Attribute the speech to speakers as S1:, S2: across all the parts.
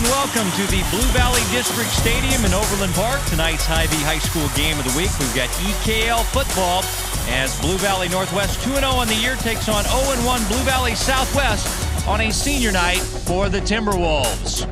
S1: and welcome to the Blue Valley District Stadium in Overland Park. Tonight's Hy-Vee High School game of the week. We've got EKL football as Blue Valley Northwest 2-0 on the year takes on 0-1 Blue Valley Southwest on a senior night for the Timberwolves.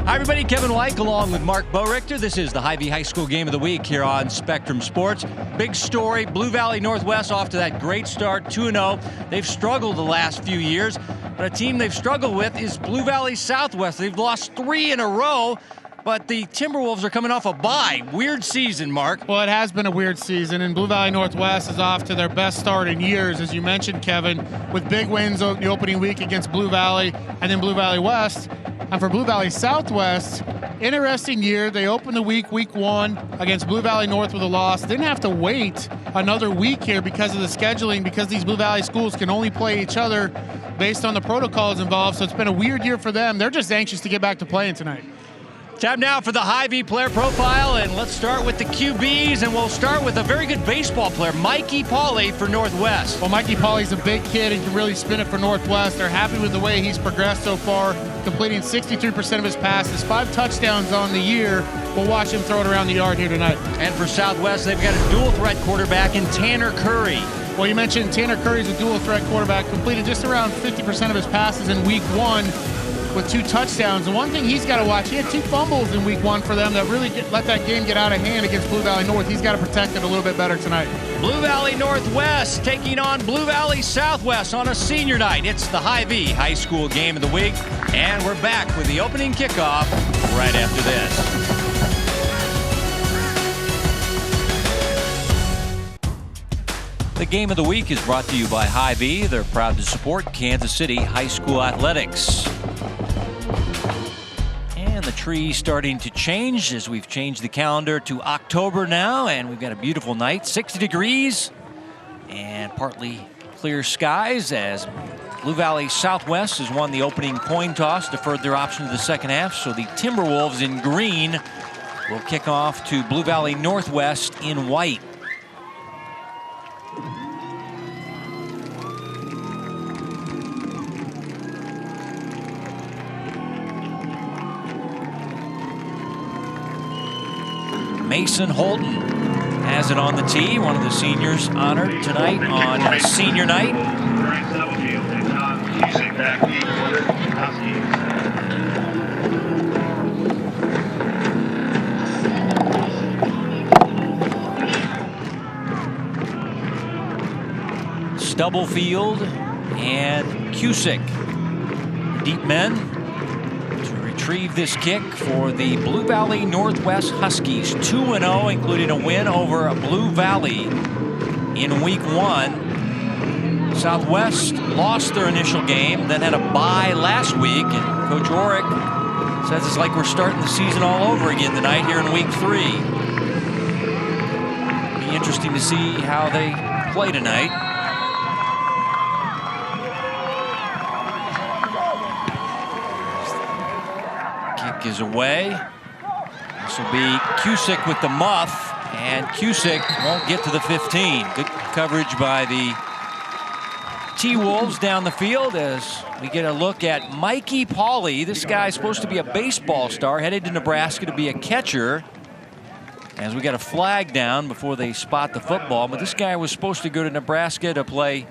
S1: Hi everybody, Kevin Weick along with Mark Borichter. This is the Hy-Vee High School game of the week here on Spectrum Sports. Big story, Blue Valley Northwest off to that great start, 2-0. They've struggled the last few years, but a team they've struggled with is Blue Valley Southwest. They've lost 3 in a row, but the Timberwolves are coming off a bye. Weird season, Mark.
S2: Well, it has been a weird season, and Blue Valley Northwest is off to their best start in years, as you mentioned, Kevin, with big wins the opening week against Blue Valley and then Blue Valley West. And for Blue Valley Southwest, interesting year. They opened the week 1 against Blue Valley North with a loss. Didn't have to wait another week here because of the scheduling, because these Blue Valley schools can only play each other based on the protocols involved. So it's been a weird year for them. They're just anxious to get back to playing tonight.
S1: Time now for the Hy-Vee player profile, and let's start with the QBs, and we'll start with a very good baseball player, Mikey Pauley for Northwest.
S2: Well, Mikey Pauley's a big kid and can really spin it for Northwest. They're happy with the way he's progressed so far, completing 63% of his passes, 5 touchdowns on the year. We'll watch him throw it around the yard here tonight.
S1: And for Southwest, they've got a dual threat quarterback in Tanner Curry.
S2: Well, you mentioned Tanner Curry's a dual threat quarterback, completed just around 50% of his passes in week 1. With 2 touchdowns. And one thing he's got to watch, he had 2 fumbles in week 1 for them that really let that game get out of hand against Blue Valley North. He's got to protect it a little bit better tonight.
S1: Blue Valley Northwest taking on Blue Valley Southwest on a senior night. It's the Hy-Vee High School game of the week, and we're back with the opening kickoff right after this. The game of the week is brought to you by Hy-Vee. They're proud to support Kansas City high school athletics. And the tree starting to change as we've changed the calendar to October now, and we've got a beautiful night, 60 degrees and partly clear skies as Blue Valley Southwest has won the opening coin toss, deferred their option to the second half, so the Timberwolves in green will kick off to Blue Valley Northwest in white. Mason Holton has it on the tee, one of the seniors honored tonight on senior night. Stubblefield and Cusick, deep men, retrieve this kick for the Blue Valley Northwest Huskies. 2-0, including a win over Blue Valley in week 1. Southwest lost their initial game, then had a bye last week, and Coach Orick says it's like we're starting the season all over again tonight here in week 3. Be interesting to see how they play tonight. Is away. This will be Cusick with the muff, and Cusick won't get to the 15. Good coverage by the T-Wolves down the field as we get a look at Mikey Pauley. This guy's supposed to be a baseball star, headed to Nebraska to be a catcher, as we got a flag down before they spot the football. But this guy was supposed to go to Nebraska to play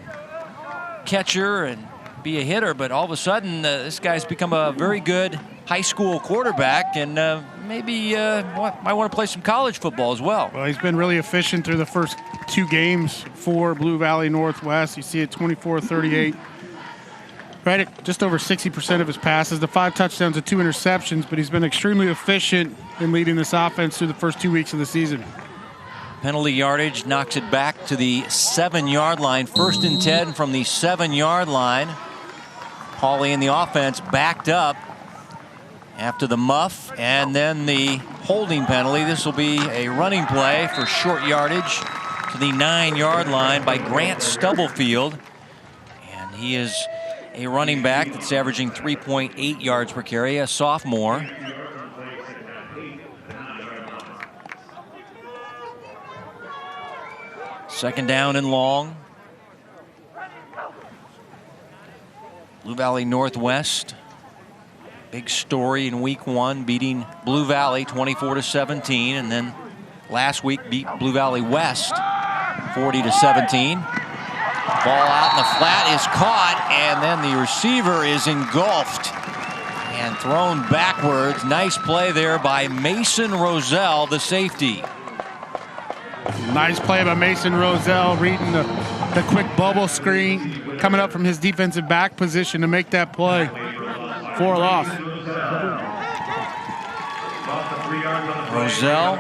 S1: catcher and be a hitter, but all of a sudden this guy's become a very good high school quarterback, and maybe might want to play some college football as well.
S2: Well, he's been really efficient through the first 2 games for Blue Valley Northwest. You see it 24-38. Right at just over 60% of his passes, the 5 touchdowns and 2 interceptions, but he's been extremely efficient in leading this offense through the first 2 weeks of the season.
S1: Penalty yardage knocks it back to the 7-yard line. 1st and 10 from the 7-yard line. Pauley in the offense backed up after the muff and then the holding penalty. This will be a running play for short yardage to the 9-yard line by Grant Stubblefield. And he is a running back that's averaging 3.8 yards per carry, a sophomore. Second down and long. Blue Valley Northwest Big story in week 1, beating Blue Valley 24-17, and then last week beat Blue Valley West 40-17. Ball out in the flat is caught, and then the receiver is engulfed and thrown backwards. Nice play there by Mason Roselle, the safety.
S2: Nice play by Mason Roselle, reading the quick bubble screen, coming up from his defensive back position to make that play for a loss.
S1: Roselle,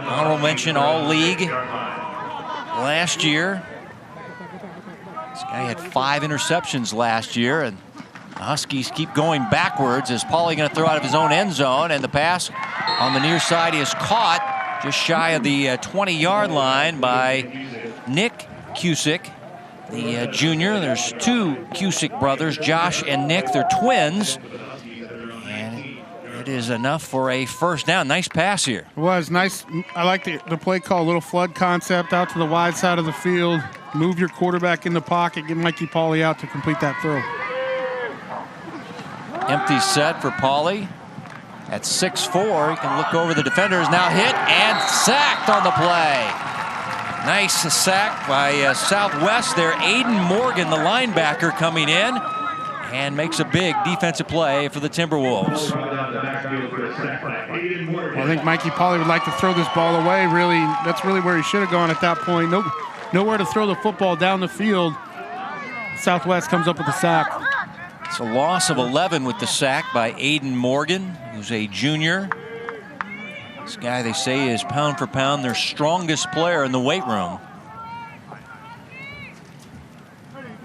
S1: honorable mention All-League last year. This guy had 5 interceptions last year, and the Huskies keep going backwards as Pauly going to throw out of his own end zone, and the pass on the near side is caught just shy of the 20-yard line by Nick Cusick, the junior. There's 2 Cusick brothers, Josh and Nick. They're twins, and it is enough for a first down. Nice pass here.
S2: It was nice. I like the play call, little flood concept out to the wide side of the field. Move your quarterback in the pocket, get Mikey Pauly out to complete that throw.
S1: Empty set for Pauly. At 6'4", he can look over the defenders. Now hit and sacked on the play. Nice sack by Southwest there. Aiden Morgan, the linebacker, coming in and makes a big defensive play for the Timberwolves.
S2: Well, I think Mikey Pauly would like to throw this ball away. Really, that's really where he should have gone at that point. Nowhere to throw the football down the field. Southwest comes up with a sack.
S1: It's a loss of 11 with the sack by Aiden Morgan, who's a junior. This guy, they say, is pound for pound their strongest player in the weight room.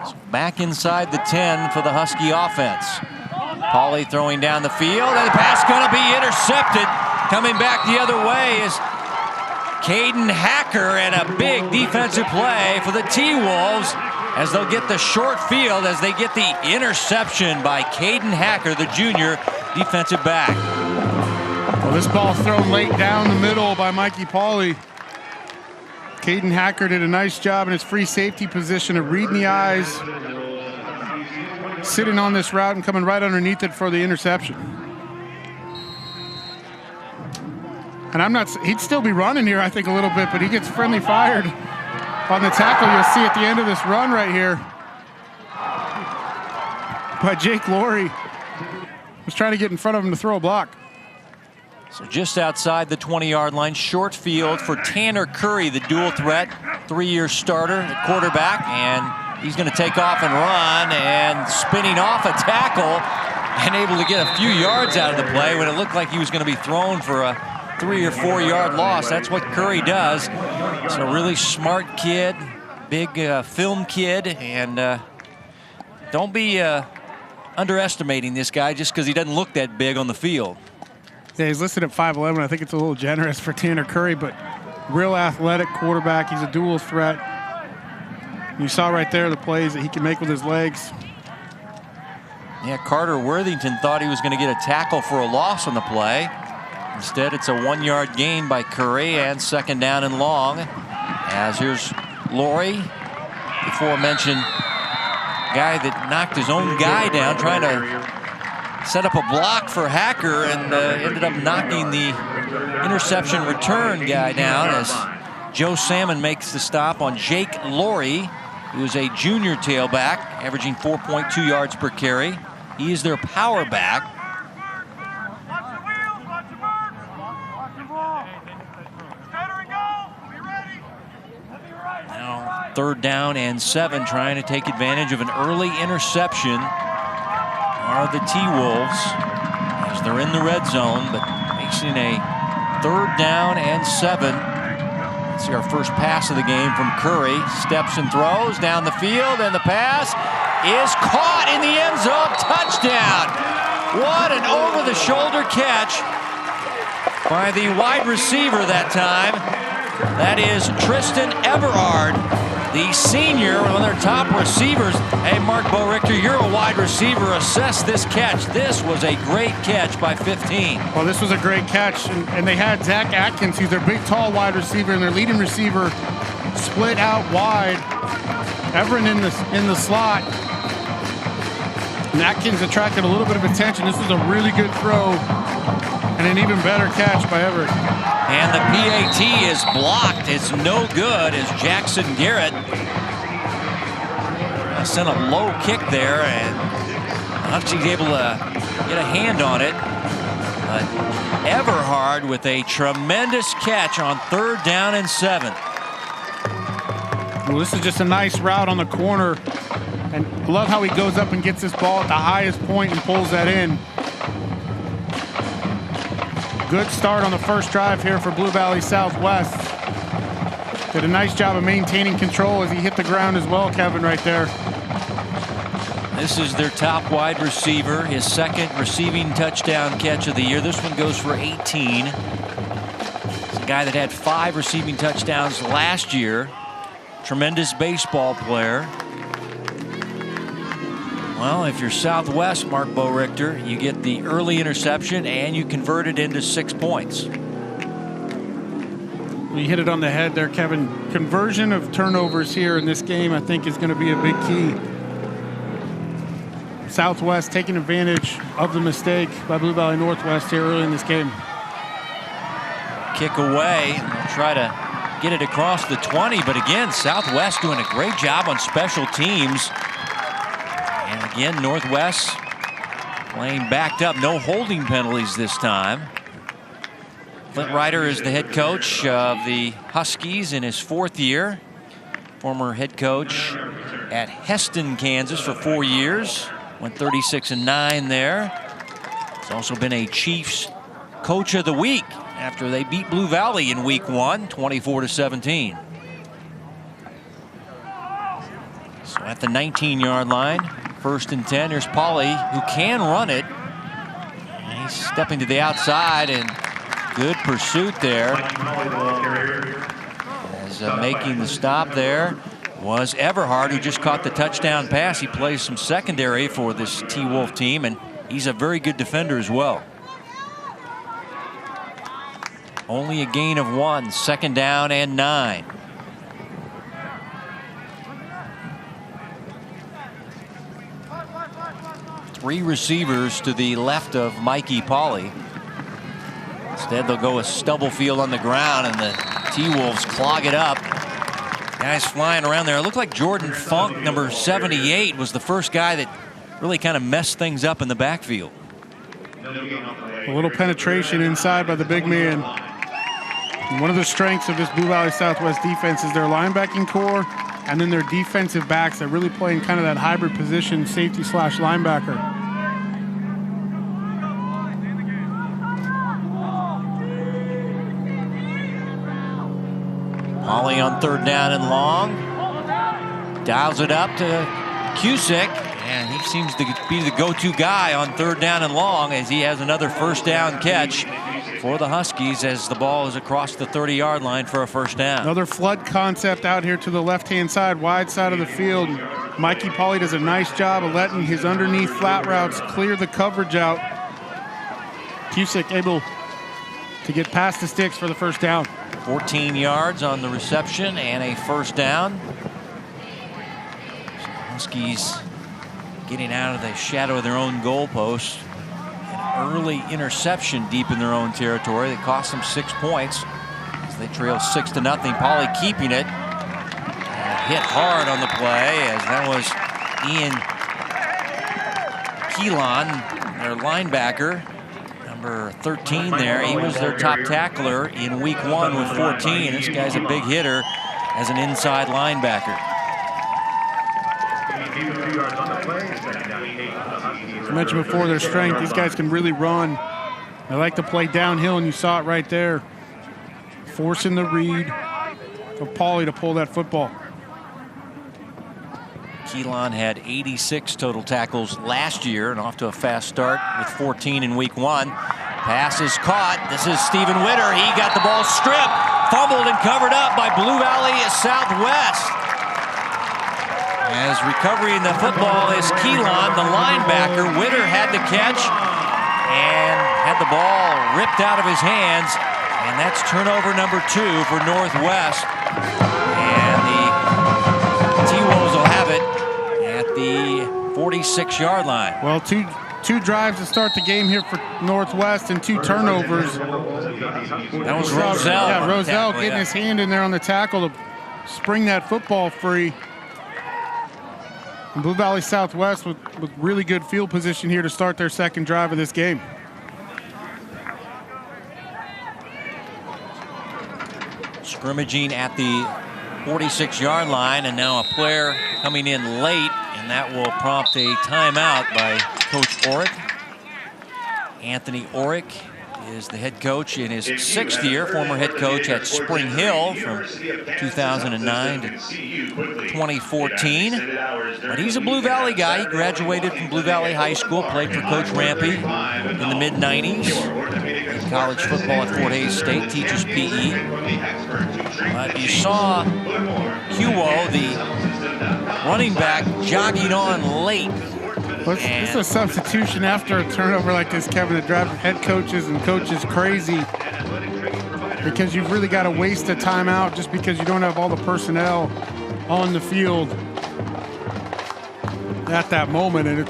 S1: So back inside the 10 for the Husky offense. Pauly throwing down the field, and the pass going to be intercepted. Coming back the other way is Caden Hacker, and a big defensive play for the T-Wolves as they'll get the short field as they get the interception by Caden Hacker, the junior defensive back.
S2: Well, this ball thrown late down the middle by Mikey Pauly. Caden Hacker did a nice job in his free safety position of reading the eyes, sitting on this route and coming right underneath it for the interception. And he'd still be running here, I think, a little bit, but he gets friendly fired on the tackle. You'll see at the end of this run right here by Jake Laurie. Was trying to get in front of him to throw a block.
S1: So just outside the 20-yard line, short field for Tanner Curry, the dual threat, 3-year starter at quarterback, and he's going to take off and run, and spinning off a tackle and able to get a few yards out of the play when it looked like he was going to be thrown for a 3 or 4 yard loss. That's what Curry does. He's a really smart kid, big film kid, and don't be underestimating this guy just because he doesn't look that big on the field.
S2: Yeah, he's listed at 5'11". I think it's a little generous for Tanner Curry, but real athletic quarterback. He's a dual threat. You saw right there the plays that he can make with his legs.
S1: Yeah, Carter Worthington thought he was going to get a tackle for a loss on the play. Instead, it's a 1-yard gain by Curry, and 2nd down and long. As here's Laurie, before mentioned guy that knocked his own guy down, trying to set up a block for Hacker, and ended up knocking the interception return guy down as Joe Salmon makes the stop on Jake Laurie, who is a junior tailback, averaging 4.2 yards per carry. He is their power back. Now 3rd down and 7, trying to take advantage of an early interception are the T-Wolves as they're in the red zone, but facing a 3rd down and 7. Let's see our first pass of the game from Curry. Steps and throws down the field, and the pass is caught in the end zone. Touchdown! What an over-the-shoulder catch by the wide receiver that time. That is Tristan Everard, the senior, one of their top receivers. Hey, Mark Bo-Richter, you're a wide receiver. Assess this catch. This was a great catch by 15.
S2: Well, this was a great catch, and they had Zach Atkins, who's their big, tall wide receiver, and their leading receiver split out wide. Everett in the slot. And Atkins attracted a little bit of attention. This is a really good throw and an even better catch by Everett.
S1: And the PAT is blocked. It's no good as Jackson Garrett sent a low kick there, and Huskies able to get a hand on it. But Everhard with a tremendous catch on 3rd down and 7.
S2: Well, this is just a nice route on the corner. And I love how he goes up and gets this ball at the highest point and pulls that in. Good start on the first drive here for Blue Valley Southwest. Did a nice job of maintaining control as he hit the ground as well, Kevin, right there.
S1: This is their top wide receiver, his 2nd receiving touchdown catch of the year. This one goes for 18. It's a guy that had 5 receiving touchdowns last year. Tremendous baseball player. Well, if you're Southwest, Mark Boerichter, you get the early interception and you convert it into 6 points.
S2: You hit it on the head there, Kevin. Conversion of turnovers here in this game, I think, is going to be a big key. Southwest taking advantage of the mistake by Blue Valley Northwest here early in this game.
S1: Kick away. They'll try to get it across the 20, but again, Southwest doing a great job on special teams. And again, Northwest playing backed up. No holding penalties this time. Flint Ryder is the head coach of the Huskies in his 4th year. Former head coach at Heston, Kansas for 4 years. Went 36-9 there. He's also been a Chiefs Coach of the Week after they beat Blue Valley in Week 1, 24-17. So at the 19-yard line, 1st and 10. Here's Pauly, who can run it. And he's stepping to the outside, and good pursuit there. As making the stop there was Everhard, who just caught the touchdown pass. He plays some secondary for this T-Wolf team, and he's a very good defender as well. Only a gain of 1, 2nd down and 9. Three receivers to the left of Mikey Pauly. Instead, they'll go with Stubblefield on the ground, and the T-Wolves clog it up. Guys flying around there. It looked like Jordan Funk, number 78, was the first guy that really kind of messed things up in the backfield.
S2: A little penetration inside by the big man. And one of the strengths of this Blue Valley Southwest defense is their linebacking core and then their defensive backs that really play in kind of that hybrid position, safety / linebacker.
S1: Pauly on 3rd down and long. Dials it up to Cusick, and he seems to be the go-to guy on 3rd down and long as he has another 1st down catch for the Huskies as the ball is across the 30-yard line for a 1st down.
S2: Another flood concept out here to the left-hand side, wide side of the field. Mikey Pauly does a nice job of letting his underneath flat routes clear the coverage out. Cusick able to get past the sticks for the 1st down.
S1: 14 yards on the reception and a 1st down. Huskies getting out of the shadow of their own goalpost. An early interception deep in their own territory that cost them 6 points as they trail 6-0. Pauly keeping it. And hit hard on the play as that was Ian Keelan, their linebacker. Number 13 there. He was their top tackler in Week 1 with 14. This guy's a big hitter as an inside linebacker.
S2: As I mentioned before, their strength, these guys can really run. They like to play downhill, and you saw it right there. Forcing the read for Pauly to pull that football.
S1: Keelan had 86 total tackles last year and off to a fast start with 14 in Week 1. Pass is caught. This is Stephen Witter. He got the ball stripped, fumbled and covered up by Blue Valley Southwest. As recovering the football is Keelan, the linebacker. Witter had the catch and had the ball ripped out of his hands. And that's turnover number 2 for Northwest. And the T-Wolves will have it at the 46-yard line.
S2: Well, two drives to start the game here for Northwest and 2 turnovers.
S1: That was Roselle.
S2: Yeah, Roselle getting his hand in there on the tackle to spring that football free. And Blue Valley Southwest with really good field position here to start their second drive of this game.
S1: Scrimmaging at the 46-yard line, and now a player coming in late, and that will prompt a timeout by Coach Orrick. Anthony Orrick is the head coach in his 6th year, former head coach at Spring Hill from 2009 to 2014. But he's a Blue Valley guy. He graduated from Blue Valley High School, played for Coach Rampy in the mid-90s. Played college football at Fort Hays State, teaches PE. But you saw Cuo, the running back, jogging on late.
S2: Well, it's a substitution after a turnover like this, Kevin, that drives head coaches and coaches crazy, because you've really got to waste a timeout just because you don't have all the personnel on the field at that moment, and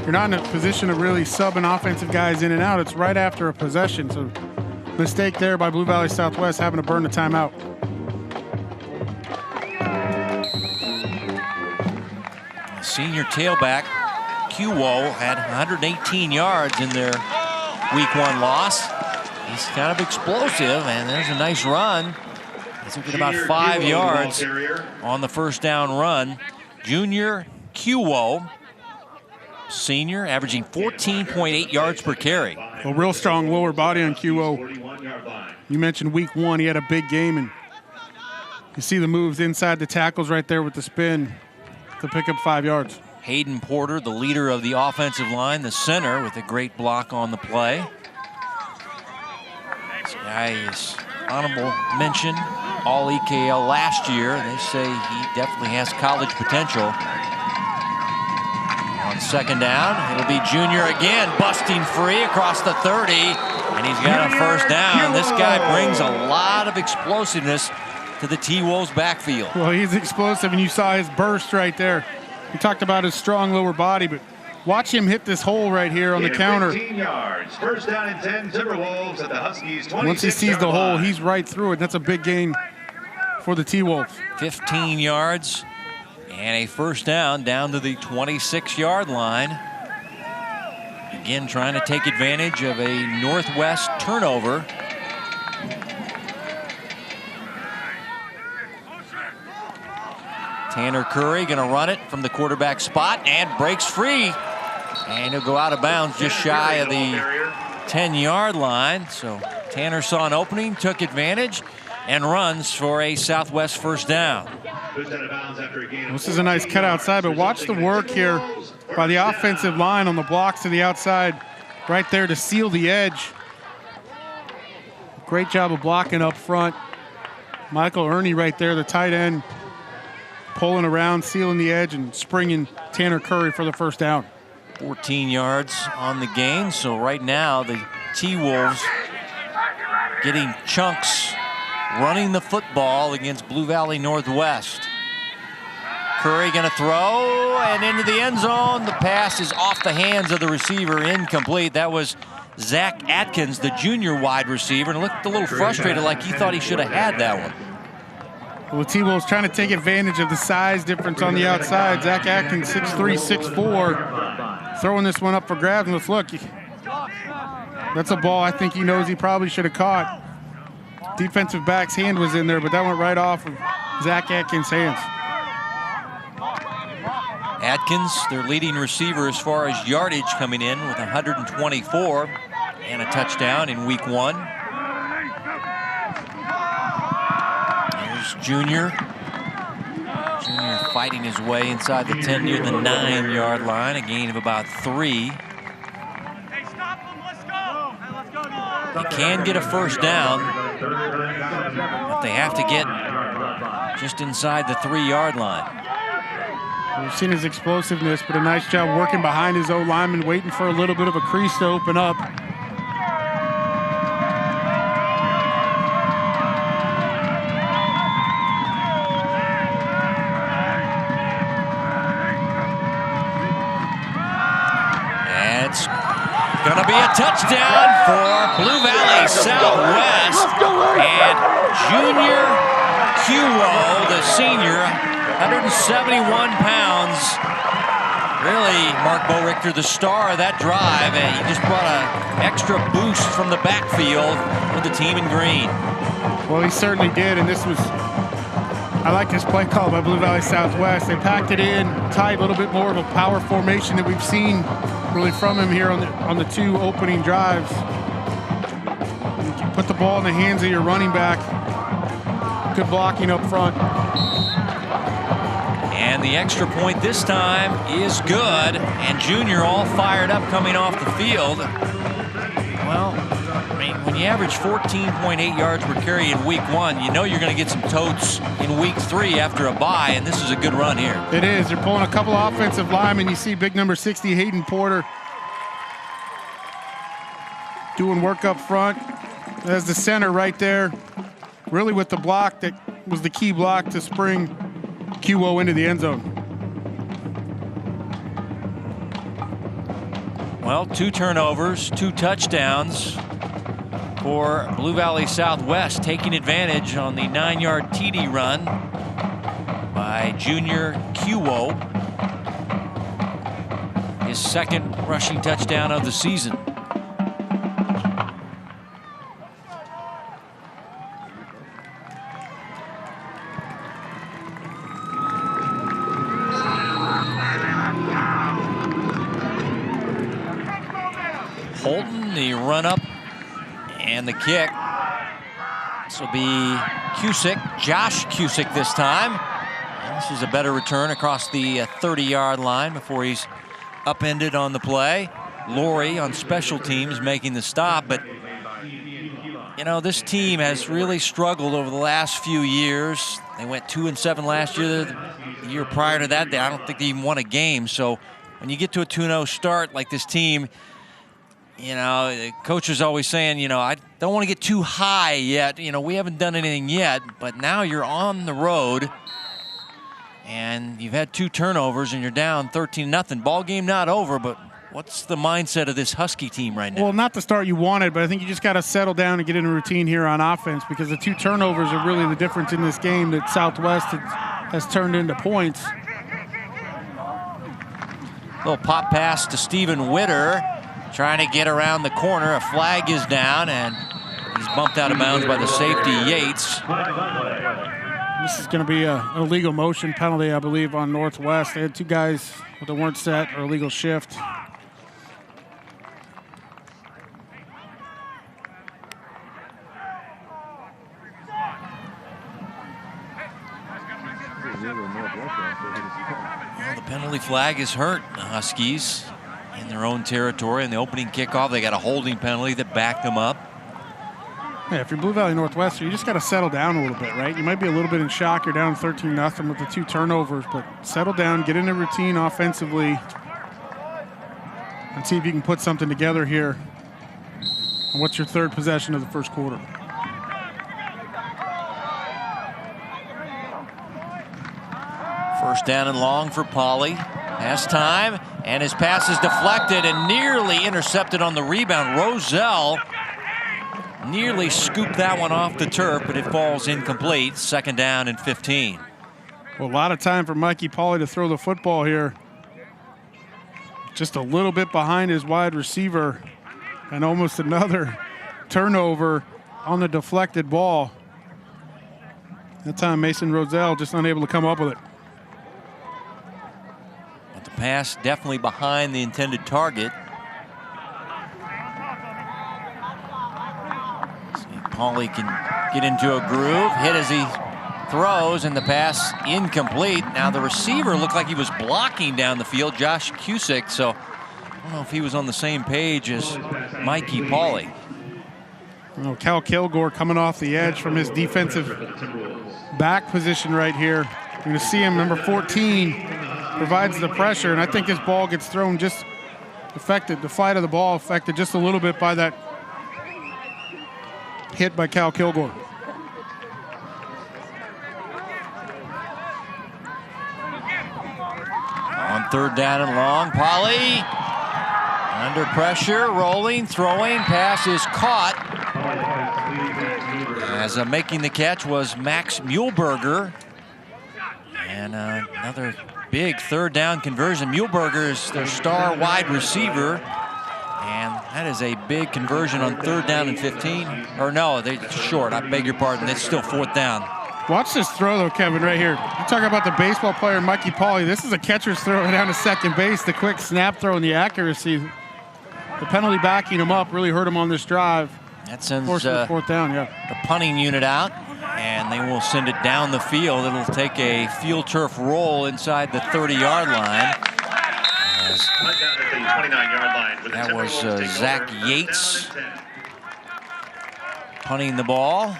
S2: you're not in a position to really sub an offensive guys in and out. It's right after a possession, so mistake there by Blue Valley Southwest having to burn the timeout.
S1: Senior tailback Cuo had 118 yards in their week 1 loss. He's kind of explosive, and there's a nice run. He's looking about 5 yards on the first down run. Junior Cuo, senior, averaging 14.8 yards per carry.
S2: A real strong lower body on Cuo. You mentioned week 1, he had a big game, and you see the moves inside the tackles right there with the spin to pick up 5 yards.
S1: Hayden Porter, the leader of the offensive line, the center, with a great block on the play. This guy is honorable mention, all EKL last year. They say he definitely has college potential. On second down, it'll be Junior again, busting free across the 30, and he's got a first down. This guy brings a lot of explosiveness to the T-Wolves backfield.
S2: Well, he's explosive, and you saw his burst right there. We talked about his strong lower body, but watch him hit this hole right here on the counter.
S3: 15 yards. First down and 10, Timberwolves at the Huskies.
S2: Once he sees the hole, he's right through it. That's a big gain for the T-Wolves.
S1: 15 yards and a first down to the 26-yard line. Again, trying to take advantage of a Northwest turnover. Tanner Curry going to run it from the quarterback spot and breaks free. And he'll go out of bounds just shy of the 10-yard line. So Tanner saw an opening, took advantage, and runs for a Southwest first down.
S2: This is a nice cut outside, but watch the work here by the offensive line on the blocks to the outside right there to seal the edge. Great job of blocking up front. Michael Ernie right there, the tight end, pulling around, sealing the edge, and springing Tanner Curry for the first down.
S1: 14 yards on the gain. So right now the T-Wolves getting chunks running the football against Blue Valley Northwest. Curry going to throw and into the end zone. The pass is off the hands of the receiver, incomplete. That was Zach Atkins, the junior wide receiver, and looked a little frustrated, like he thought he should have had that one.
S2: Well, T-Wolves trying to take advantage of the size difference on the outside. Zach Atkins, 6'3", 6'4", throwing this one up for grabs. And let's look. That's a ball I think he knows he probably should have caught. Defensive back's hand was in there, but that went right off of Zach Atkins' hands.
S1: Atkins, their leading receiver as far as yardage, coming in with 124 and a touchdown in week 1. Junior fighting his way inside the 10 near the 9-yard line, a gain of about 3. They can get a first down, but they have to get just inside the 3-yard line.
S2: We've seen his explosiveness, but a nice job working behind his O-lineman, waiting for a little bit of a crease to open up.
S1: be a touchdown for Blue Valley Southwest. And Junior Cuo, the senior, 171 pounds. Really, Mark Bo-Richter, the star of that drive, and he just brought an extra boost from the backfield with the team in green.
S2: Well, he certainly did, and this was, I like this play call by Blue Valley Southwest. They packed it in, tied a little bit more of a power formation that we've seen really from him here on the two opening drives. You can put the ball in the hands of your running back. Good blocking up front.
S1: And the extra point this time is good, and Junior all fired up coming off the field. Well, I mean, when you average 14.8 yards per carry in week 1, you know you're going to get some totes in week 3 after a bye, and this is a good run here.
S2: It is. They're pulling a couple of offensive linemen. You see big number 60, Hayden Porter, doing work up front. As the center right there, really with the block that was the key block to spring Cuo into the end zone.
S1: Well, 2 turnovers, 2 touchdowns for Blue Valley Southwest, taking advantage on the 9-yard TD run by Junior Cuo. His second rushing touchdown of the season. Holton, the run up and the kick. This will be Cusick, Josh Cusick this time. And this is a better return across the 30-yard line before he's upended on the play. Laurie on special teams making the stop, but you know, this team has really struggled over the last few years. They went 2-7 last year. The year prior to that, I don't think they even won a game. So when you get to a 2-0 start like this team, you know, the coach is always saying, you know, I don't want to get too high yet. You know, we haven't done anything yet, but now you're on the road and you've had 2 turnovers and you're down 13-0. Ball game not over, but what's the mindset of this Husky team right now?
S2: Well, not the start you wanted, but I think you just got to settle down and get in a routine here on offense, because the 2 turnovers are really the difference in this game that Southwest has turned into points.
S1: Little pop pass to Stephen Witter, trying to get around the corner. A flag is down, and he's bumped out of bounds by the safety, Yates.
S2: This is going to be an illegal motion penalty, I believe, on Northwest. They had 2 guys that weren't set, or illegal shift.
S1: Well, the penalty flag has hurt the Huskies in their own territory. In the opening kickoff, they got a holding penalty that backed them up.
S2: Yeah, if you're Blue Valley Northwestern, you just got to settle down a little bit, right? You might be a little bit in shock. You're down 13-0 with the 2 turnovers, but settle down, get in a routine offensively, and see if you can put something together here. And what's your 3rd possession of the first quarter?
S1: First down and long for Pauly. Pass time, and his pass is deflected and nearly intercepted on the rebound. Roselle nearly scooped that one off the turf, but it falls incomplete. 2nd down and 15.
S2: Well, a lot of time for Mikey Pauly to throw the football here. Just a little bit behind his wide receiver, and almost another turnover on the deflected ball. That time Mason Roselle just unable to come up with it.
S1: But the pass definitely behind the intended target. Pauly can get into a groove, hit as he throws, and the pass incomplete. Now the receiver looked like he was blocking down the field, Josh Cusick, so I don't know if he was on the same page as Mikey Pauly.
S2: Oh, Cal Kilgore coming off the edge from his defensive back position right here. You're going to see him, number 14, provides the pressure, and I think this ball gets thrown just affected, the flight of the ball affected just a little bit by that hit by Cal Kilgore. On
S1: 3rd down and long, Pauly. Under pressure, rolling, throwing, pass is caught. As making the catch was Max Muehlberger. And another big third down conversion. Muehlberger is their star wide receiver. And that is a big conversion on 3rd down and 15. Or no, they're short. I beg your pardon. It's still 4th down.
S2: Watch this throw, though, Kevin, right here. You talk about the baseball player, Mikey Pauly. This is a catcher's throw down to second base. The quick snap throw and the accuracy. The penalty backing him up really hurt him on this drive.
S1: That sends
S2: the 4th down,
S1: the punting unit out, and they will send it down the field. It'll take a field turf roll inside the 30-yard line. That was Zach Yates punting the ball.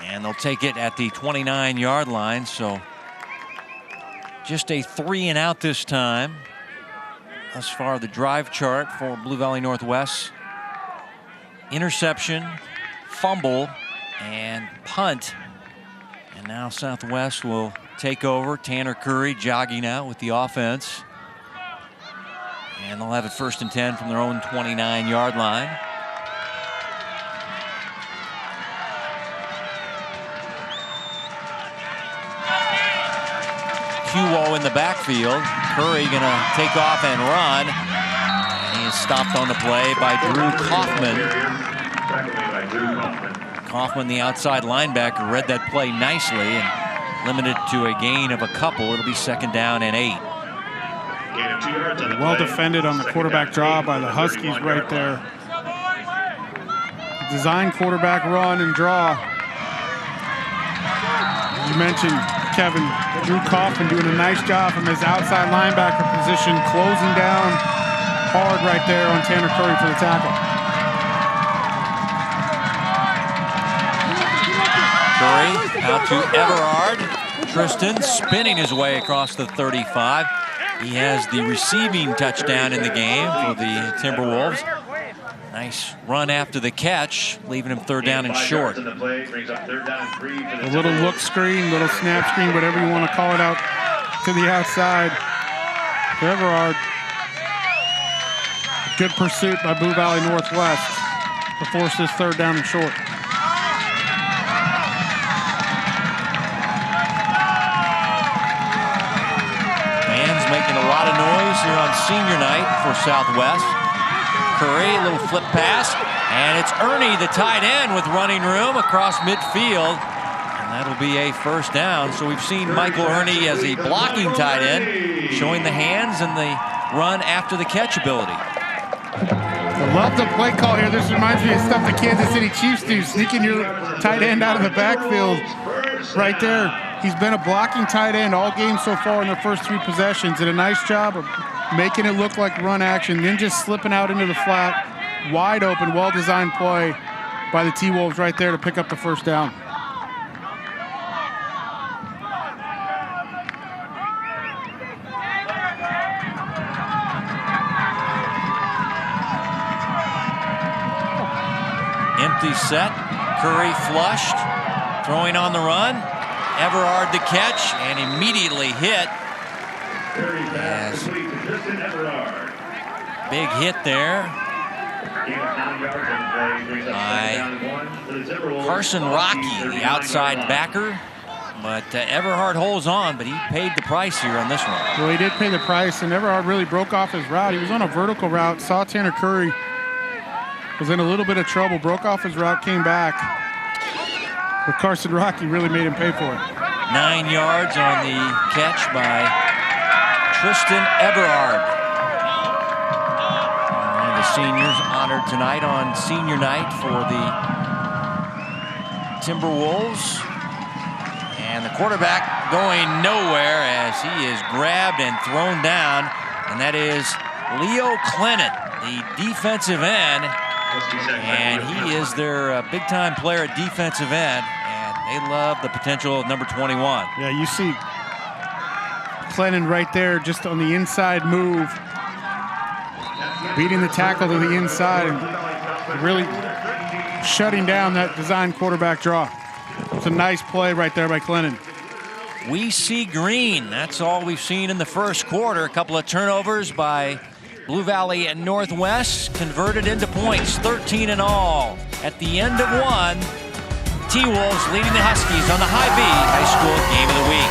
S1: And they'll take it at the 29-yard line, so just a 3 and out this time. Thus far, the drive chart for Blue Valley Northwest. Interception, fumble, and punt. And now Southwest will take over. Tanner Curry jogging out with the offense. And they'll have it 1st and 10 from their own 29-yard line. Huo in the backfield. Curry gonna take off and run. And he is stopped on the play by Drew Kaufman. Kaufman, the outside linebacker, read that play nicely and limited to a gain of a couple. It'll be 2nd down and 8.
S2: Well defended on the quarterback draw by the Huskies right there. Design quarterback run and draw. You mentioned Kevin, Drew Kaufman doing a nice job from his outside linebacker position, closing down hard right there on Tanner Curry for the tackle.
S1: Curry out to Everard. Tristan spinning his way across the 35. He has the receiving touchdown in the game for the Timberwolves. Nice run after the catch, leaving him 3rd down and short.
S2: A little look screen, little snap screen, whatever you want to call it, out to the outside. Everard. Good pursuit by Blue Valley Northwest to force this 3rd down and short.
S1: Fans making a lot of noise here on senior night for Southwest. Curry, a little flip pass, and it's Ernie, the tight end, with running room across midfield. And that'll be a 1st down. So we've seen Michael Ernie as a blocking tight end, showing the hands and the run after the catch ability.
S2: I love the play call here. This reminds me of stuff the Kansas City Chiefs do, sneaking your tight end out of the backfield right there. He's been a blocking tight end all game so far in their first 3 possessions. Did a nice job of making it look like run action, then just slipping out into the flat. Wide open, well-designed play by the T-Wolves right there to pick up the 1st down.
S1: Empty set. Curry flushed. Throwing on the run. Everard the catch and immediately hit. Yes. Big hit there by Carson Rocky, the outside backer. But Everhard holds on, but he paid the price here on this one.
S2: Well, he did pay the price, and Everhard really broke off his route. He was on a vertical route, saw Tanner Curry was in a little bit of trouble, broke off his route, came back. But Carson Rocky really made him pay for it.
S1: 9 yards on the catch by Tristan Everard. One of the seniors honored tonight on senior night for the Timberwolves. And the quarterback going nowhere as he is grabbed and thrown down. And that is Leo Clennon, the defensive end. And he is their big-time player at defensive end. And they love the potential of number 21.
S2: Yeah, you see Clennon right there just on the inside move, beating the tackle to the inside and really shutting down that design quarterback draw. It's a nice play right there by Clennon.
S1: we see green. That's all we've seen in the first quarter. A couple of turnovers by Blue Valley and Northwest, converted into points, 13 in all. At the end of one, T-Wolves leading the Huskies on the High-V High School Game of the Week.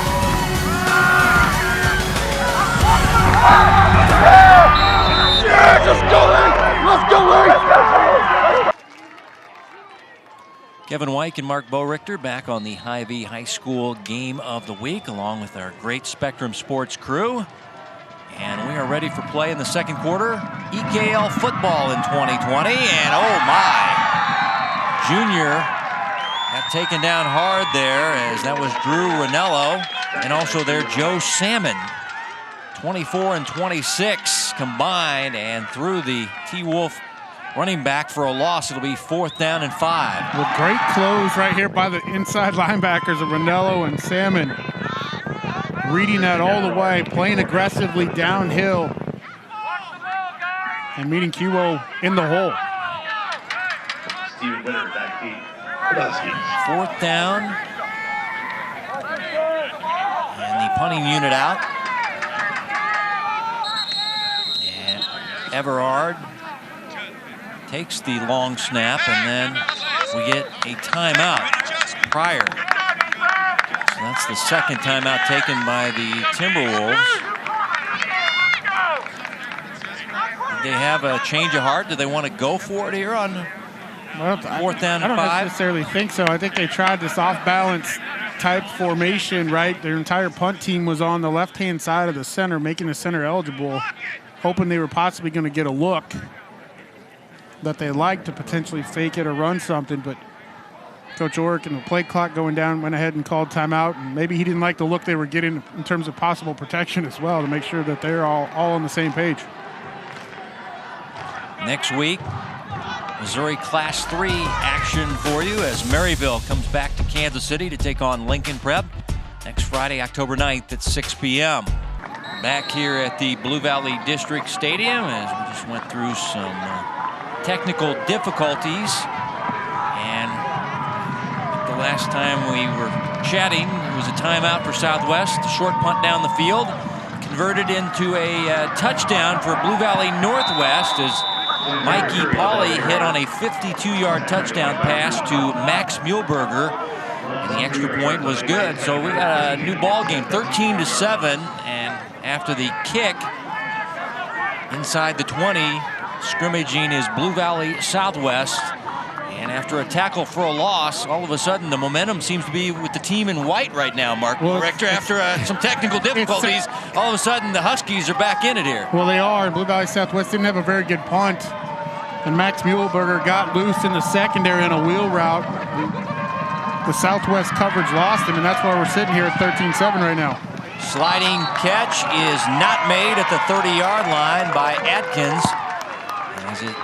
S4: Yeah, let's go, let's go,
S1: Kevin Wyke and Mark Boerichter back on the High-V High School Game of the Week, along with our great Spectrum Sports crew. And we are ready for play in the second quarter. EKL football in 2020, and oh my! Junior got taken down hard there, as that was Drew Ranello, and also there Joe Salmon. 24 and 26 combined, and through the T-Wolf running back for a loss. It'll be 4th down and 5.
S2: With great close right here by the inside linebackers of Ranello and Salmon. Reading that all the way, playing aggressively downhill, and meeting Cubo in the hole.
S1: 4th down, and the punting unit out. And Everard takes the long snap, and then we get a timeout prior. So that's the second timeout taken by the Timberwolves. Did they have a change of heart? Do they want to go for it here on 4th down and 5?
S2: I don't necessarily think so. I think they tried this off-balance type formation, right? Their entire punt team was on the left-hand side of the center, making the center eligible, hoping they were possibly going to get a look that they liked to potentially fake it or run something, but Coach Orrick and the play clock going down went ahead and called timeout, and maybe he didn't like the look they were getting in terms of possible protection as well, to make sure that they're all on the same page.
S1: Next week, Missouri Class 3 action for you as Maryville comes back to Kansas City to take on Lincoln Prep next Friday, October 9th at 6 p.m. Back here at the Blue Valley District Stadium, as we just went through some technical difficulties, and the last time we were chatting, it was a timeout for Southwest, a short punt down the field, converted into a touchdown for Blue Valley Northwest, as Mikey Pauley hit on a 52-yard touchdown pass to Max Muehlberger, and the extra point was good. So we got a new ball game, 13-7, and after the kick inside the 20, scrimmaging is Blue Valley Southwest. And after a tackle for a loss, all of a sudden the momentum seems to be with the team in white right now, Mark. Well, after some technical difficulties, all of a sudden the Huskies are back in it here.
S2: Well, they are. Blue Valley Southwest didn't have a very good punt, and Max Muehlberger got loose in the secondary on a wheel route. The Southwest coverage lost him, and that's why we're sitting here at 13-7 right now.
S1: Sliding catch is not made at the 30-yard line by Atkins, as it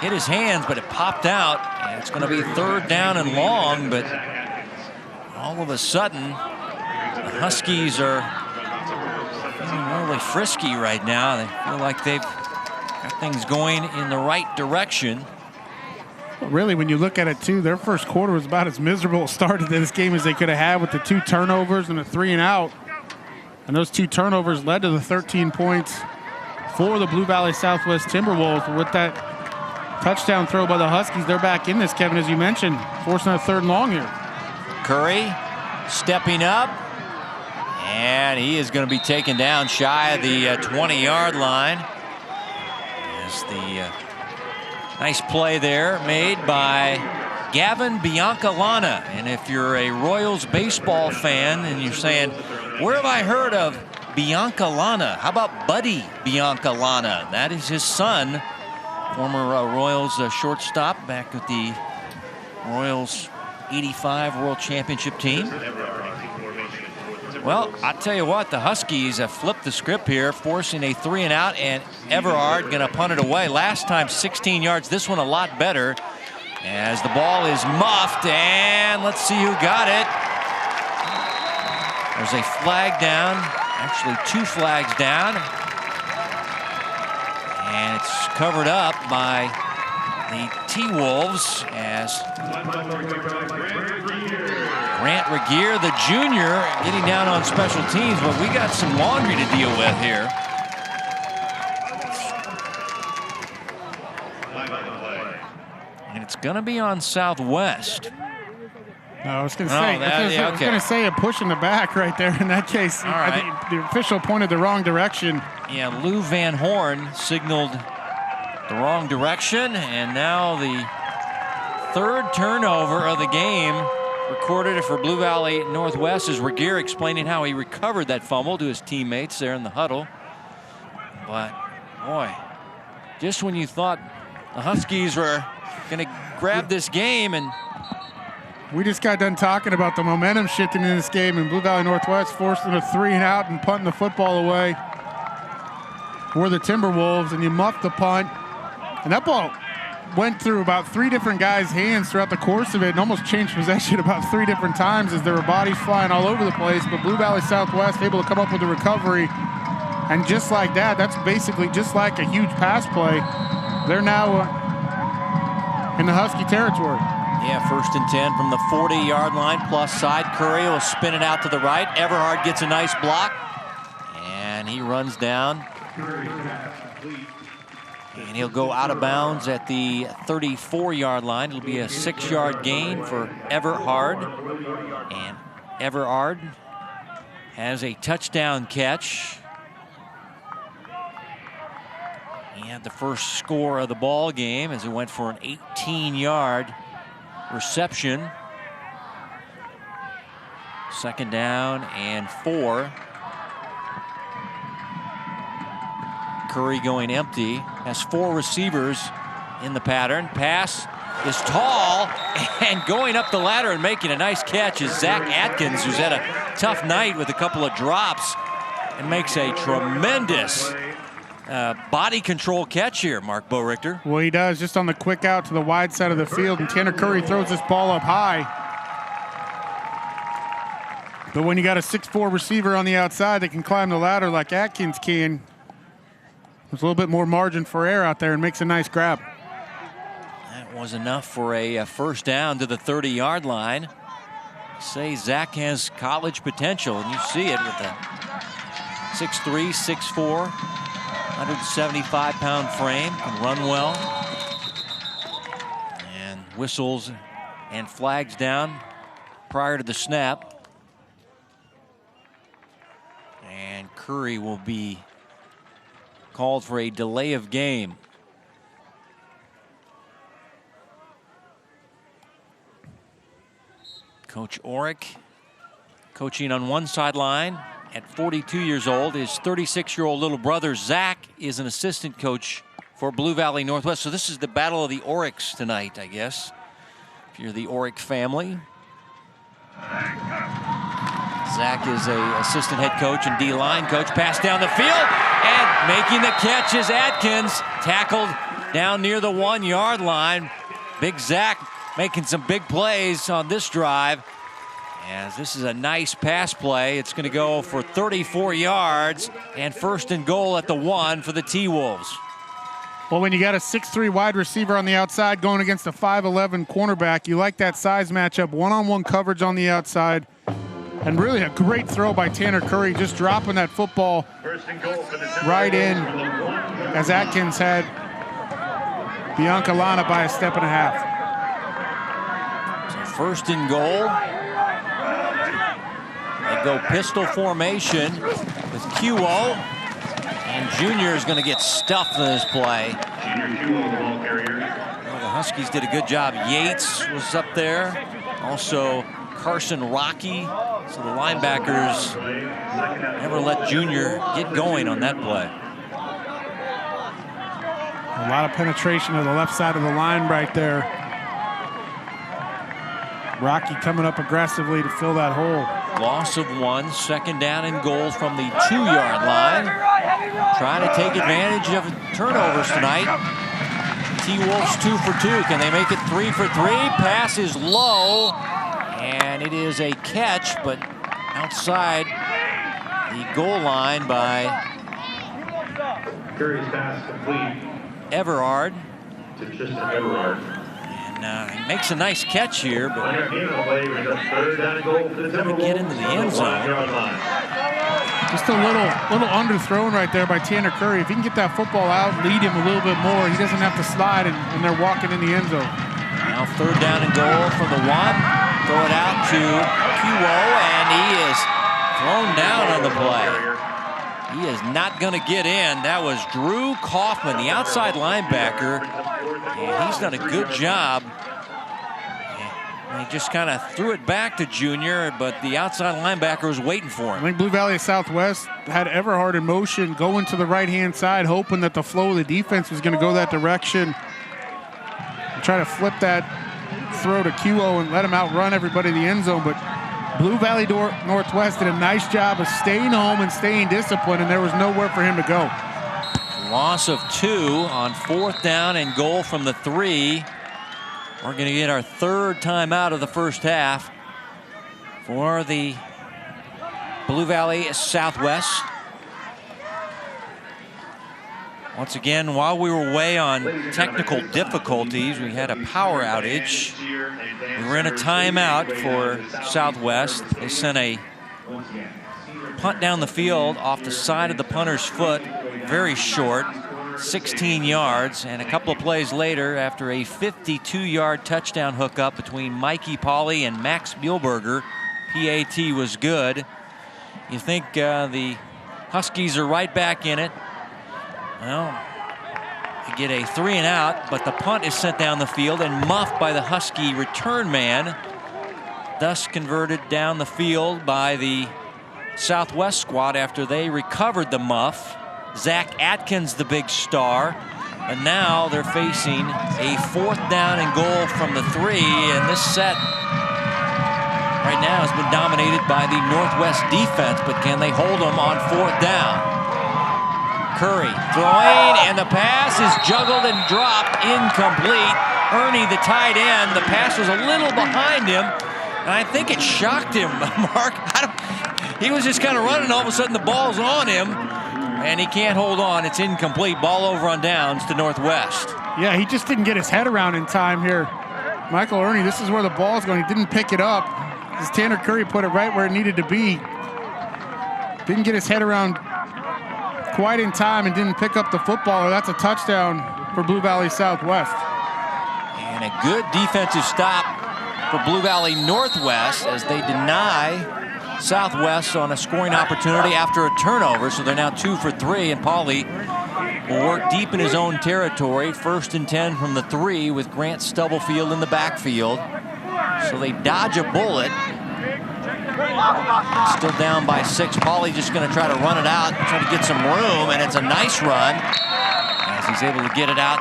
S1: hit his hands, but it popped out, and it's going to be 3rd down and long. But all of a sudden, the Huskies are feeling really frisky right now. They feel like they've got things going in the right direction.
S2: Well, really, when you look at it, too, their first quarter was about as miserable a start to this game as they could have had, with the 2 turnovers and a 3-and-out. And those 2 turnovers led to the 13 points for the Blue Valley Southwest Timberwolves. With that touchdown throw by the Huskies, they're back in this, Kevin, as you mentioned, forcing a 3rd and long here.
S1: Curry stepping up, and he is going to be taken down shy of the 20-yard line. As the nice play there made by Gavin Biancalana. And if you're a Royals baseball fan and you're saying, where have I heard of Biancalana? How about Buddy Biancalana? That is his son, former Royals shortstop back with the Royals 85 World Championship team. Well, I'll tell you what, the Huskies have flipped the script here, forcing a 3-and-out, and Everard going to punt it away. Last time 16 yards, this one a lot better, as the ball is muffed, and let's see who got it. There's a flag down, actually 2 flags down, and it's covered up by the T-Wolves, as Grant Regier, the junior, getting down on special teams, but we got some laundry to deal with here. And it's going to be on Southwest.
S2: No, I was going to say, a push in the back right there in that case.
S1: All right.
S2: I think the official pointed the wrong direction.
S1: Yeah, Lou Van Horn signaled the wrong direction, and now the third turnover of the game recorded for Blue Valley Northwest is Regier explaining how he recovered that fumble to his teammates there in the huddle. But, boy, just when you thought the Huskies were going to grab this game, and
S2: we just got done talking about the momentum shifting in this game, and Blue Valley Northwest forcing a 3-and-out and punting the football away for the Timberwolves, and you muffed the punt. And that ball went through about 3 different guys' hands throughout the course of it and almost changed possession about 3 different times as there were bodies flying all over the place. But Blue Valley Southwest able to come up with a recovery. And just like that, that's basically just like a huge pass play. They're now in the Husky territory.
S1: yeah, 1st and 10 from the 40-yard line, plus side. Curry will spin it out to the right. Everhard gets a nice block, and he runs down. And he'll go out of bounds at the 34-yard line. It'll be a 6-yard gain for Everhard. And Everhard has a touchdown catch. He had the first score of the ball game as it went for an 18-yard reception. 2nd down and 4. Curry going empty, has 4 receivers in the pattern. Pass is tall, and going up the ladder and making a nice catch is Zach Atkins, who's had a tough night with a couple of drops, and makes a tremendous body control catch here, Mark Bo-Richter.
S2: Well, he does, just on the quick out to the wide side of the field, and Tanner Curry throws this ball up high. But when you got a 6'4" receiver on the outside that can climb the ladder like Atkins can, there's a little bit more margin for error out there and makes a nice grab.
S1: That was enough for a 1st down to the 30-yard line. Say Zach has college potential, and you see it with a 6'3", 6'4", 175-pound frame, can run well. And whistles and flags down prior to the snap. And Curry will be called for a delay of game. Coach Orrick coaching on one sideline at 42 years old. His 36-year-old little brother Zach is an assistant coach for Blue Valley Northwest. So this is the battle of the Orricks tonight, I guess, if you're the Orrick family. Zach is a assistant head coach and D-line coach. Pass down the field, and making the catch is Atkins. Tackled down near the 1-yard line. Big Zach making some big plays on this drive. As this is a nice pass play. It's going to go for 34 yards and 1st and goal at the 1 for the T-Wolves.
S2: Well, when you got a 6'3" wide receiver on the outside going against a 5'11" cornerback, you like that size matchup, one-on-one coverage on the outside. And really a great throw by Tanner Curry, just dropping that football right in as Atkins had Bianca Lana by a step and a half.
S1: So 1st and goal. They go pistol formation with QO. And Junior is going to get stuffed in this play. Well, the Huskies did a good job. Yates was up there. Also Carson Rocky. So the linebackers never let Junior get going on that play.
S2: A lot of penetration of the left side of the line right there. Rocky coming up aggressively to fill that hole.
S1: Loss of 1, 2nd down and goal from the 2-yard line. Trying to take advantage of turnovers tonight. T-Wolves 2 for 2. Can they make it 3 for 3? Pass is low. And it is a catch, but outside the goal line by
S3: Curry's pass complete.
S1: Everhard.
S3: To Tristan Everhard.
S1: And And he makes a nice catch here, but
S3: Third down and goal for the
S1: going to get into the end zone.
S2: Just a little underthrown right there by Tanner Curry. If he can get that football out, lead him a little bit more, he doesn't have to slide, and they're walking in the end zone.
S1: Now third down and goal from the 1. Throw it out to Kuo, and he is thrown down on the play. He is not going to get in. That was Drew Kaufman, the outside linebacker, and he's done a good job. And he just kind of threw it back to Junior, but the outside linebacker was waiting for him.
S2: I think Blue Valley Southwest had Everhart in motion, going to the right-hand side, hoping that the flow of the defense was going to go that direction. Try to flip that throw to Kuo and let him outrun everybody in the end zone, but Blue Valley Northwest did a nice job of staying home and staying disciplined, and there was nowhere for him to go.
S1: Loss of 2 on fourth down and goal from the 3. We're going to get our third timeout of the first half for the Blue Valley Southwest. Once again, while we were away on technical difficulties, we had a power outage. We were in a timeout for Southwest. They sent a punt down the field off the side of the punter's foot, very short, 16 yards. And a couple of plays later, after a 52-yard touchdown hookup between Mikey Pauley and Max Muehlberger, PAT was good. You think the Huskies are right back in it. Well, you get a 3 and out, but the punt is sent down the field and muffed by the Husky return man. Thus converted down the field by the Southwest squad after they recovered the muff. Zach Atkins, the big star. And now they're facing a fourth down and goal from the 3. And this set right now has been dominated by the Northwest defense, but can they hold them on fourth down? Curry throwing, and the pass is juggled and dropped, incomplete. Ernie, the tight end, the pass was a little behind him, and I think it shocked him, Mark. He was just kind of running, all of a sudden the ball's on him, and he can't hold on. It's incomplete. Ball over on downs to Northwest.
S2: Yeah, he just didn't get his head around in time here. Michael Ernie, this is where the ball's going. He didn't pick it up. As Tanner Curry put it right where it needed to be. Didn't get his head around quite in time and didn't pick up the football, or that's a touchdown for Blue Valley Southwest.
S1: And a good defensive stop for Blue Valley Northwest as they deny Southwest on a scoring opportunity after a turnover. So they're now 2 for 3, and Pauley will work deep in his own territory. 1st and 10 from the 3 with Grant Stubblefield in the backfield. So they dodge a bullet. Still down by 6. Pauley just going to try to run it out, try to get some room, and it's a nice run as he's able to get it out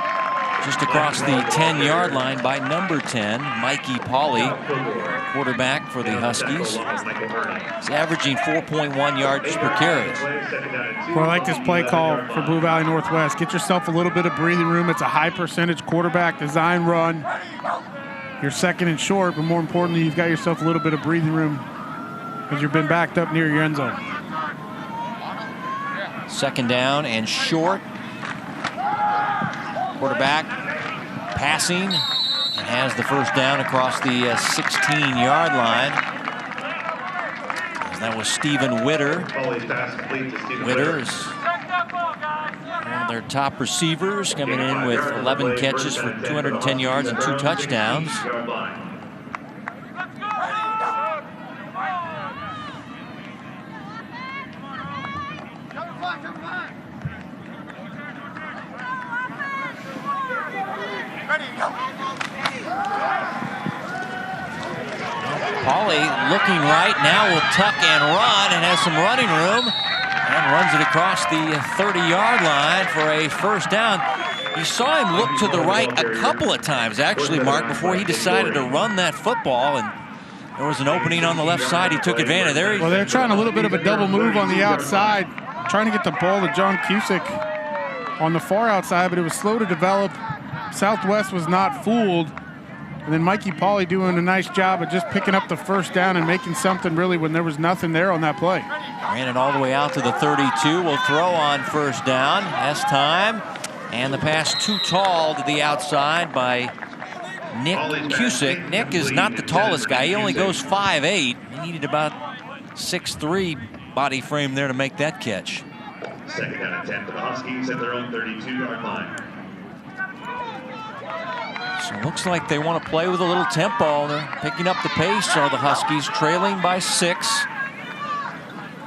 S1: just across the 10-yard line by number 10, Mikey Pauley, quarterback for the Huskies. He's averaging 4.1 yards per carry.
S2: Well, I like this play call for Blue Valley Northwest. Get yourself a little bit of breathing room. It's a high percentage quarterback design run. You're second and short, but more importantly, you've got yourself a little bit of breathing room because you've been backed up near your end zone.
S1: Second down and short. Quarterback passing and has the first down across the 16-yard line. And that was Stephen Witter. Witter is one of their top receivers, coming in with 11 catches for 210 yards and 2 touchdowns. Pauley looking right now, will tuck and run and has some running room and runs it across the 30-yard line for a first down. You saw him look to the right a couple of times, actually, Mark, before he decided to run that football, and there was an opening on the left side. He took advantage there.
S2: Well, they're trying a little bit of a double move on the outside, trying to get the ball to John Cusick on the far outside, but it was slow to develop. Southwest was not fooled. And then Mikey Pauley doing a nice job of just picking up the first down and making something really when there was nothing there on that play.
S1: Ran it all the way out to the 32. Will throw on first down. Has time. And the pass too tall to the outside by Nick Cusick. Nick is not the tallest guy. He only goes 5'8". He needed about 6'3" body frame there to make that catch.
S3: Second down and 10 for the Huskies at their own 32-yard line.
S1: So it looks like they want to play with a little tempo. They're picking up the pace, are the Huskies, trailing by 6.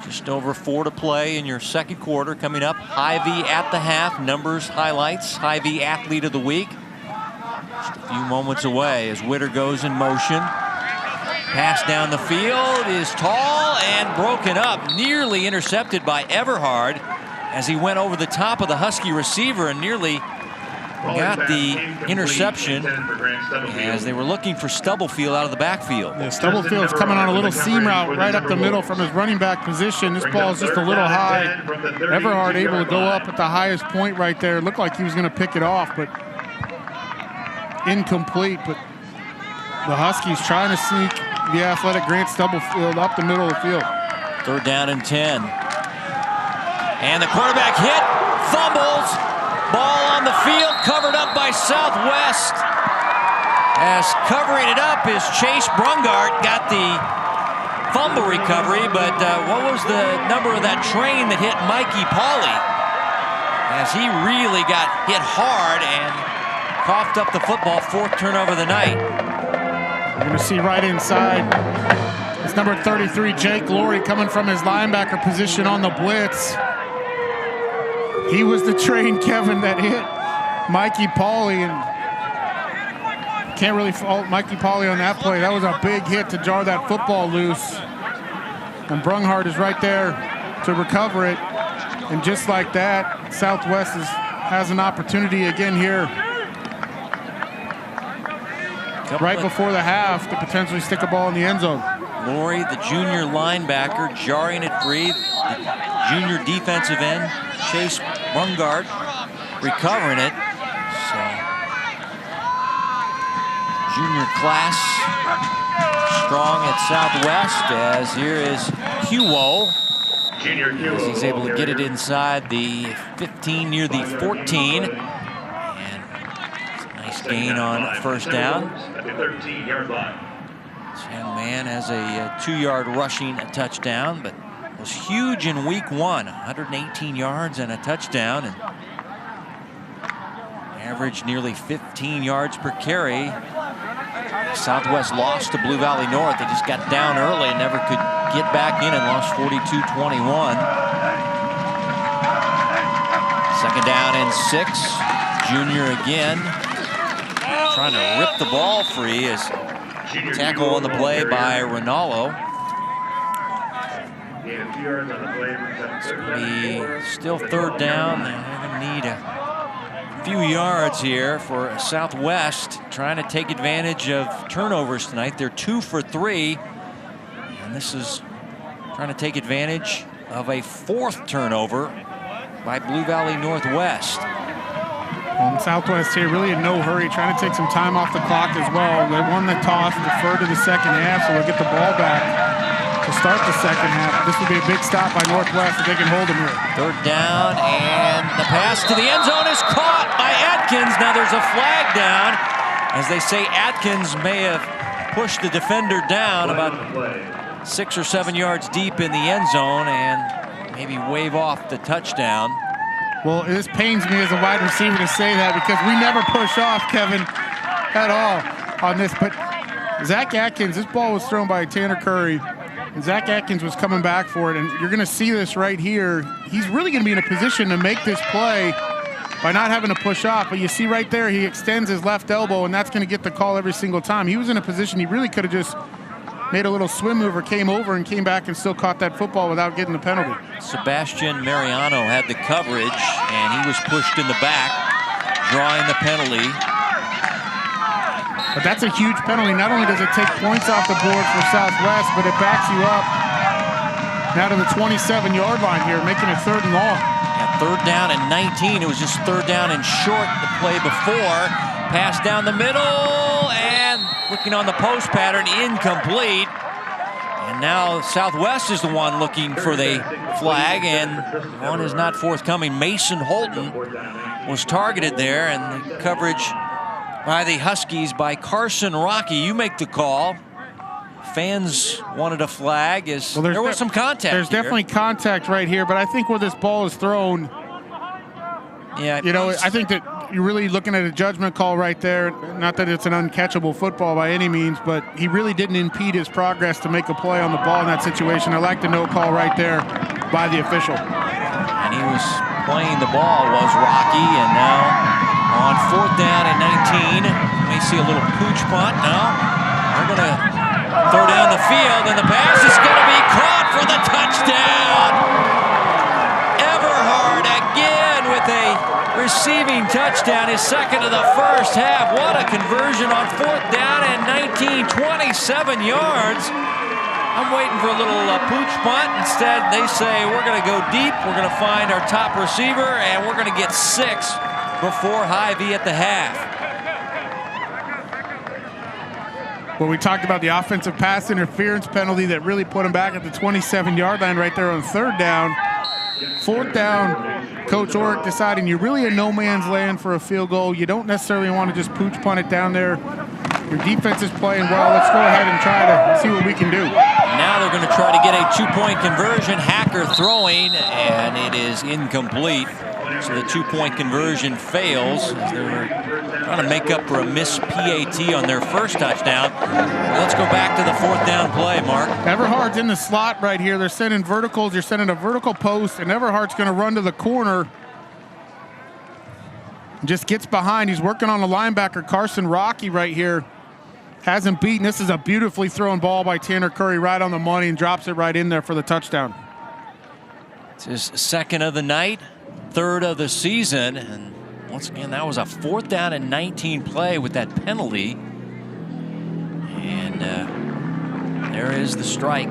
S1: Just over 4 to play in your second quarter. Coming up, Hy-Vee at the half. Numbers highlights. Hy-Vee Athlete of the Week. Just a few moments away as Witter goes in motion. Pass down the field is tall and broken up. Nearly intercepted by Everhard as he went over the top of the Husky receiver and nearly got the interception as they were looking for Stubblefield out of the backfield.
S2: Yeah, Stubblefield's coming on a little seam route right up the middle from his running back position. This ball is just a little high. Everhard able to go up at the highest point right there. Looked like he was going to pick it off, but incomplete. But the Huskies trying to sneak the athletic Grant Stubblefield up the middle of the field.
S1: Third down and 10. And the quarterback hit, fumbles. Ball on the field, covered up by Southwest. As covering it up is Chase Brungart. Got the fumble recovery, but what was the number of that train that hit Mikey Pauley? As he really got hit hard and coughed up the football. 4th turnover of the night.
S2: We're going to see right inside. It's number 33, Jake Laurie, coming from his linebacker position on the blitz. He was the train, Kevin, that hit Mikey Pauley, and can't really fault Mikey Pauley on that play. That was a big hit to jar that football loose. And Brunghart is right there to recover it. And just like that, Southwest has an opportunity again here right before the half to potentially stick a ball in the end zone.
S1: Laurie, the junior linebacker, jarring it free. The junior defensive end, Chase Brungart, recovering it. So, junior class strong at Southwest, as here is Huo. As he's able to get it inside the 15 near the 14. And nice gain on first down. This young man has a 2-yard rushing touchdown, but was huge in week 1, 118 yards and a touchdown, and averaged nearly 15 yards per carry. Southwest lost to Blue Valley North. They just got down early and never could get back in and lost 42-21. Second down and 6. Junior again trying to rip the ball free as tackle on the play by Rinaldo. It's going to be still third down. They're going to need a few yards here for Southwest, trying to take advantage of turnovers tonight. They're 2 for 3, and this is trying to take advantage of a 4th turnover by Blue Valley Northwest.
S2: Well, Southwest here really in no hurry, trying to take some time off the clock as well. They won the toss, deferred to the second half, so they'll get the ball back to start the second half. This would be a big stop by Northwest if they can hold them here.
S1: Third down, and the pass to the end zone is caught by Atkins. Now there's a flag down, as they say Atkins may have pushed the defender down about 6 or 7 yards deep in the end zone and maybe wave off the touchdown.
S2: Well, this pains me as a wide receiver to say that, because we never push off, Kevin, at all on this. But Zach Atkins, this ball was thrown by Tanner Curry, and Zach Atkins was coming back for it. And you're going to see this right here. He's really going to be in a position to make this play by not having to push off. But you see right there, he extends his left elbow, and that's going to get the call every single time. He was in a position he really could have just made a little swim move or came over and came back and still caught that football without getting the penalty.
S1: Sebastian Mariano had the coverage, and he was pushed in the back, drawing the penalty.
S2: But that's a huge penalty. Not only does it take points off the board for Southwest, but it backs you up now to the 27-yard line here, making it 3rd and long.
S1: Yeah, 3rd down and 19. It was just 3rd down and short the play before. Pass down the middle, and looking on the post pattern, incomplete. And now Southwest is the one looking for the flag, and one is not forthcoming. Mason Holton was targeted there, and the coverage by the Huskies by Carson Rocky. You make the call. Fans wanted a flag as there was some contact.
S2: There's definitely contact right here, but I think where this ball is thrown,
S1: yeah,
S2: you know, I think that you're really looking at a judgment call right there. Not that it's an uncatchable football by any means, but he really didn't impede his progress to make a play on the ball in that situation. I like the no call right there by the official.
S1: And he was playing the ball, was Rocky, and now on 4th down and 19, may see a little pooch punt. No, they're going to throw down the field, and the pass is going to be caught for the touchdown. Everhart again with a receiving touchdown, his second of the first half. What a conversion on 4th down and 19, 27 yards. I'm waiting for a little pooch punt. Instead, they say we're going to go deep. We're going to find our top receiver, and we're going to get 6 before Hy-Vee at the half.
S2: Well, we talked about the offensive pass interference penalty that really put him back at the 27-yard line right there on 3rd down. 4th down, Coach Orrick deciding you're really in no man's land for a field goal. You don't necessarily want to just pooch punt it down there. Your defense is playing well. Let's go ahead and try to see what we can do.
S1: Now they're going to try to get a 2-point conversion. Hacker throwing, and it is incomplete. So the 2-point conversion fails as they're trying to make up for a missed PAT on their first touchdown. Let's go back to the 4th down play, Mark.
S2: Everhart's in the slot right here. They're sending verticals. You're sending a vertical post, and Everhart's going to run to the corner. Just gets behind. He's working on the linebacker, Carson Rocky, right here. Hasn't beaten. This is a beautifully thrown ball by Tanner Curry right on the money and drops it right in there for the touchdown.
S1: It's his second of the night, 3rd of the season, and once again that was a 4th down and 19 play with that penalty. And there is the strike.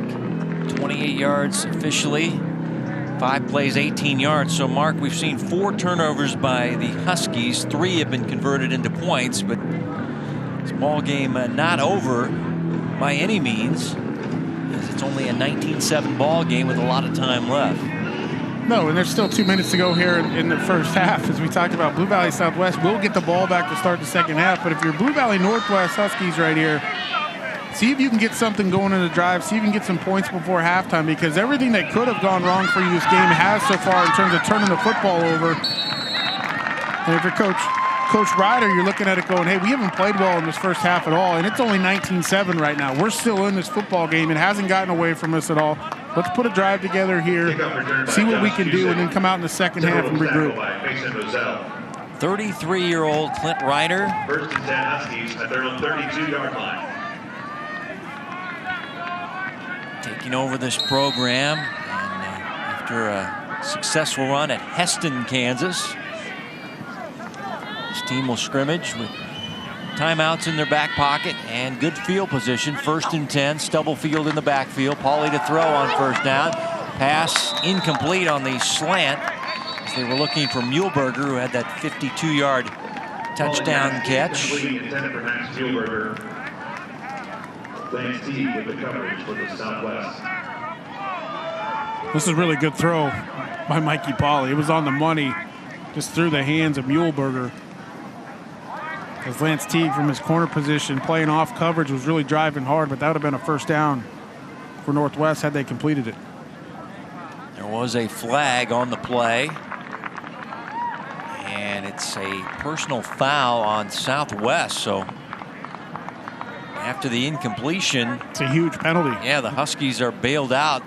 S1: 28 yards officially, 5 plays, 18 yards. So Mark, we've seen 4 turnovers by the Huskies. 3 have been converted into points, but this ball game not over by any means, as it's only a 19-7 ball game with a lot of time left.
S2: No, and there's still 2 minutes to go here in the first half. As we talked about, Blue Valley Southwest will get the ball back to start the second half. But if you're Blue Valley Northwest Huskies right here, see if you can get something going in the drive. See if you can get some points before halftime, because everything that could have gone wrong for you this game has so far in terms of turning the football over. And if you're Coach Ryder, you're looking at it going, hey, we haven't played well in this first half at all, and it's only 19-7 right now. We're still in this football game. It hasn't gotten away from us at all. Let's put a drive together here, see what we can do, and then come out in the second half and regroup.
S1: 33-year-old Clint Ryder.
S3: 1st and 10 Huskies at their own 32-yard line.
S1: Taking over this program, and after a successful run at Heston, Kansas. This team will scrimmage with timeouts in their back pocket and good field position. 1st and 10, Stubblefield in the backfield. Pauly to throw on 1st down. Pass incomplete on the slant as they were looking for Muehlberger, who had that 52-yard touchdown catch.
S3: Intended for Max Muehlberger. Lance Teague with the coverage for the Southwest.
S2: This is a really good throw by Mikey Pauly. It was on the money, just through the hands of Muehlberger. As Lance Teague from his corner position playing off coverage was really driving hard, but that would have been a 1st down for Northwest had they completed it.
S1: There was a flag on the play, and it's a personal foul on Southwest. So after the incompletion,
S2: it's a huge penalty.
S1: Yeah, the Huskies are bailed out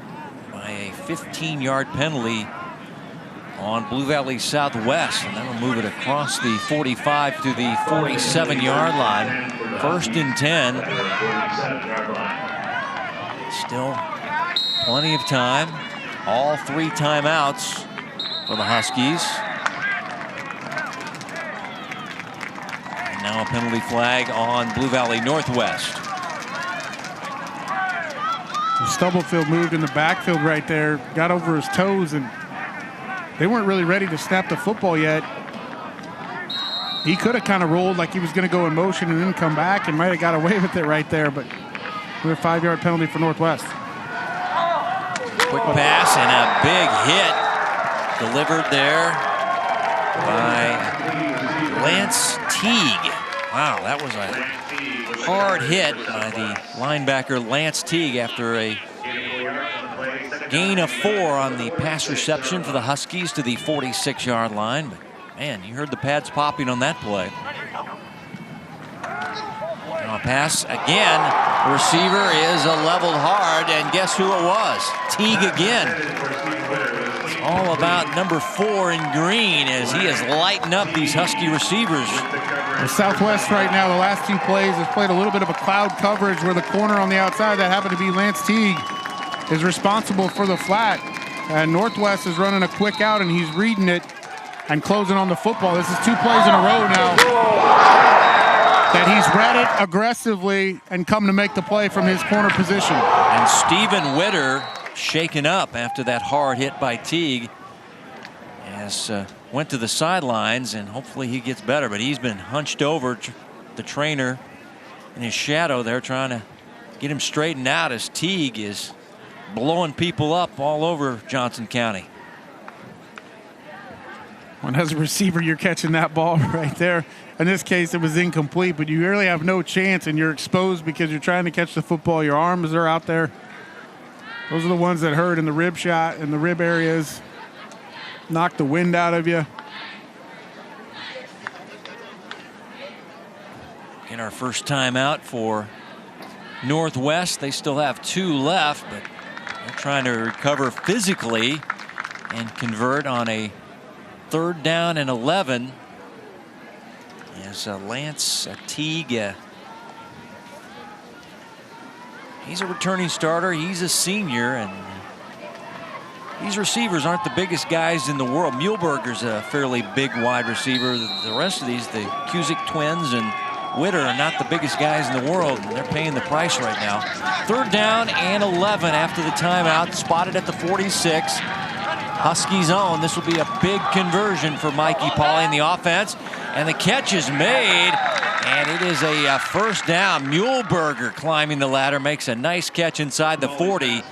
S1: by a 15-yard penalty on Blue Valley Southwest, and that'll move it across the 45 to the 47-yard line. 1st and 10. Still plenty of time. All 3 timeouts for the Huskies. And now a penalty flag on Blue Valley Northwest.
S2: Stubblefield moved in the backfield right there, got over his toes, and they weren't really ready to snap the football yet. He could have kind of rolled like he was going to go in motion and then come back and might have got away with it right there, but we're a 5-yard penalty for Northwest.
S1: Quick pass and a big hit delivered there by Lance Teague. Wow, that was a hard hit by the linebacker Lance Teague after a gain of 4 on the pass reception for the Huskies to the 46-yard line. But man, you heard the pads popping on that play. Now a pass again. The receiver is a leveled hard, and guess who it was? Teague again. It's all about number 4 in green as he is lighting up these Husky receivers.
S2: The Southwest right now, the last 2 plays, has played a little bit of a cloud coverage where the corner on the outside, that happened to be Lance Teague, is responsible for the flat. And Northwest is running a quick out, and he's reading it and closing on the football. This is 2 plays in a row now that he's read it aggressively and come to make the play from his corner position.
S1: And Stephen Witter shaken up after that hard hit by Teague, as went to the sidelines, and hopefully he gets better, but he's been hunched over, the trainer in his shadow there, trying to get him straightened out as Teague is blowing people up all over Johnson County.
S2: When as a receiver you're catching that ball right there, in this case it was incomplete, but you really have no chance and you're exposed because you're trying to catch the football. Your arms are out there. Those are the ones that hurt in the rib shot, in the rib areas. Knock the wind out of you.
S1: In our first time out for Northwest, they still have 2 left, but they're trying to recover physically and convert on a 3rd down and 11. As Lance Teague, he's a returning starter. He's a senior, and these receivers aren't the biggest guys in the world. Muehlberger's a fairly big wide receiver. The rest of these, the Cusick twins and Witter, are not the biggest guys in the world, and they're paying the price right now. 3rd down and 11 after the timeout, spotted at the 46. Huskies own. This will be a big conversion for Mikey Pauley in the offense, and the catch is made, and it is a 1st down. Muehlberger climbing the ladder makes a nice catch inside the 40.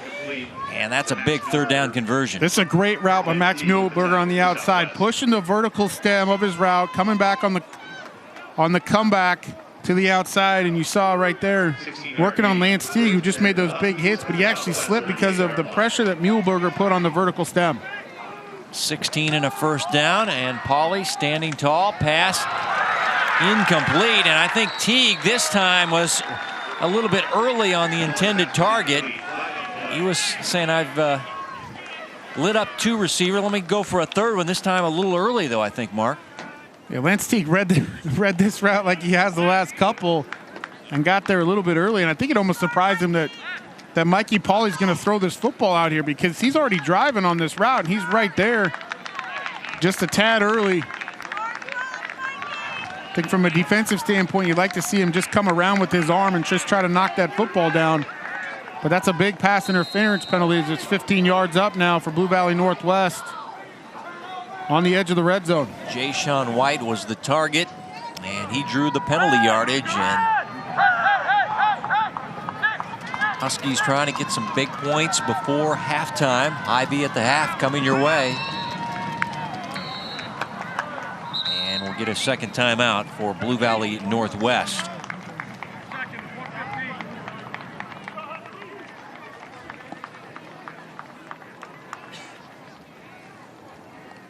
S1: And that's a big 3rd down conversion.
S2: This is a great route by Max Muehlberger on the outside, pushing the vertical stem of his route, coming back on the comeback to the outside, and you saw right there working on Lance Teague, who just made those big hits, but he actually slipped because of the pressure that Muehlberger put on the vertical stem.
S1: 16 and a 1st down, and Pauley standing tall, pass incomplete, and I think Teague this time was a little bit early on the intended target. He was saying, I've lit up 2 receiver. Let me go for a 3rd one. This time a little early, though, I think, Mark.
S2: Yeah, Lance Teague read this route like he has the last couple and got there a little bit early. And I think it almost surprised him that Mikey Pauley's going to throw this football out here, because he's already driving on this route, and he's right there just a tad early. I think from a defensive standpoint, you'd like to see him just come around with his arm and just try to knock that football down. But that's a big pass interference penalty. It's 15 yards up now for Blue Valley Northwest on the edge of the red zone.
S1: Jay-Sean White was the target, and he drew the penalty yardage. And Huskies trying to get some big points before halftime. Ivy at the half coming your way. And we'll get a 2nd timeout for Blue Valley Northwest.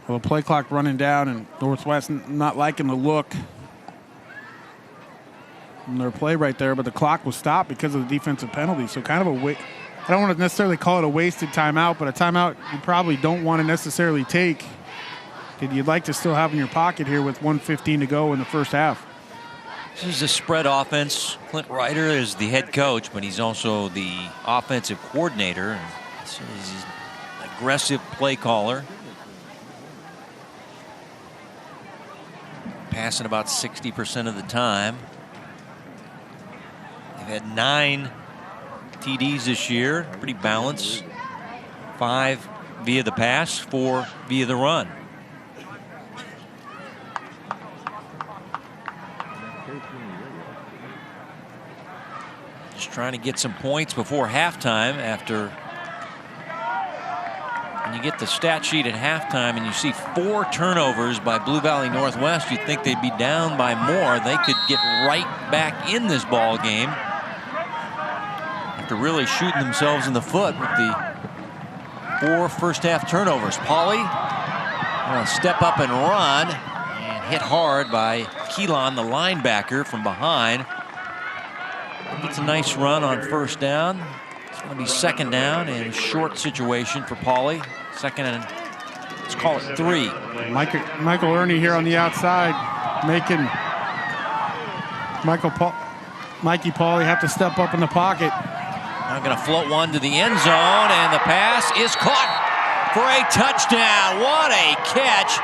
S2: Well, play clock running down, and Northwest not liking the look in their play right there, but the clock was stopped because of the defensive penalty. So kind of I don't want to necessarily call it a wasted timeout, but a timeout you probably don't want to necessarily take that you'd like to still have in your pocket here with 1:15 to go in the first half.
S1: This is a spread offense. Clint Ryder is the head coach, but he's also the offensive coordinator. He's an aggressive play caller. Passing about 60% of the time. They've had 9 TDs this year, pretty balanced. 5 via the pass, 4 via the run. Just trying to get some points before halftime after when you get the stat sheet at halftime and you see 4 turnovers by Blue Valley Northwest, you'd think they'd be down by more. They could get right back in this ball game after really shooting themselves in the foot with the 4 first-half turnovers. Pauly step up and run, and hit hard by Keelan, the linebacker, from behind. It's a nice run on first down. It's going to be second down and a short situation for Pauly. Second and, let's call it 3.
S2: Michael Ernie here on the outside, making Mikey Pauly have to step up in the pocket.
S1: Now going to float one to the end zone, and the pass is caught for a touchdown. What a catch.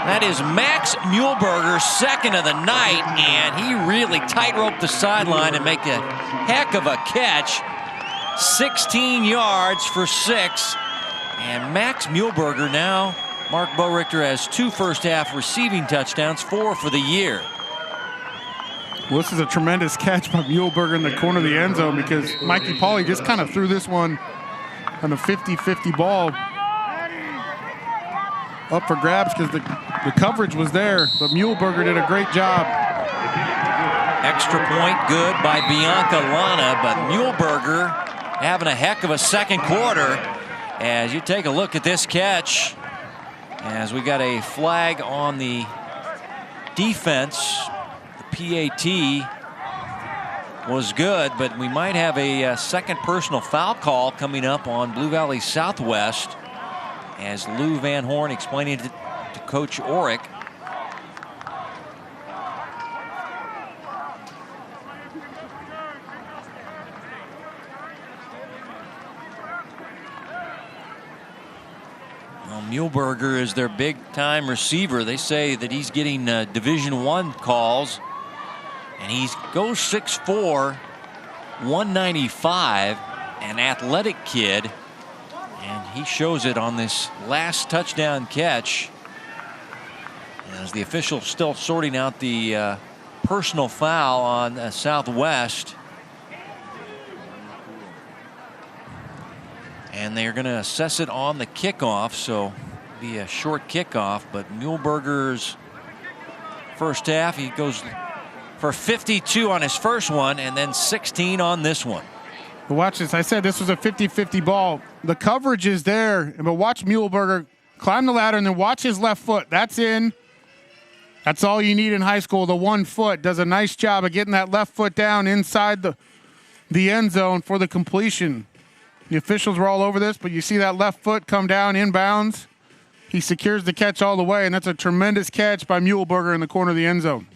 S1: That is Max Muehlberger's second of the night, and he really tight-roped the sideline and make a heck of a catch. 16 yards for 6. And Max Muehlberger now, Mark Boerichter, has 2 first-half receiving touchdowns, 4 for the year.
S2: Well, this is a tremendous catch by Muehlberger in the corner of the end zone, because Mikey Pauly just kind of threw this one on a 50-50 ball up for grabs because the coverage was there, but Muehlberger did a great job.
S1: Extra point good by Bianca Lana, but Muehlberger having a heck of a second quarter. As you take a look at this catch, as we got a flag on the defense, the PAT was good, but we might have a second personal foul call coming up on Blue Valley Southwest, as Lou Van Horn explaining it to Coach Orick. Well, Muehlberger is their big-time receiver. They say that he's getting Division I calls, and he goes 6'4", 195, an athletic kid. And he shows it on this last touchdown catch. As the official still sorting out the personal foul on Southwest. And they're going to assess it on the kickoff, so it'll be a short kickoff. But Muehlberger's first half, he goes for 52 on his first one and then 16 on this one.
S2: Watch this. I said this was a 50-50 ball. The coverage is there, but watch Muehlberger climb the ladder and then watch his left foot. That's in. That's all you need in high school. The 1 foot does a nice job of getting that left foot down inside the end zone for the completion. The officials were all over this, but you see that left foot come down inbounds. He secures the catch all the way, and that's a tremendous catch by Muehlberger in the corner of the end zone.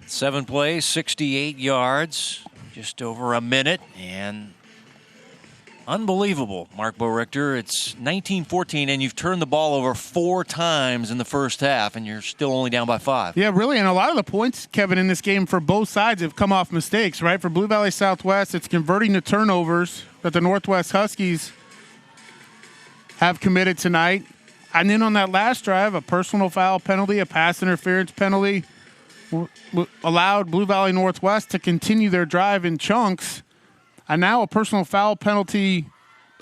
S1: 7 plays, 68 yards, just over a minute, and unbelievable, Mark Boerichter. It's 19-14, and you've turned the ball over 4 times in the first half, and you're still only down by 5.
S2: Yeah, really, and a lot of the points, Kevin, in this game for both sides have come off mistakes, right? For Blue Valley Southwest, it's converting the turnovers that the Northwest Huskies have committed tonight. And then on that last drive, a personal foul penalty, a pass interference penalty, allowed Blue Valley Northwest to continue their drive in chunks. And now a personal foul penalty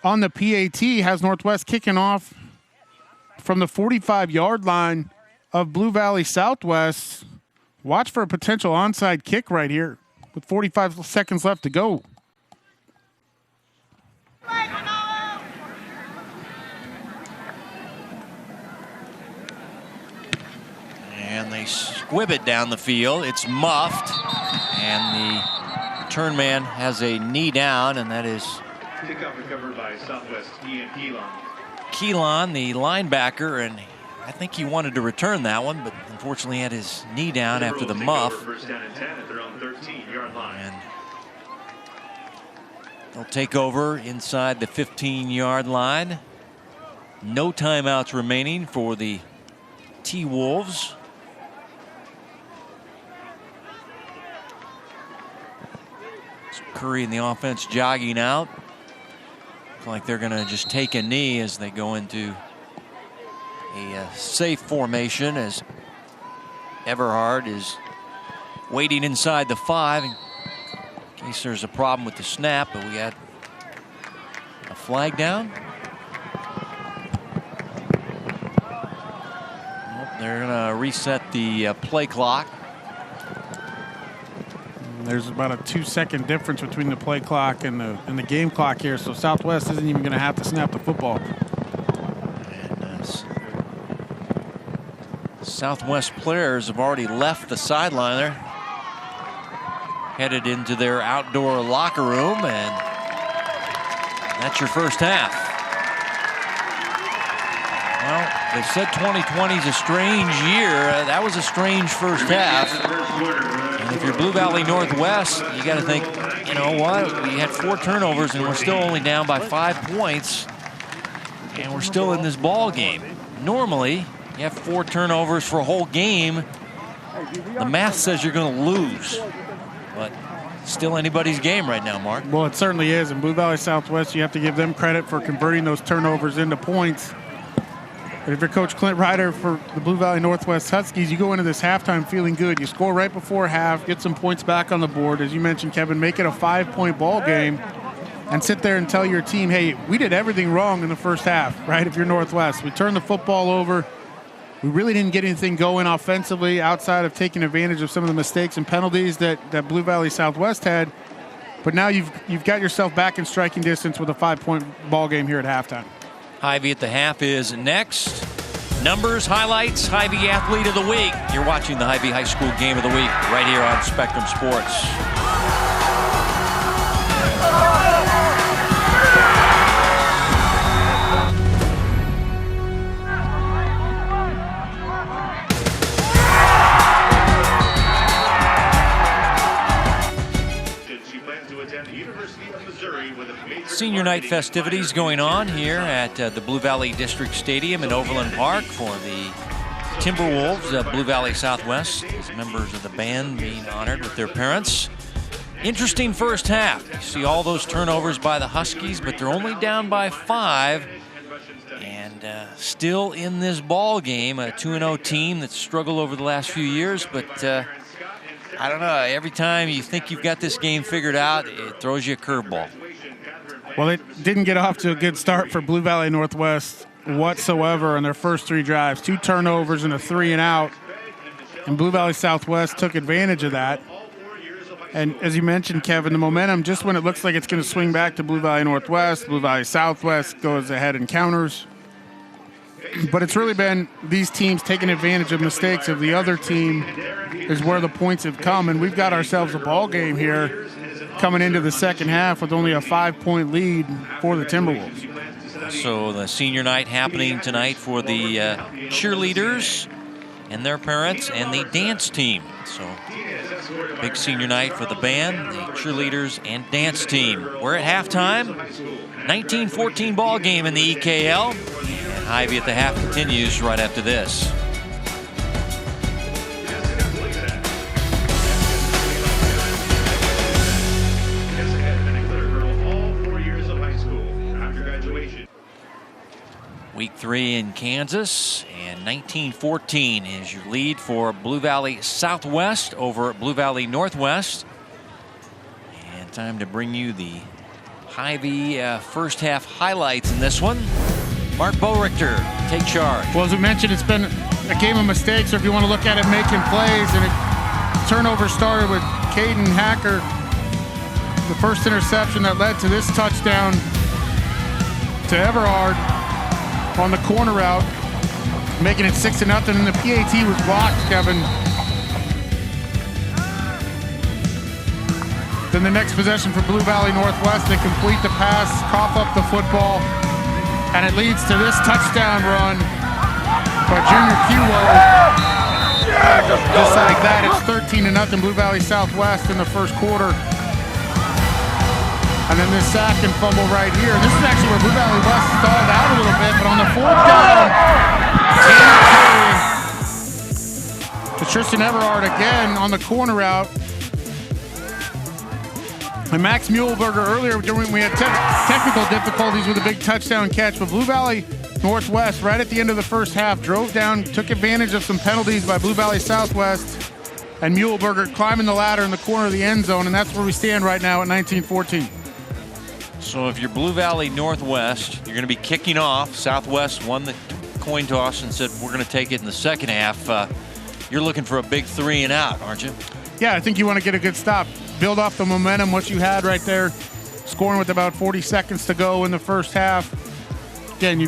S2: on the PAT has Northwest kicking off from the 45-yard line of Blue Valley Southwest. Watch for a potential onside kick right here with 45 seconds left to go.
S1: And they squib it down the field. It's muffed, and the return man has a knee down, and that is
S3: Kickoff recovered by Southwest Ian Keelan.
S1: Keelan, the linebacker, and I think he wanted to return that one, but unfortunately had his knee down after the muff.
S3: First down and 10 at their own 13-yard line.
S1: And they'll take over inside the 15-yard line. No timeouts remaining for the T-Wolves. Curry and the offense jogging out. Looks like they're going to just take a knee as they go into a safe formation, as Everhard is waiting inside the 5 in case there's a problem with the snap. But we had flag down? Nope, they're going to reset the play clock.
S2: There's about a 2-second difference between the play clock and the game clock here, so Southwest isn't even going to have to snap the football.
S1: And Southwest players have already left the sideline. They're headed into their outdoor locker room, and that's your first half. Well, they said 2020 is a strange year. That was a strange first half. And if you're Blue Valley Northwest, you got to think, you know what? We had 4 turnovers, and we're still only down by 5 points, and we're still in this ball game. Normally, you have 4 turnovers for a whole game. The math says you're going to lose, but still anybody's game right now, Mark.
S2: Well, it certainly is. And Blue Valley Southwest, you have to give them credit for converting those turnovers into points. But if you're Coach Clint Ryder for the Blue Valley Northwest Huskies, you go into this halftime feeling good. You score right before half, get some points back on the board. As you mentioned, Kevin, make it a 5-point ball game and sit there and tell your team, hey, we did everything wrong in the first half, right? If you're Northwest, we turned the football over. We really didn't get anything going offensively outside of taking advantage of some of the mistakes and penalties that Blue Valley Southwest had. But now you've got yourself back in striking distance with a 5-point ball game here at halftime.
S1: Hy-Vee at the half is next. Numbers, highlights, Hy-Vee Athlete of the Week. You're watching the Hy-Vee High School Game of the Week right here on Spectrum Sports. Senior night festivities going on here at the Blue Valley District Stadium in Overland Park for the Timberwolves, Blue Valley Southwest, as members of the band being honored with their parents. Interesting first half. You see all those turnovers by the Huskies, but they're only down by 5 and still in this ball game. A 2-0 team that's struggled over the last few years, but I don't know. Every time you think you've got this game figured out, it throws you a curveball.
S2: Well, it didn't get off to a good start for Blue Valley Northwest whatsoever in their first 3 drives. 2 turnovers and a 3-and-out. And Blue Valley Southwest took advantage of that. And as you mentioned, Kevin, the momentum, just when it looks like it's going to swing back to Blue Valley Northwest, Blue Valley Southwest goes ahead and counters. But it's really been these teams taking advantage of mistakes of the other team is where the points have come. And we've got ourselves a ball game here coming into the second half with only a 5-point lead for the Timberwolves.
S1: So the senior night happening tonight for the cheerleaders and their parents and the dance team. So big senior night for the band, the cheerleaders, and dance team. We're at halftime. 19-14 ball game in the EKL. And Hy-Vee at the half continues right after this. Week 3 in Kansas, and 19-14 is your lead for Blue Valley Southwest over Blue Valley Northwest. And time to bring you the Hy-Vee first half highlights in this one. Mark Boerichter, take charge.
S2: Well, as we mentioned, it's been a game of mistakes, or if you want to look at it, making plays, and turnover started with Caden Hacker, the first interception that led to this touchdown to Everard on the corner route, making it 6-0, and the PAT was blocked, Kevin. Then the next possession for Blue Valley Northwest, they complete the pass, cough up the football, and it leads to this touchdown run by Junior Pulo. Just like that, it's 13-0 Blue Valley Southwest in the first quarter. And then this sack and fumble right here. This is actually where Blue Valley West stalled out a little bit, but on the 4th down, to Tristan Everard again on the corner route. And Max Muehlberger earlier, we had technical difficulties with a big touchdown catch, but Blue Valley Northwest, right at the end of the first half, drove down, took advantage of some penalties by Blue Valley Southwest, and Muehlberger climbing the ladder in the corner of the end zone, and that's where we stand right now at 19-14.
S1: So if you're Blue Valley Northwest, you're going to be kicking off. Southwest won the coin toss and said, we're going to take it in the second half. You're looking for a big 3 and out, aren't you?
S2: Yeah, I think you want to get a good stop. Build off the momentum, what you had right there, scoring with about 40 seconds to go in the first half. Again,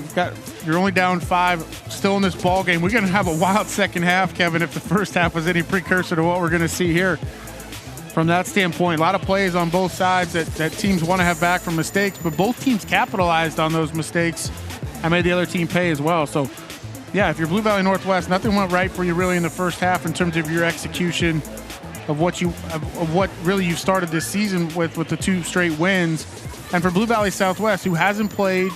S2: you're only down 5 still in this ball game. We're going to have a wild second half, Kevin, if the first half was any precursor to what we're going to see here. From that standpoint, a lot of plays on both sides that teams want to have back from mistakes, but both teams capitalized on those mistakes and made the other team pay as well. So, yeah, if you're Blue Valley Northwest, nothing went right for you really in the first half in terms of your execution of what really you started this season with the 2 straight wins. And for Blue Valley Southwest, who hasn't played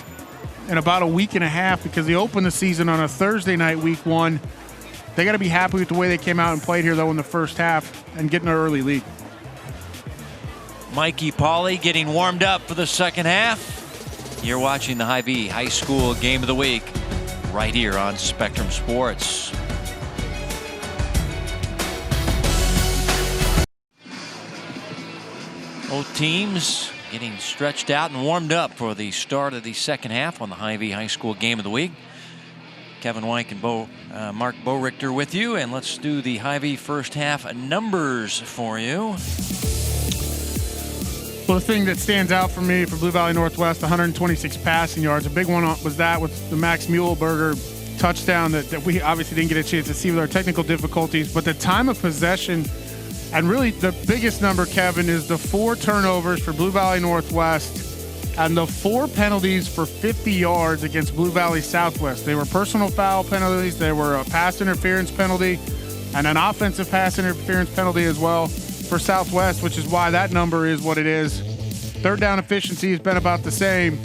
S2: in about a week and a half because they opened the season on a Thursday night, week 1, they got to be happy with the way they came out and played here, though, in the first half and getting an early lead.
S1: Mikey Pauley getting warmed up for the second half. You're watching the Hy-Vee High School Game of the Week right here on Spectrum Sports. Both teams getting stretched out and warmed up for the start of the second half on the Hy-Vee High School Game of the Week. Kevin Wyke and Mark Borichter with you, and let's do the Hy-Vee first half numbers for you.
S2: Well, the thing that stands out for me for Blue Valley Northwest, 126 passing yards. A big one was that with the Max Muehlberger touchdown that we obviously didn't get a chance to see with our technical difficulties. But the time of possession, and really the biggest number, Kevin, is the 4 turnovers for Blue Valley Northwest and the 4 penalties for 50 yards against Blue Valley Southwest. They were personal foul penalties. They were a pass interference penalty and an offensive pass interference penalty as well for Southwest, which is why that number is what it is. Third down efficiency has been about the same,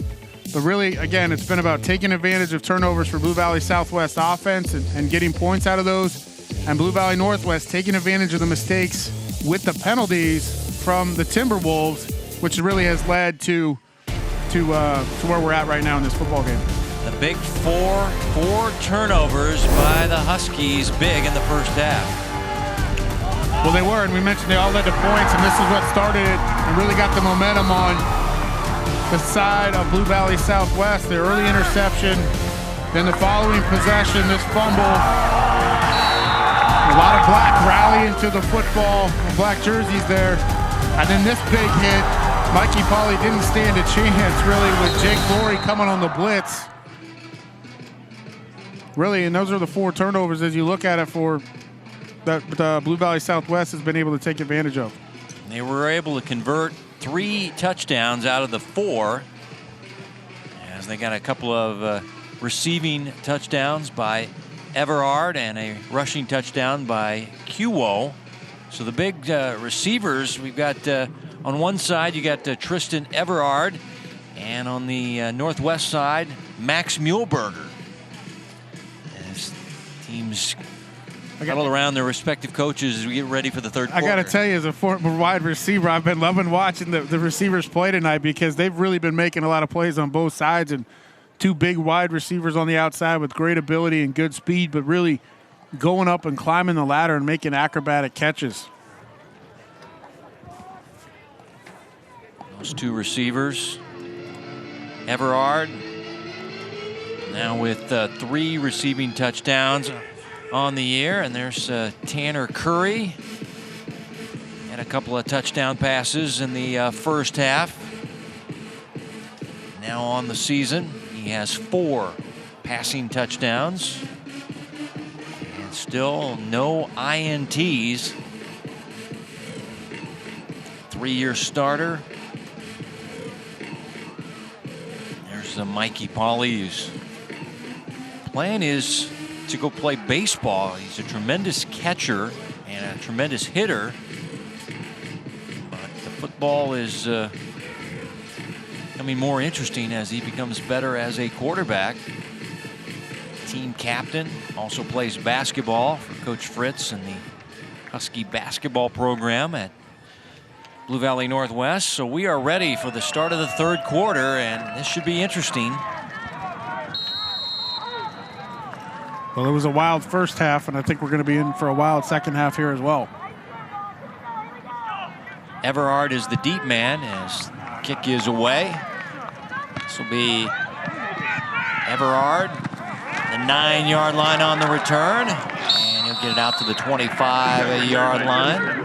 S2: but really, again, it's been about taking advantage of turnovers for Blue Valley Southwest offense and getting points out of those, and Blue Valley Northwest taking advantage of the mistakes with the penalties from the Timberwolves, which really has led to where we're at right now in this football game.
S1: The big four turnovers by the Huskies, big in the first half.
S2: Well, they were, and we mentioned they all led to points, and this is what started it and really got the momentum on the side of Blue Valley Southwest. The early interception, then the following possession, this fumble. A lot of black rallying to the football, black jerseys there. And then this big hit, Mikey Pauley didn't stand a chance, really, with Jake Flory coming on the blitz. Really, and those are the 4 turnovers as you look at it for that Blue Valley Southwest has been able to take advantage of.
S1: They were able to convert 3 touchdowns out of the 4, as they got a couple of receiving touchdowns by Everard and a rushing touchdown by Qwo. So the big receivers, we've got on one side you got Tristan Everard, and on the northwest side Max Muehlberger. As teams huddle around their respective coaches as we get ready for the third quarter.
S2: I got to tell you, as a former wide receiver, I've been loving watching the receivers play tonight because they've really been making a lot of plays on both sides, and 2 big wide receivers on the outside with great ability and good speed, but really going up and climbing the ladder and making acrobatic catches.
S1: Those 2 receivers, Everard, now with 3 receiving touchdowns on the year, and there's Tanner Curry and a couple of touchdown passes in the first half. Now on the season, he has 4 passing touchdowns and still no INTs. 3-year starter. There's Mikey Pauley, whose plan is to go play baseball. He's a tremendous catcher and a tremendous hitter, but the football is becoming more interesting as he becomes better as a quarterback. Team captain, also plays basketball for Coach Fritz and the Husky basketball program at Blue Valley Northwest. So we are ready for the start of the third quarter, and this should be interesting.
S2: Well, it was a wild first half, and I think we're going to be in for a wild second half here as well.
S1: Everard is the deep man as kick is away. This will be Everard, the 9-yard line on the return, and he'll get it out to the 25-yard line.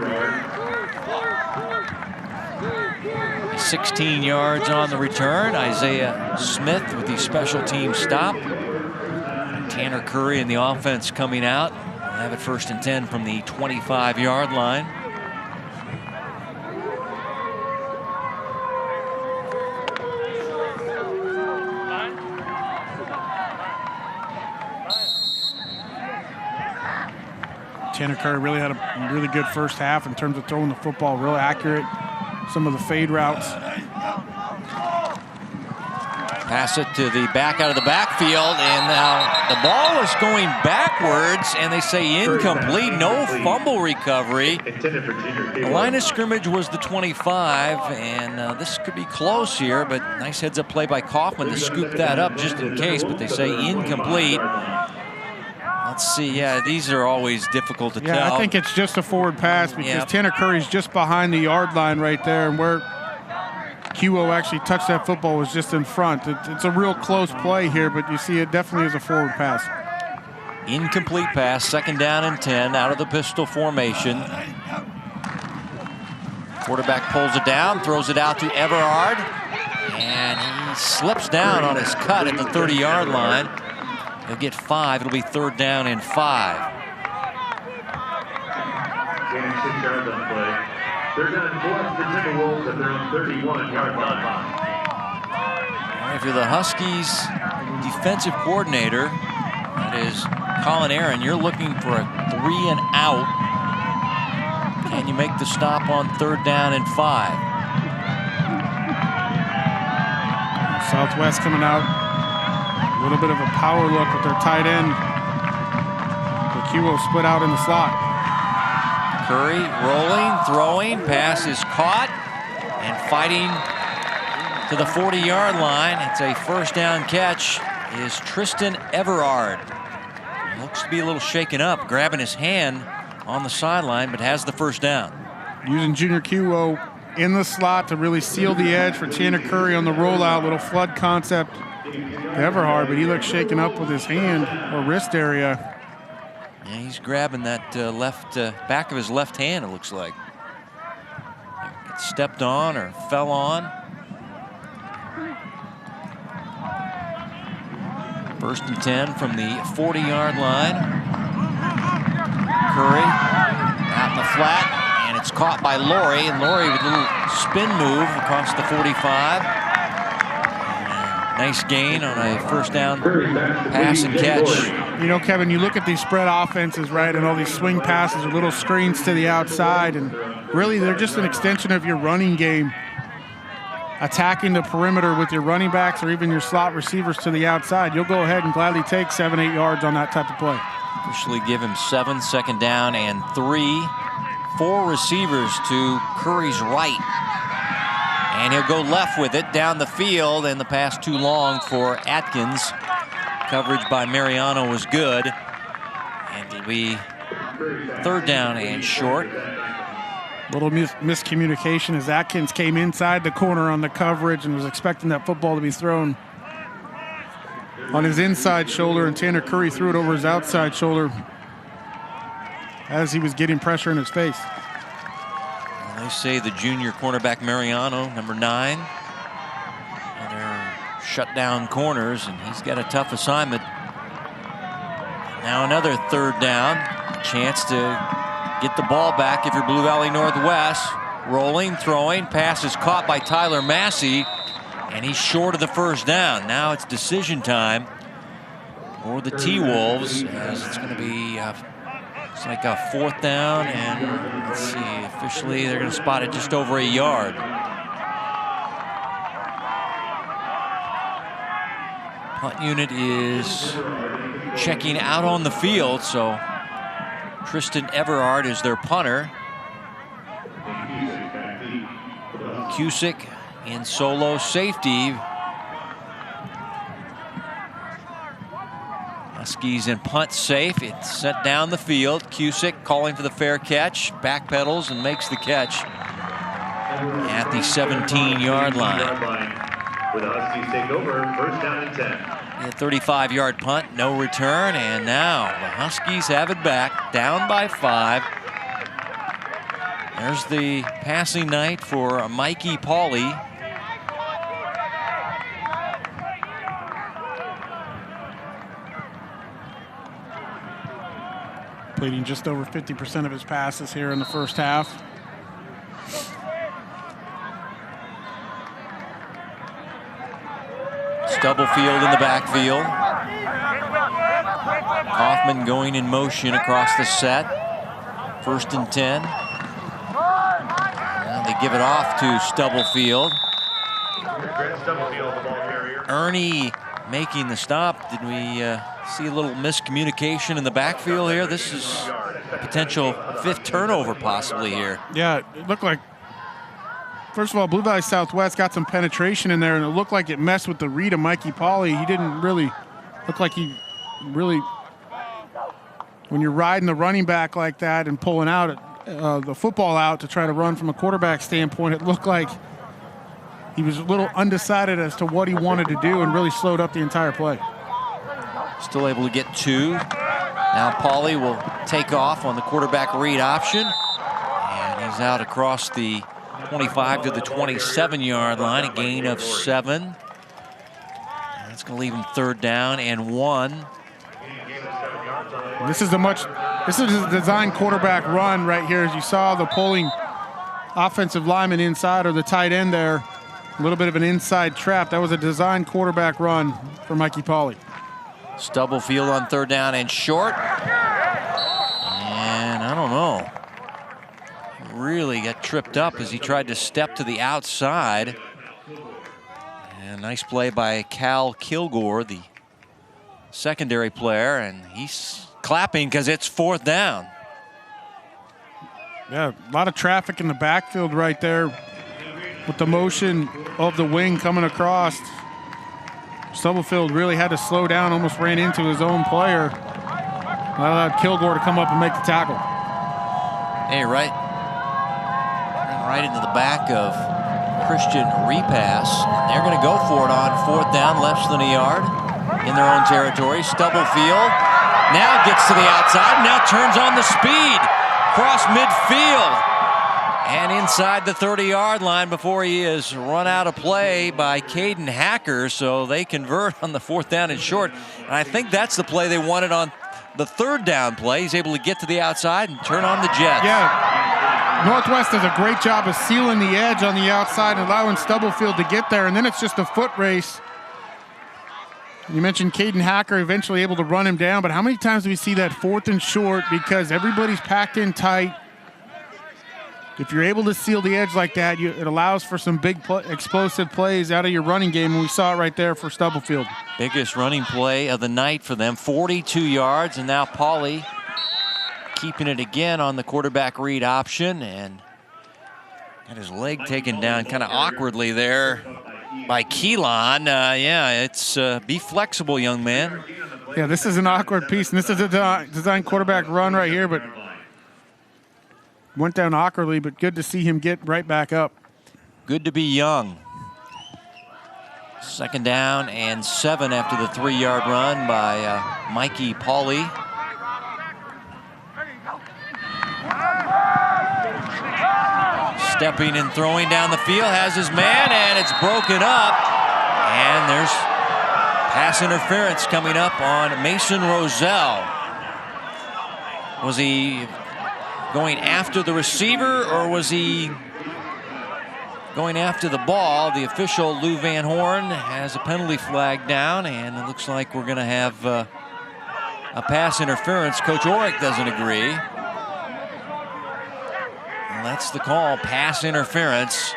S1: 16 yards on the return. Isaiah Smith with the special team stop. Tanner Curry and the offense coming out. We'll have it 1st and 10 from the 25-yard line.
S5: Tanner Curry really had a really good first half in terms of throwing the football, real accurate. Some of the fade routes.
S1: Pass it to the back out of the backfield, and now the ball is going backwards, and they say incomplete, no fumble recovery. The line of scrimmage was the 25, and this could be close here, but nice heads-up play by Kaufman to scoop that up just in case, but they say incomplete. Let's see, yeah, these are always difficult to tell.
S5: Yeah, I think it's just a forward pass because Tanner Curry's just behind the yard line right there, and where QO actually touched that football was just in front. It's a real close play here, but you see it definitely is a forward pass.
S1: Incomplete pass, 2nd down and 10 out of the pistol formation. Quarterback pulls it down, throws it out to Everard, and he slips down on his cut at the 30-yard line. He'll get 5. It'll be 3rd down and 5.
S3: Gaining 6 yards on play. 3rd down and 4 for the Timberwolves at their own 31-yard line.
S1: If you're the Huskies defensive coordinator, that is Colin Aaron, you're looking for a 3 and out. Can you make the stop on 3rd down and 5?
S5: Southwest coming out. A little bit of a power look with their tight end. The QO split out in the slot.
S1: Curry rolling, throwing, pass is caught, and fighting to the 40-yard line. It's a 1st down catch is Tristan Everard. Looks to be a little shaken up, grabbing his hand on the sideline, but has the 1st down.
S5: Using junior QO in the slot to really seal the edge for Tanner Curry on the rollout. Little flood concept to Everhard, but he looks shaken up with his hand or wrist area.
S1: Yeah, he's grabbing that left back of his left hand, it looks like. It stepped on or fell on. 1st and 10 from the 40-yard line. Curry out in the flat, and it's caught by Laurie, and Laurie with a little spin move across the 45. Nice gain on a 1st down pass and catch.
S5: You know, Kevin, you look at these spread offenses, right, and all these swing passes or little screens to the outside, and really they're just an extension of your running game. Attacking the perimeter with your running backs or even your slot receivers to the outside. You'll go ahead and gladly take 7-8 yards on that type of play.
S1: Officially give him 7, 2nd down and 3. 4 receivers to Curry's right. And he'll go left with it down the field, and the pass too long for Atkins. Coverage by Mariano was good. And it'll be 3rd down and short.
S5: Little miscommunication as Atkins came inside the corner on the coverage and was expecting that football to be thrown on his inside shoulder, and Tanner Curry threw it over his outside shoulder as he was getting pressure in his face.
S1: They say the junior cornerback Mariano, number 9. And they're shut down corners, and he's got a tough assignment. Now another 3rd down. Chance to get the ball back if you're Blue Valley Northwest. Rolling, throwing, pass is caught by Tyler Massey, and he's short of the 1st down. Now it's decision time for the T-Wolves, as it's going to be it's like a 4th down, and let's see, officially they're going to spot it just over a yard. Punt unit is checking out on the field, so Tristan Everard is their punter. Cusick in solo safety. Huskies in punt safe. It's sent down the field. Cusick calling for the fair catch. Backpedals and makes the catch at the 17-yard line.
S3: With the Huskies take over, first down and 10.
S1: A 35-yard punt, no return, and now the Huskies have it back, down by 5. There's the passing night for Mikey Pauley.
S5: Completing just over 50% of his passes here in the first half.
S1: Stubblefield in the backfield. Kaufman going in motion across the set. First and 10. Now they give it off to Stubblefield. Ernie making the stop. Did we see a little miscommunication in the backfield here? This is a potential 5th turnover possibly here.
S5: Yeah, it looked like, first of all, Blue Valley Southwest got some penetration in there, and it looked like it messed with the read of Mikey Pauley. He didn't really look like he really, when you're riding the running back like that and pulling out the football out to try to run from a quarterback standpoint, it looked like he was a little undecided as to what he wanted to do and really slowed up the entire play.
S1: Still able to get 2. Now Pauley will take off on the quarterback read option. And he's out across the 25 to the 27-yard line, a gain of 7. That's going to leave him 3rd down and 1.
S5: This is a design quarterback run right here. As you saw, the pulling offensive lineman inside, or the tight end there. A little bit of an inside trap. That was a design quarterback run for Mikey Pauley.
S1: Stubblefield on 3rd down and short. And I don't know. He really got tripped up as he tried to step to the outside. And nice play by Cal Kilgore, the secondary player, and he's clapping because it's 4th down.
S5: Yeah, a lot of traffic in the backfield right there with the motion of the wing coming across. Stubblefield really had to slow down, almost ran into his own player. Allowed Kilgore to come up and make the tackle.
S1: Hey, right into the back of Christian Repass. They're going to go for it on 4th down, less than a yard in their own territory. Stubblefield now gets to the outside, now turns on the speed, cross midfield, and inside the 30-yard line before he is run out of play by Caden Hacker. So they convert on the 4th down and short. And I think that's the play they wanted on the 3rd down play. He's able to get to the outside and turn on the jet.
S5: Yeah, Northwest does a great job of sealing the edge on the outside and allowing Stubblefield to get there, and then it's just a foot race. You mentioned Caden Hacker eventually able to run him down, but how many times do we see that 4th and short because everybody's packed in tight? If you're able to seal the edge like that, it allows for some big explosive plays out of your running game, and we saw it right there for Stubblefield.
S1: Biggest running play of the night for them, 42 yards, and now Pauley keeping it again on the quarterback read option, and got his leg taken down kind of awkwardly there by Keelan. Yeah, it's be flexible, young man.
S5: Yeah, this is an awkward piece, and this is a design quarterback run right here, but went down awkwardly, but good to see him get right back up.
S1: Good to be young. 2nd down and 7 after the 3-yard run by Mikey Pauley. Stepping and throwing down the field, has his man, and it's broken up. And there's pass interference coming up on Mason Roselle. Was he going after the receiver, or was he going after the ball? The official, Lou Van Horn, has a penalty flag down, and it looks like we're going to have a pass interference. Coach Orick doesn't agree. And that's the call, pass interference.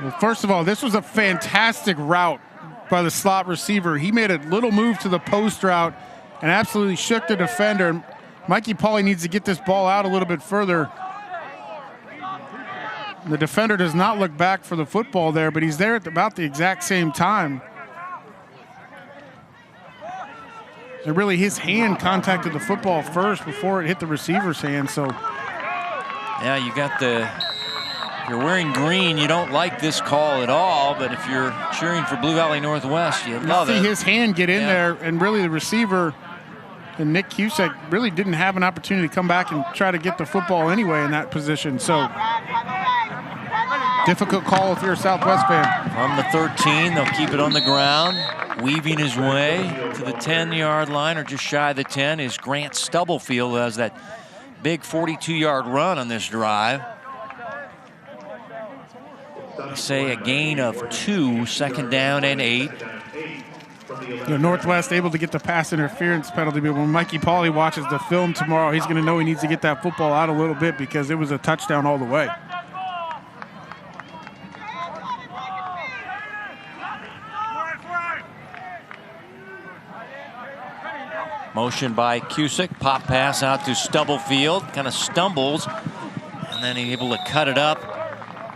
S5: Well, first of all, this was a fantastic route by the slot receiver. He made a little move to the post route and absolutely shook the defender. Mikey Pauley needs to get this ball out a little bit further. The defender does not look back for the football there, but he's there at about the exact same time. And really, his hand contacted the football first before it hit the receiver's hand. So
S1: Yeah, you got the, if you're wearing green, you don't like this call at all, but if you're cheering for Blue Valley Northwest, you love it.
S5: See his hand get in there, and really the receiver, and Nick Cusack, really didn't have an opportunity to come back and try to get the football anyway in that position. So difficult call if you're a Southwest fan.
S1: From the 13, they'll keep it on the ground. Weaving his way to the 10-yard line, or just shy of the 10, is Grant Stubblefield, who has that big 42-yard run on this drive. They say a gain of 2, 2nd down and 8.
S5: Northwest able to get the pass interference penalty, but when Mikey Pauley watches the film tomorrow, he's going to know he needs to get that football out a little bit because it was a touchdown all the way.
S1: Motion by Cusick, pop pass out to Stubblefield, kind of stumbles, and then he's able to cut it up,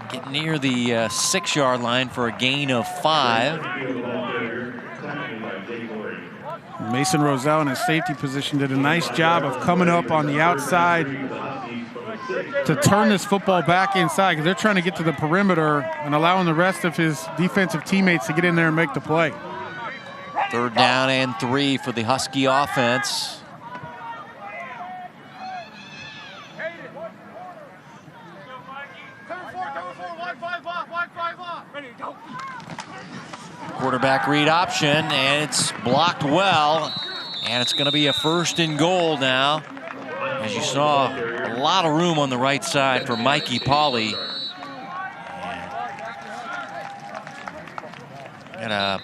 S1: get near the 6-yard line for a gain of 5.
S5: Mason Roselle in his safety position did a nice job of coming up on the outside to turn this football back inside, because they're trying to get to the perimeter and allowing the rest of his defensive teammates to get in there and make the play.
S1: 3rd down and 3 for the Husky offense. Quarterback read option, and it's blocked well, and it's going to be a 1st and goal now. As you saw, a lot of room on the right side for Mikey Pauley. Got a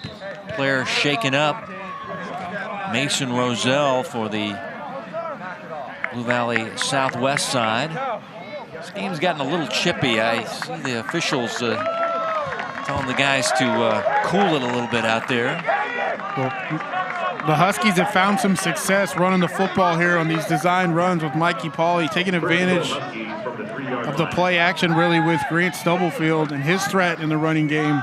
S1: player shaken up, Mason Roselle, for the Blue Valley Southwest side. This game's gotten a little chippy. I see the officials telling the guys to cool it a little bit out there.
S5: Well, the Huskies have found some success running the football here on these design runs with Mikey Pauley, taking advantage of the play action really with Grant Stubblefield and his threat in the running game.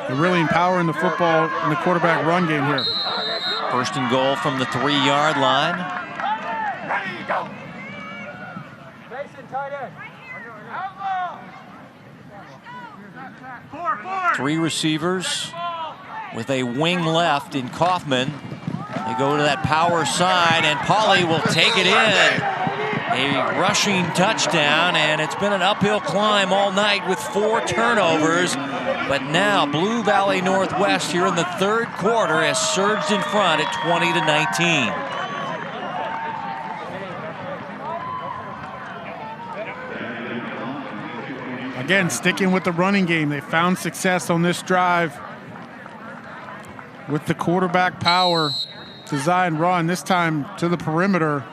S5: They're really empowering the football in the quarterback run game here.
S1: 1st and goal from the 3-yard line. 3 receivers with a wing left in Kaufman. They go to that power side, and Pauley will take it in. A rushing touchdown, and it's been an uphill climb all night with 4 turnovers. But now Blue Valley Northwest here in the 3rd quarter has surged in front at 20-19.
S5: Again, sticking with the running game. They found success on this drive with the quarterback power design run, this time to the perimeter.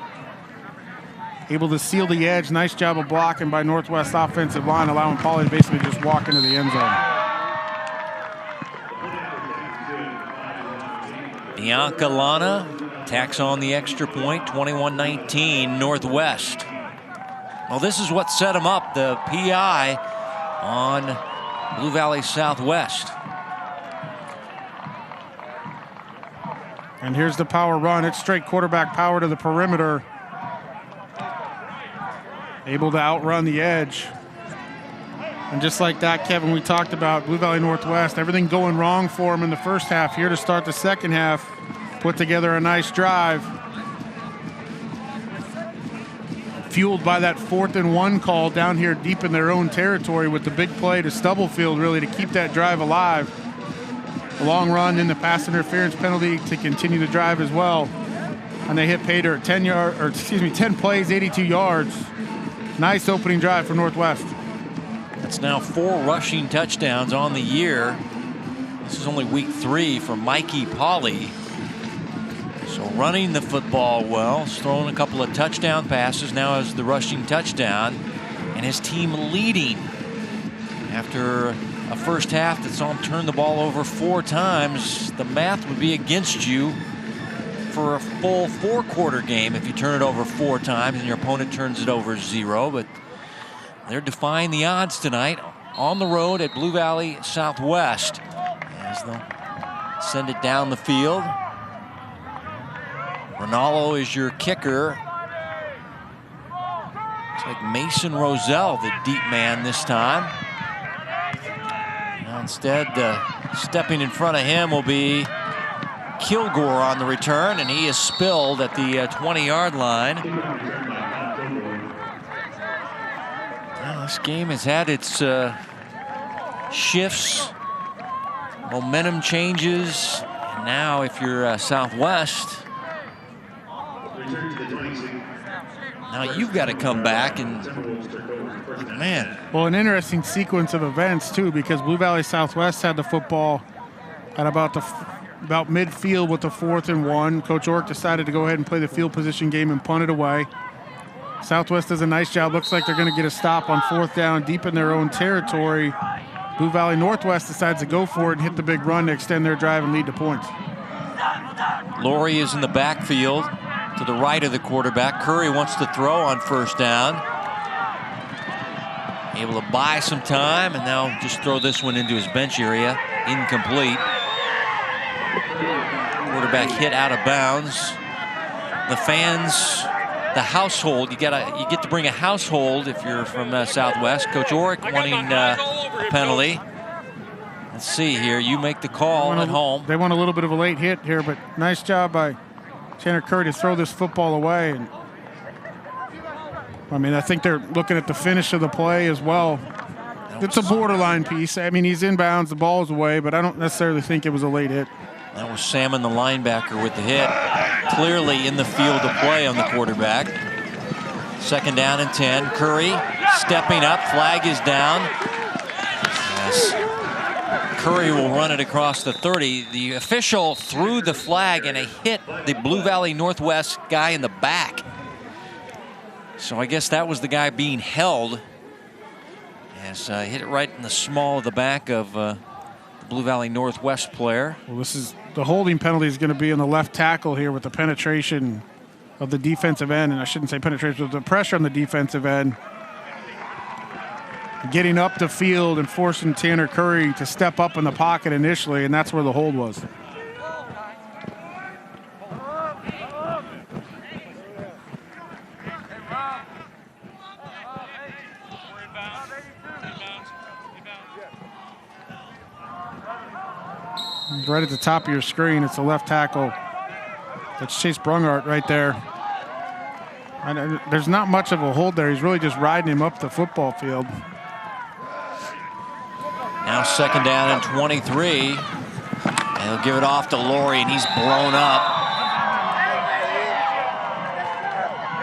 S5: Able to seal the edge. Nice job of blocking by Northwest offensive line, allowing Pauley to basically just walk into the end zone.
S1: Bianca Lana tacks on the extra point, 21-19 Northwest. Well, this is what set him up, the PI on Blue Valley Southwest.
S5: And here's the power run. It's straight quarterback power to the perimeter. Able to outrun the edge. And just like that, Kevin, we talked about Blue Valley Northwest, everything going wrong for them in the first half. Here to start the second half, put together a nice drive. Fueled by that 4th and 1 call down here deep in their own territory with the big play to Stubblefield really to keep that drive alive. A long run and the pass interference penalty to continue the drive as well. And they hit pay dirt, 10 plays, 82 yards. Nice opening drive for Northwest.
S1: It's now 4 rushing touchdowns on the year. This is only week 3 for Mikey Pauley. So running the football well, he's thrown a couple of touchdown passes, now has the rushing touchdown, and his team leading after a first half that saw him turn the ball over 4 times. The math would be against you for a full 4-quarter game if you turn it over 4 times and your opponent turns it over 0. But they're defying the odds tonight on the road at Blue Valley Southwest as they'll send it down the field. Ronaldo is your kicker. Looks like Mason Roselle, the deep man this time. Now instead, stepping in front of him will be Kilgore on the return, and he is spilled at the 20-yard line. Well, this game has had its shifts, momentum changes. And now, if you're Southwest, now you've got to come back and, man.
S5: Well, an interesting sequence of events too, because Blue Valley Southwest had the football at about midfield with the 4th and 1. Coach Ork decided to go ahead and play the field position game and punt it away. Southwest does a nice job. Looks like they're going to get a stop on 4th down deep in their own territory. Blue Valley Northwest decides to go for it and hit the big run to extend their drive and lead to points.
S1: Laurie is in the backfield to the right of the quarterback. Curry wants to throw on 1st down. Able to buy some time, and now just throw this one into his bench area. Incomplete. Quarterback hit out of bounds. The fans, the household, you get to bring a household if you're from Southwest. Coach Ork wanting a penalty. Let's see here. You make the call at home.
S5: They want a little bit of a late hit here, but nice job by Tanner Curry to throw this football away. And I mean, I think they're looking at the finish of the play as well. It's a borderline piece. I mean, he's inbounds, the ball's away, but I don't necessarily think it was a late hit.
S1: That was Salmon, the linebacker, with the hit. Clearly in the field of play on the quarterback. 2nd down and 10. Curry stepping up. Flag is down. Yes. Curry will run it across the 30. The official threw the flag and it hit the Blue Valley Northwest guy in the back. So I guess that was the guy being held. As hit it right in the small of the back of the Blue Valley Northwest player.
S5: Well, this is the holding penalty is going to be on the left tackle here with the penetration of the defensive end, and I shouldn't say penetration, but the pressure on the defensive end. Getting up the field and forcing Tanner Curry to step up in the pocket initially, and that's where the hold was. Right at the top of your screen, it's the left tackle. That's Chase Brungart right there. And there's not much of a hold there. He's really just riding him up the football field.
S1: Now 2nd down and 23. And he'll give it off to Laurie, and he's blown up.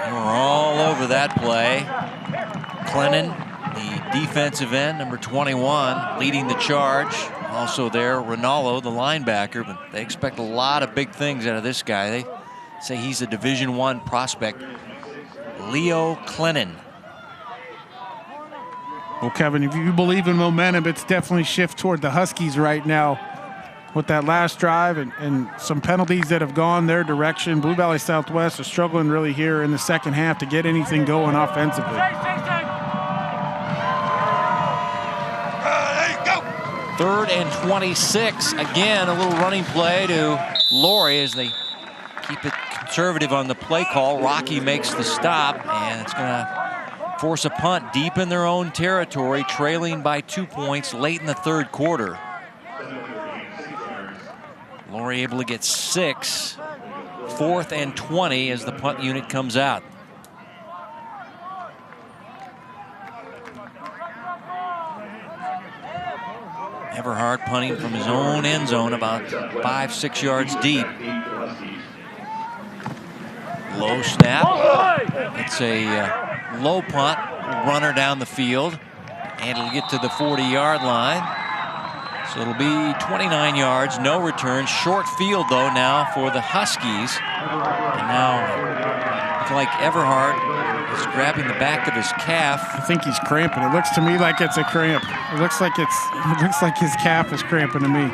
S1: And we're all over that play. Clennon, the defensive end, number 21, leading the charge. Also there, Ronaldo, the linebacker, but they expect a lot of big things out of this guy. They say he's a Division I prospect. Leo Clennon.
S5: Well, Kevin, if you believe in momentum, it's definitely shift toward the Huskies right now with that last drive and some penalties that have gone their direction. Blue Valley Southwest are struggling really here in the second half to get anything going offensively.
S1: 3rd and 26. Again, a little running play to Laurie as they keep it conservative on the play call. Rocky makes the stop, and it's going to force a punt deep in their own territory, trailing by 2 points late in the 3rd quarter. Laurie able to get 6. 4th and 20 as the punt unit comes out. Everhart punting from his own end zone about 5-6 yards deep. Low snap. It's a low punt. Runner down the field. And it'll get to the 40-yard line. So it'll be 29 yards, no return. Short field, though, now for the Huskies. And now, looking like Everhart is grabbing the back of his calf.
S5: I think he's cramping. It looks to me like it's a cramp. It looks like his calf is cramping to me.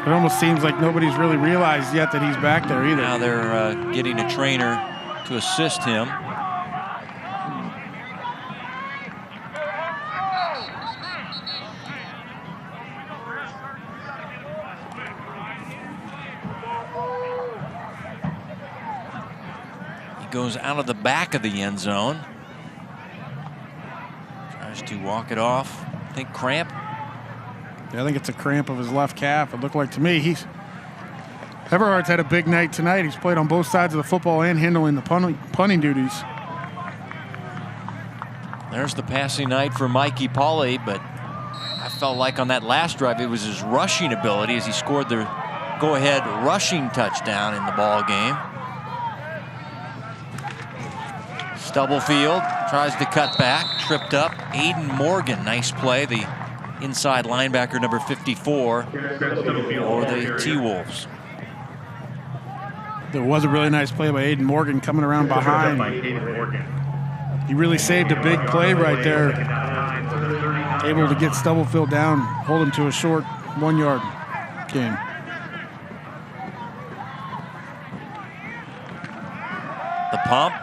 S5: It almost seems like nobody's really realized yet that he's back there either.
S1: Now they're getting a trainer to assist him. goes out of the back of the end zone. Tries to walk it off. I think cramp.
S5: Yeah, I think it's a cramp of his left calf. It looked like to me. Everhart's had a big night tonight. He's played on both sides of the football and handling the punting duties.
S1: There's the passing night for Mikey Pauley, but I felt like on that last drive it was his rushing ability as he scored the go-ahead rushing touchdown in the ball game. Stubblefield tries to cut back, tripped up. Aiden Morgan, nice play, the inside linebacker number 54 for the T-Wolves.
S5: There was a really nice play by Aiden Morgan coming around behind. He really saved a big play right there. Able to get Stubblefield down, hold him to a short 1-yard gain.
S1: The pump.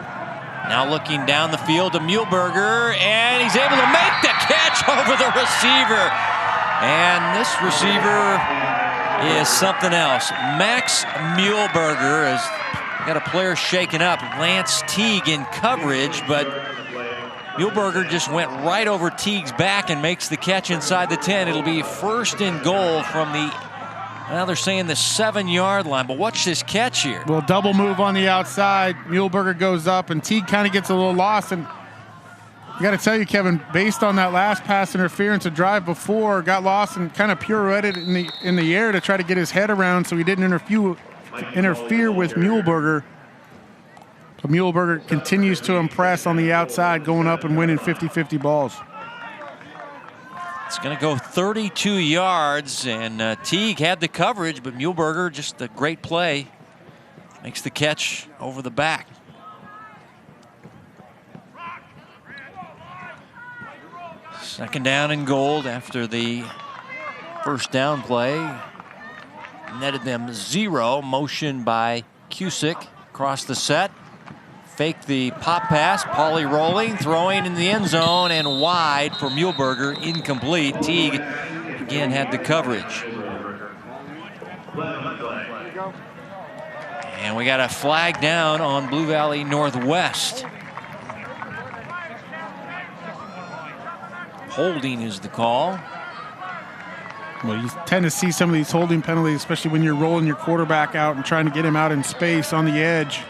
S1: Now looking down the field to Muehlberger, and he's able to make the catch over the receiver. And this receiver is something else. Max Muehlberger has got a player shaken up. Lance Teague in coverage, but Muehlberger just went right over Teague's back and makes the catch inside the 10. It'll be 1st and goal from the, now they're saying the 7-yard line, but watch this catch here.
S5: Well, double move on the outside. Muehlberger goes up, and Teague kind of gets a little lost. And I got to tell you, Kevin, based on that last pass interference, a drive before, got lost and kind of pirouetted in the air to try to get his head around so he didn't interfere with Muehlberger. So Muehlberger continues to impress on the outside, going up and winning 50-50 balls.
S1: It's going to go 32 yards, and Teague had the coverage, but Muehlberger, just a great play, makes the catch over the back. Second down and goal after the first down play. Netted them 0. Motion by Cusick across the set. Fake the pop pass. Pauley rolling, throwing in the end zone, and wide for Muehlberger. Incomplete. Teague again had the coverage. And we got a flag down on Blue Valley Northwest. Holding is the call.
S5: Well, you tend to see some of these holding penalties, especially when you're rolling your quarterback out and trying to get him out in space on the edge.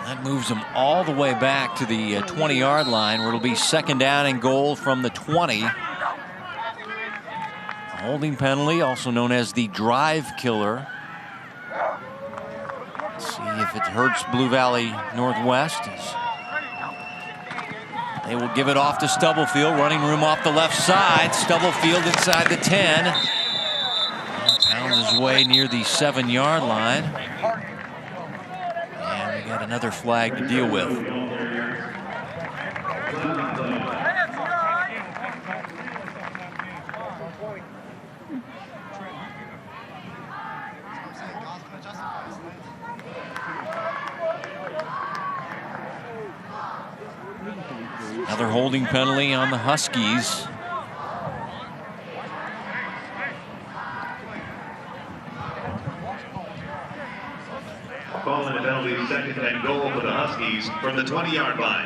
S1: That moves him all the way back to the 20-yard line, where it'll be second down and goal from the 20. Holding penalty, also known as the drive killer. Let's see if it hurts Blue Valley Northwest. They will give it off to Stubblefield. Running room off the left side. Stubblefield inside the 10. And pounds his way near the 7-yard line. And we got another flag to deal with. Another holding penalty on the Huskies.
S3: Calling the penalty, second and goal for the Huskies from the 20-yard line.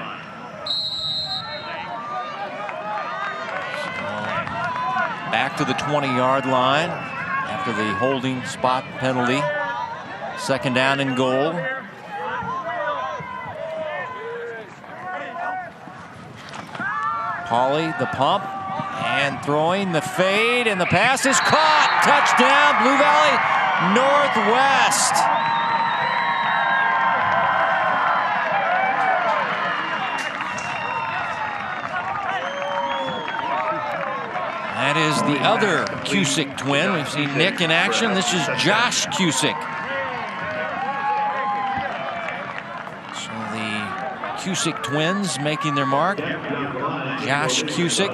S1: Back to the 20-yard line after the holding spot penalty. Second down and goal. Pauley, the pump, and throwing the fade, and the pass is caught. Touchdown, Blue Valley Northwest. That is the other Cusick twin. We've seen Nick in action. This is Josh Cusick. So the Cusick twins making their mark. Josh Cusick.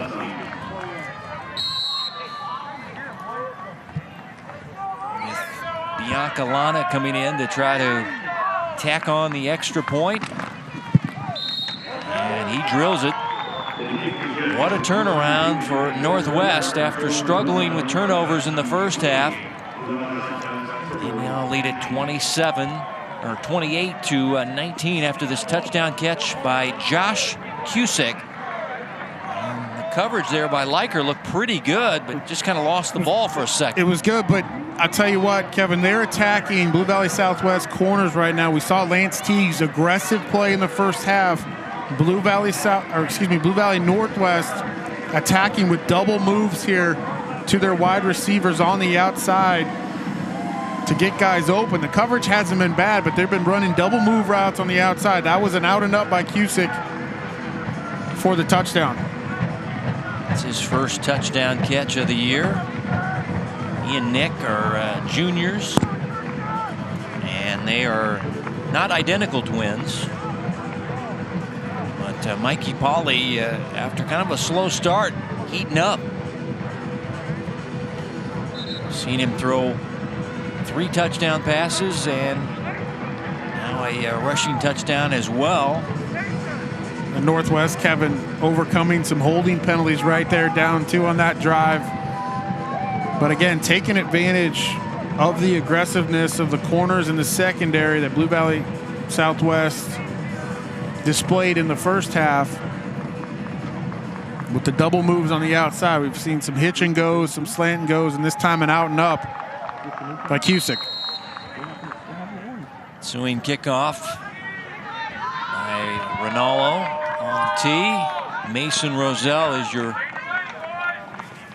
S1: With Bianca Lana coming in to try to tack on the extra point. And he drills it. What a turnaround for Northwest after struggling with turnovers in the first half. They now lead at 28 to 19 after this touchdown catch by Josh Cusick. And the coverage there by Liker looked pretty good, but just kind of lost the ball for a second.
S5: It was good, but I'll tell you what, Kevin, they're attacking Blue Valley Southwest corners right now. We saw Lance Teague's aggressive play in the first half. Blue Valley Northwest attacking with double moves here to their wide receivers on the outside to get guys open. The coverage hasn't been bad, but they've been running double move routes on the outside. That was an out and up by Cusick for the touchdown.
S1: It's his first touchdown catch of the year. He and Nick are juniors, and they are not identical twins. But Mikey Pauley, after kind of a slow start, heating up. Seen him throw 3 touchdown passes and now a rushing touchdown as well.
S5: The Northwest, Kevin, overcoming some holding penalties right there, down 2 on that drive. But again, taking advantage of the aggressiveness of the corners in the secondary that Blue Valley Southwest displayed in the first half. With the double moves on the outside, we've seen some hitch and goes, some slant and goes, and this time an out and up by Cusick.
S1: Ensuing kickoff by Rinaldo on the tee. Mason Roselle is your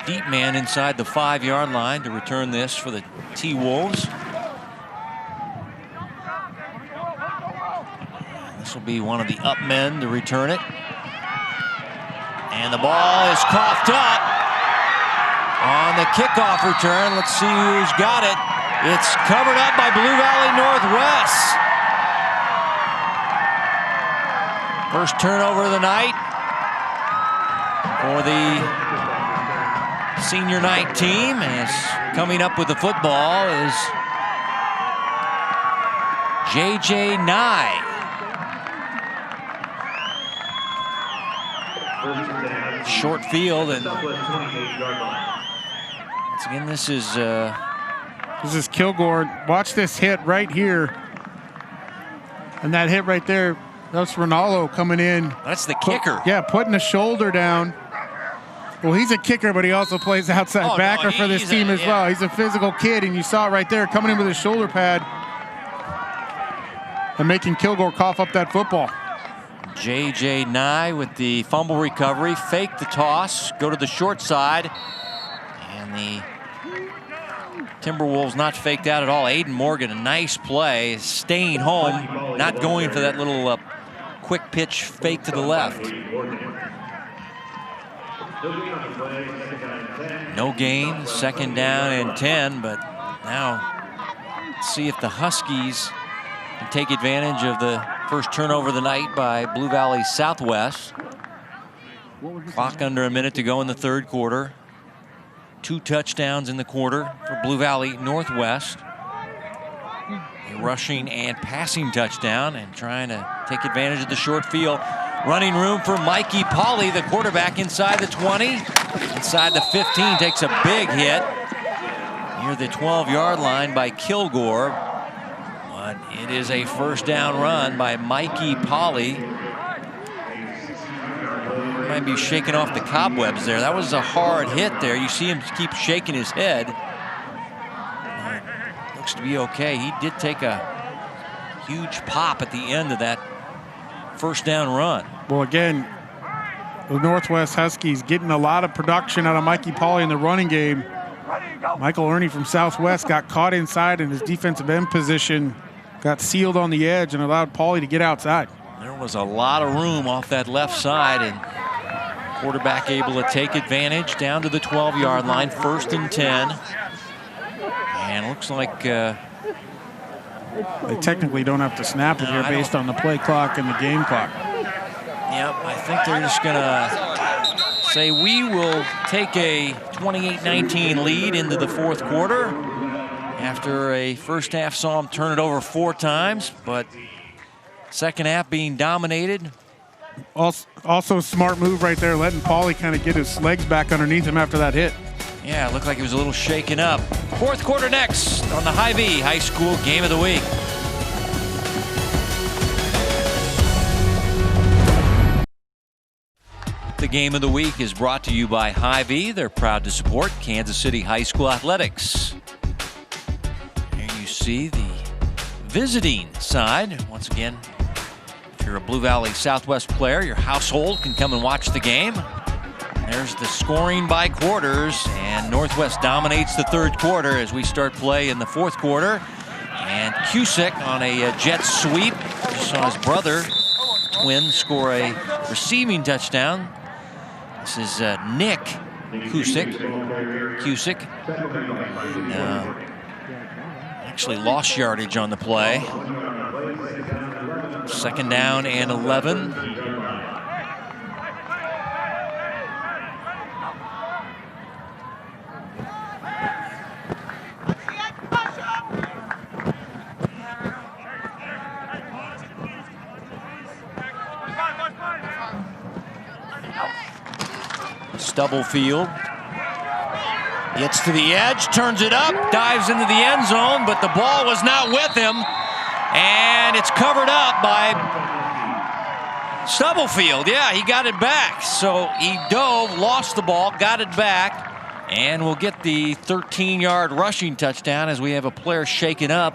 S1: deep man inside the 5-yard line to return this for the T-Wolves. This will be one of the up men to return it. And the ball is coughed up on the kickoff return. Let's see who's got it. It's covered up by Blue Valley Northwest. First turnover of the night for the senior night team. As coming up with the football is J.J. Nye. Short field, and once again, this is
S5: Kilgore. Watch this hit right here, and that hit right there. That's Ronaldo coming in.
S1: That's the kicker.
S5: Putting the shoulder down. Well, he's a kicker, but he also plays outside backer for this team as well. He's a physical kid, and you saw it right there, coming in with his shoulder pad and making Kilgore cough up that football.
S1: J.J. Nye with the fumble recovery, fake the toss, go to the short side, and the Timberwolves not faked out at all. Aiden Morgan, a nice play, staying home, not going for that little quick pitch fake to the left. No gain, 2nd down and 10, but now let's see if the Huskies can take advantage of the first turnover of the night by Blue Valley Southwest. Clock under a minute to go in the 3rd quarter. 2 touchdowns in the quarter for Blue Valley Northwest. A rushing and passing touchdown, and trying to take advantage of the short field. Running room for Mikey Pauley, the quarterback, inside the 20. Inside the 15, takes a big hit near the 12-yard line by Kilgore. But it is a first down run by Mikey Pauley. Might be shaking off the cobwebs there. That was a hard hit there. You see him keep shaking his head. Looks to be okay. He did take a huge pop at the end of that first down run.
S5: Well, again, the Northwest Huskies getting a lot of production out of Mikey Pauley in the running game. Michael Ernie from Southwest got caught inside in his defensive end position, got sealed on the edge, and allowed Pauley to get outside.
S1: There was a lot of room off that left side, and quarterback able to take advantage down to the 12-yard line, 1st and 10. And looks like
S5: they technically don't have to snap it here based on the play clock and the game clock.
S1: Yep, I think they're just going to say we will take a 28-19 lead into the 4th quarter. After a first half saw them turn it over 4 times, but second half being dominated
S5: Also a smart move right there, letting Pauly kind of get his legs back underneath him after that hit.
S1: Yeah, it looked like he was a little shaken up. Fourth quarter next on the Hy-Vee High School Game of the Week. The Game of the Week is brought to you by Hy-Vee. They're proud to support Kansas City High School athletics. Here you see the visiting side. Once again, if you're a Blue Valley Southwest player, your household can come and watch the game. There's the scoring by quarters, and Northwest dominates the third quarter as we start play in the fourth quarter. And Cusick on a jet sweep. Just saw his brother, twin, score a receiving touchdown. This is Nick Cusick. Actually lost yardage on the play. Second down and 11. Stubblefield gets to the edge, turns it up, dives into the end zone, but the ball was not with him, and it's covered up by Stubblefield. Yeah, he got it back. So he dove, lost the ball, got it back, and will get the 13-yard rushing touchdown as we have a player shaken up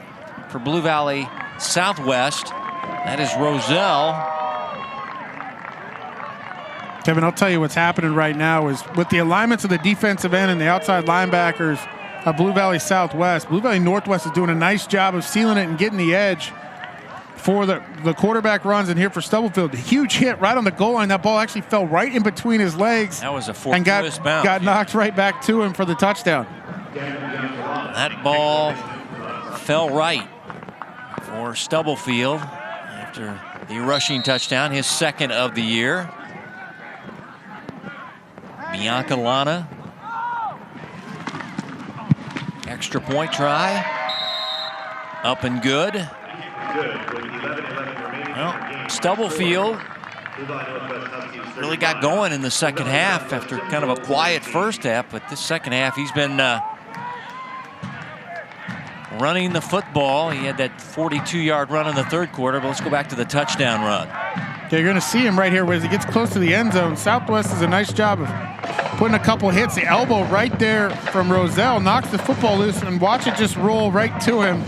S1: for Blue Valley Southwest. That is Roselle.
S5: Kevin, I'll tell you what's happening right now is with the alignments of the defensive end and the outside linebackers of Blue Valley Southwest, Blue Valley Northwest is doing a nice job of sealing it and getting the edge for the quarterback runs in here for Stubblefield. A huge hit right on the goal line. That ball actually fell right in between his legs.
S1: That was a fortuitous bounce.
S5: Got knocked right back to him for the touchdown.
S1: That ball fell right for Stubblefield after the rushing touchdown, his second of the year. Biancalana, extra point try, up and good. Well, Stubblefield really got going in the second half after kind of a quiet first half, but this second half he's been running the football. He had that 42-yard run in the third quarter, but let's go back to the touchdown run.
S5: Okay, you're going to see him right here as he gets close to the end zone. Southwest does a nice job of putting a couple hits. The elbow right there from Roselle knocks the football loose, and watch it just roll right to him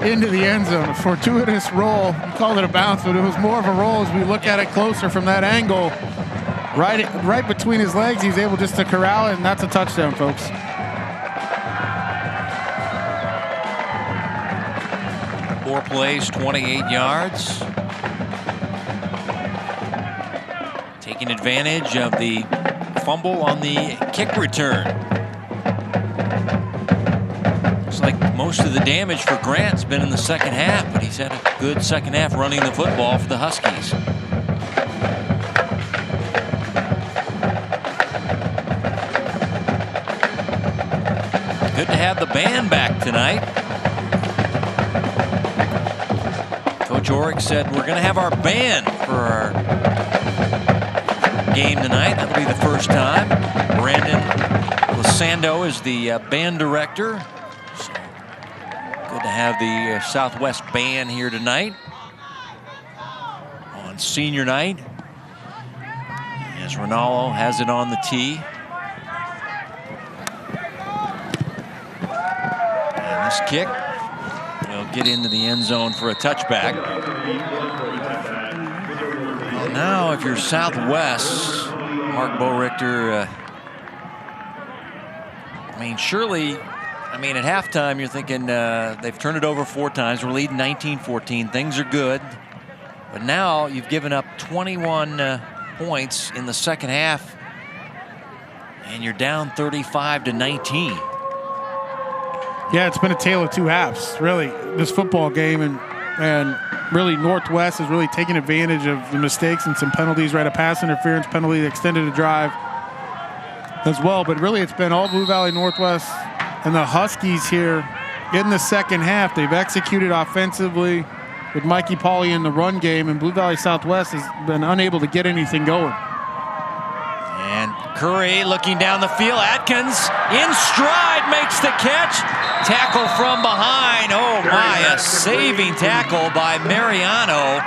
S5: into the end zone. A fortuitous roll. You called it a bounce, but it was more of a roll as we look at it closer from that angle. Right between his legs, he's able just to corral it, and that's a touchdown, folks.
S1: Four plays, 28 yards. Taking advantage of the fumble on the kick return. Looks like most of the damage for Grant's been in the second half, but he's had a good second half running the football for the Huskies. Good to have the band back tonight. Coach Orick said we're going to have our band for our game tonight. That'll be the first time. Brandon Lasando is the band director. So good to have the Southwest band here tonight on senior night. As Ronaldo has it on the tee. And this kick will get into the end zone for a touchback. Now, if you're Southwest, Mark Boerichter, surely, at halftime, you're thinking they've turned it over 4 times. We're leading 19-14. Things are good. But now you've given up 21 points in the second half, and you're down 35-19.
S5: Yeah, it's been a tale of two halves, really, this football game. And really, Northwest is really taking advantage of the mistakes and some penalties, right? A pass interference penalty that extended a drive as well. But really, it's been all Blue Valley Northwest and the Huskies here in the second half. They've executed offensively. with Mikey Pauley in the run game, and Blue Valley Southwest has been unable to get anything going.
S1: And Curry looking down the field. Atkins in stride makes the catch. Tackle from behind. Oh my, a saving tackle by Mariano,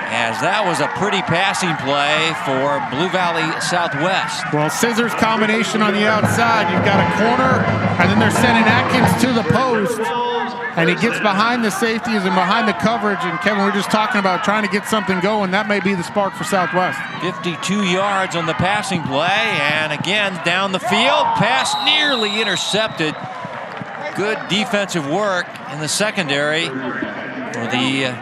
S1: as that was a pretty passing play for Blue Valley Southwest.
S5: Well, scissors combination on the outside. You've got a corner, and then they're sending Atkins to the post. And he gets behind the safeties and behind the coverage. And Kevin, we're just talking about trying to get something going. That may be the spark for Southwest.
S1: 52 yards on the passing play. And again, down the field. Pass nearly intercepted. Good defensive work in the secondary for the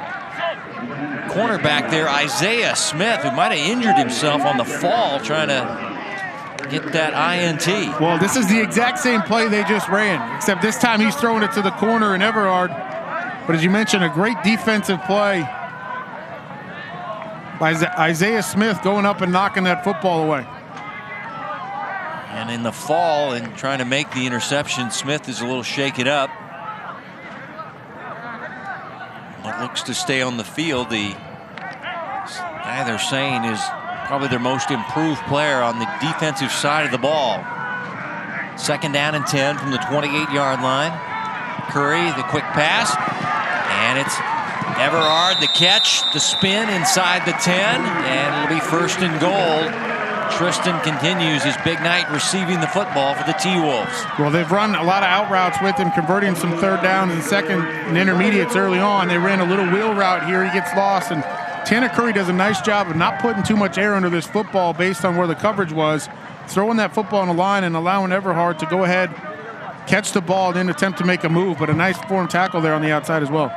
S1: cornerback there, Isaiah Smith, who might have injured himself on the fall trying to get that INT.
S5: Well, this is the exact same play they just ran, except this time he's throwing it to the corner in Everhard. But as you mentioned, a great defensive play by Isaiah Smith going up and knocking that football away.
S1: And in the fall and trying to make the interception, Smith is a little shaken up. But looks to stay on the field. The guy they're saying is probably their most improved player on the defensive side of the ball. 2nd down and 10 from the 28-yard line. Curry, the quick pass. And it's Everhard, the catch, the spin inside the 10. And it'll be 1st and goal. Tristan continues his big night receiving the football for the T-Wolves.
S5: Well, they've run a lot of out routes with him, converting some 3rd downs and 2nd and intermediates early on. They ran a little wheel route here. He gets lost, and Tanner Curry does a nice job of not putting too much air under this football based on where the coverage was, throwing that football on the line and allowing Everhard to go ahead, catch the ball, and then attempt to make a move. But a nice form tackle there on the outside as well.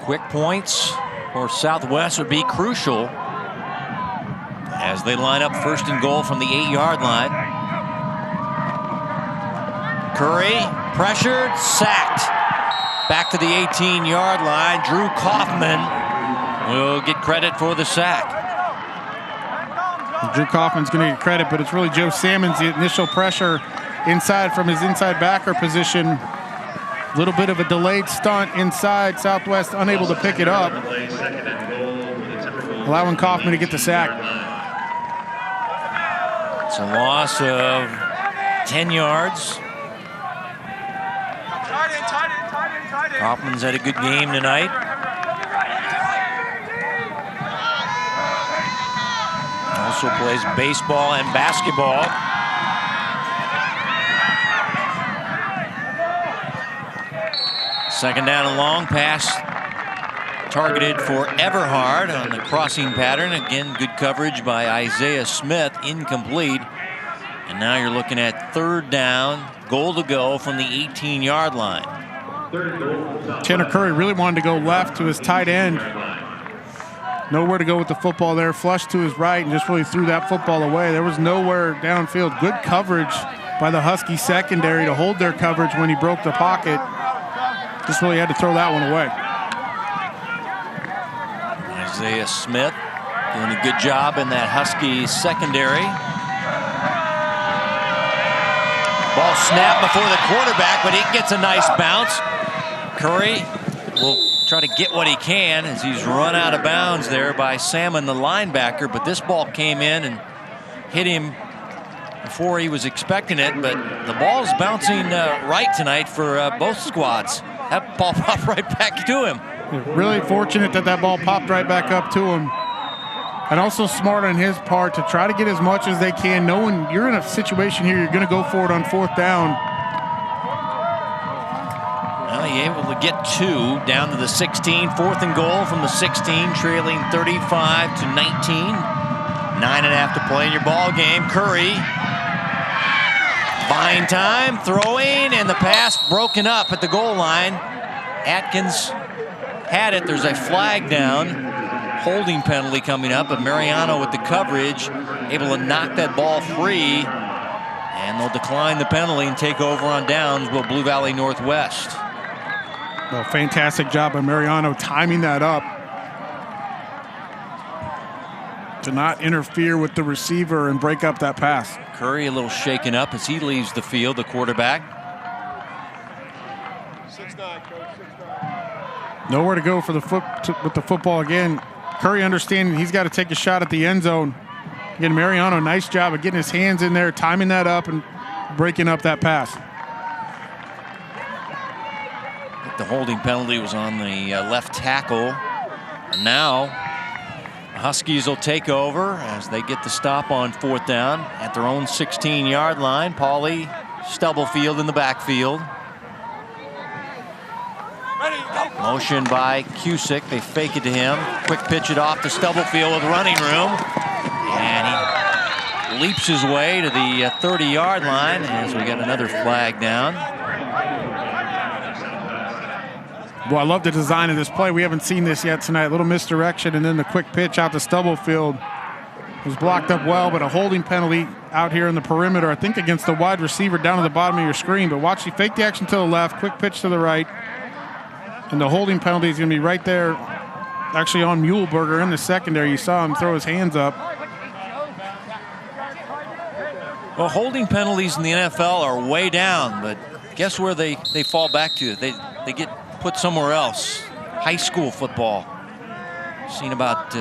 S1: Quick points for Southwest would be crucial as they line up 1st and goal from the 8-yard line. Curry pressured, sacked. Back to the 18-yard line. Drew Kaufman will get credit for the sack.
S5: Drew Kaufman's going to get credit, but it's really Joe Salmon's the initial pressure inside from his inside backer position. A little bit of a delayed stunt inside. Southwest unable to pick it up, allowing Kaufman to get the sack.
S1: It's a loss of 10 yards. Kaufman's had a good game tonight. Also plays baseball and basketball. Second down and long, pass targeted for Everhard on the crossing pattern. Again, good coverage by Isaiah Smith, incomplete. And now you're looking at 3rd down, goal to go from the 18-yard line.
S5: Tanner Curry really wanted to go left to his tight end. Nowhere to go with the football there. Flushed to his right and just really threw that football away. There was nowhere downfield. Good coverage by the Husky secondary to hold their coverage when he broke the pocket. Just really had to throw that one away.
S1: Isaiah Smith doing a good job in that Husky secondary. Ball snapped before the quarterback, but he gets a nice bounce. Curry will try to get what he can as he's run out of bounds there by Salmon, the linebacker. But this ball came in and hit him before he was expecting it. But the ball's bouncing right tonight for both squads. That ball popped right back to him.
S5: Really fortunate that that ball popped right back up to him. And also smart on his part to try to get as much as they can, knowing you're in a situation here, you're going to go for it on 4th down.
S1: Well, he able to get 2 down to the 16. 4th and goal from the 16, trailing 35 to 19. 9.5 to play in your ball game. Curry buying time, throwing, and the pass broken up at the goal line. Atkins had it. There's a flag down. Holding penalty coming up, but Mariano with the coverage able to knock that ball free, and they'll decline the penalty and take over on downs with Blue Valley Northwest.
S5: Well, fantastic job by Mariano timing that up to not interfere with the receiver and break up that pass.
S1: Curry a little shaken up as he leaves the field, the quarterback.
S4: 6'9", coach, 6'9".
S5: Nowhere to go for the with the football again. Curry understanding he's got to take a shot at the end zone. Again, Mariano, nice job of getting his hands in there, timing that up, and breaking up that pass.
S1: The holding penalty was on the left tackle. And now the Huskies will take over as they get the stop on 4th down at their own 16-yard line. Pauly, Stubblefield in the backfield. Motion by Cusick. They fake it to him. Quick pitch it off to Stubblefield with running room. And he leaps his way to the 30-yard line as we get another flag down.
S5: Well, I love the design of this play. We haven't seen this yet tonight. A little misdirection, and then the quick pitch out to Stubblefield was blocked up well, but a holding penalty out here in the perimeter, I think against the wide receiver down at the bottom of your screen. But watch, he faked the action to the left, quick pitch to the right, and the holding penalty is going to be right there, actually on Muehlberger in the secondary. You saw him throw his hands up.
S1: Well, holding penalties in the NFL are way down, but guess where they fall back to? They get put somewhere else. High school football. Seen about,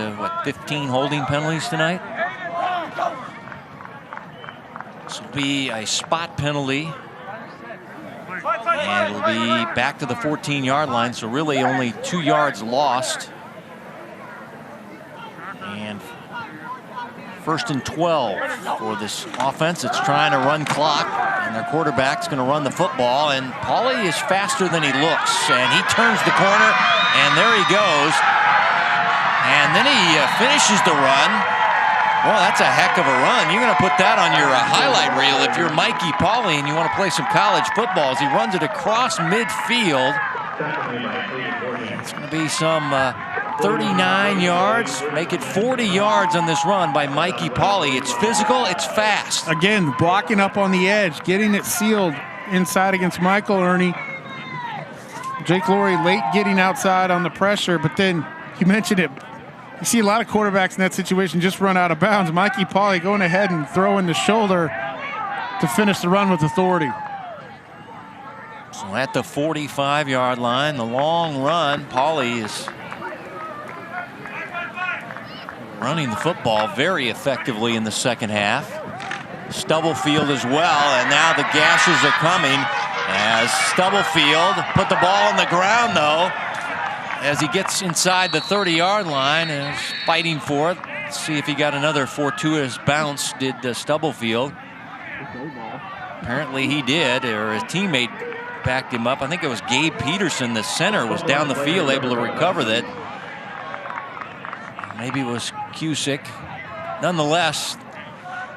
S1: 15 holding penalties tonight? This will be a spot penalty. And it'll be back to the 14-yard line, so really only 2 yards lost. And 1st and 12 for this offense. It's trying to run clock, and their quarterback's going to run the football. And Pauly is faster than he looks, and he turns the corner, and there he goes. And then he finishes the run. Well, that's a heck of a run. You're going to put that on your highlight reel if you're Mikey Pauly and you want to play some college football. As he runs it across midfield. It's going to be some 39 yards, make it 40 yards on this run by Mikey Pauly. It's physical, it's fast.
S5: Again, blocking up on the edge, getting it sealed inside against Michael Ernie. Jake Laurie late getting outside on the pressure, but then you mentioned it. You see a lot of quarterbacks in that situation just run out of bounds. Mikey Pauly going ahead and throwing the shoulder to finish the run with authority.
S1: So at the 45-yard line, the long run, Pauly is running the football very effectively in the second half. Stubblefield as well, and now the gashes are coming as Stubblefield put the ball on the ground, though, as he gets inside the 30-yard line and is fighting for it. Let's see if he got another fortuitous bounce, did Stubblefield. Apparently he did, or his teammate backed him up. I think it was Gabe Peterson, the center, was down the field able to recover that. Maybe it was Cusick. Nonetheless,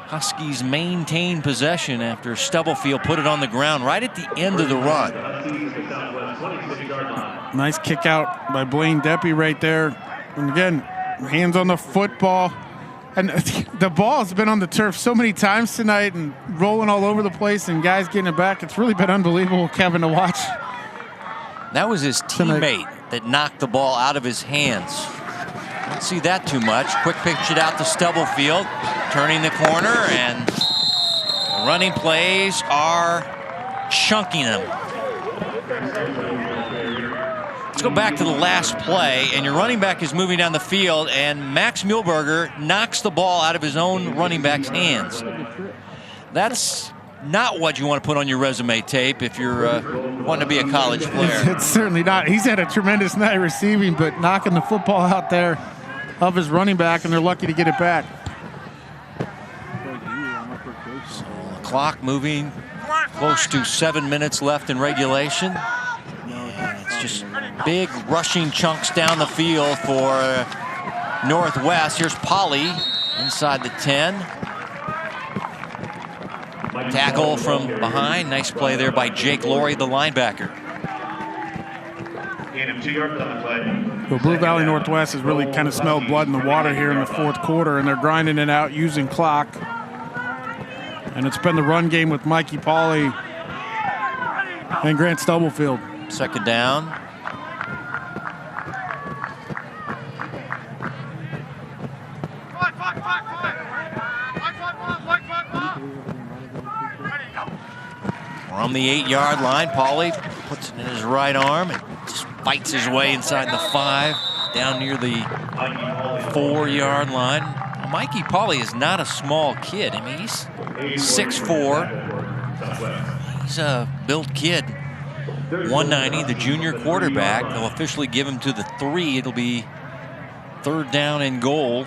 S1: Huskies maintain possession after Stubblefield put it on the ground right at the end of the run.
S5: Nice kick out by Blaine Deppie right there. And again, hands on the football. And the ball's been on the turf so many times tonight and rolling all over the place and guys getting it back. It's really been unbelievable, Kevin, to watch.
S1: That was his teammate that knocked the ball out of his hands. Don't see that too much. Quick pitch it out to Stubblefield, turning the corner, and the running plays are chunking him. Let's go back to the last play, and your running back is moving down the field, and Max Muehlberger knocks the ball out of his own running back's hands. That's not what you want to put on your resume tape if you're wanting to be a college player.
S5: It's certainly not. He's had a tremendous night receiving, but knocking the football out there of his running back, and they're lucky to get it back.
S1: So the clock moving, close to 7 minutes left in regulation. And it's just big rushing chunks down the field for Northwest. Here's Pauly inside the 10. Tackle from behind. Nice play there by Jake Laurie, the linebacker.
S5: Well, Blue Valley Northwest has really kind of smelled blood in the water here in the fourth quarter, and they're grinding it out using clock. And it's been the run game with Mikey Pauly and Grant Stubblefield.
S1: Second down. We're on the 8-yard line. Pauly puts it in his right arm and just fights his way inside the 5, down near the 4-yard line. Mikey Pauley is not a small kid. I mean, he's 6'4". He's a built kid. 190, the junior quarterback. They'll officially give him to the 3. It'll be 3rd down and goal.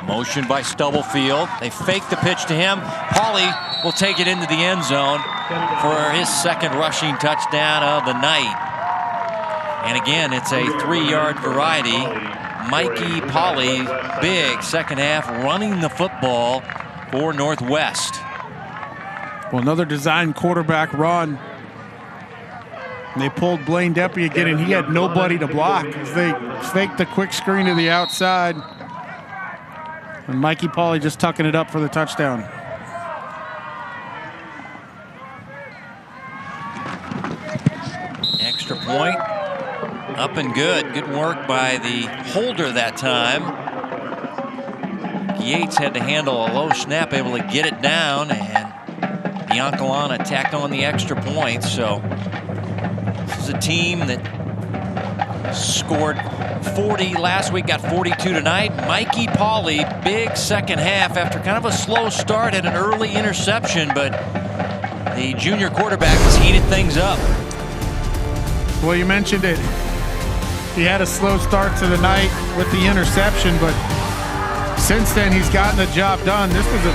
S1: Motion by Stubblefield. They fake the pitch to him. Pauley will take it into the end zone for his 2nd rushing touchdown of the night. And again, it's a 3-yard variety. Mikey Pauley, big 2nd half, running the football for Northwest.
S5: Well, another design quarterback run. And they pulled Blaine Deppie again, and he had nobody to block as they faked the quick screen to the outside. And Mikey Pauley just tucking it up for the touchdown.
S1: Extra point, up and good. Good work by the holder that time. Yates had to handle a low snap, able to get it down, and Biancalana tacked on the extra point. So this is a team that scored 40 last week, got 42 tonight. Mikey Pauley, big 2nd half after kind of a slow start, had an early interception, but the junior quarterback has heated things up.
S5: Well, you mentioned it. He had a slow start to the night with the interception, but since then he's gotten the job done. This was a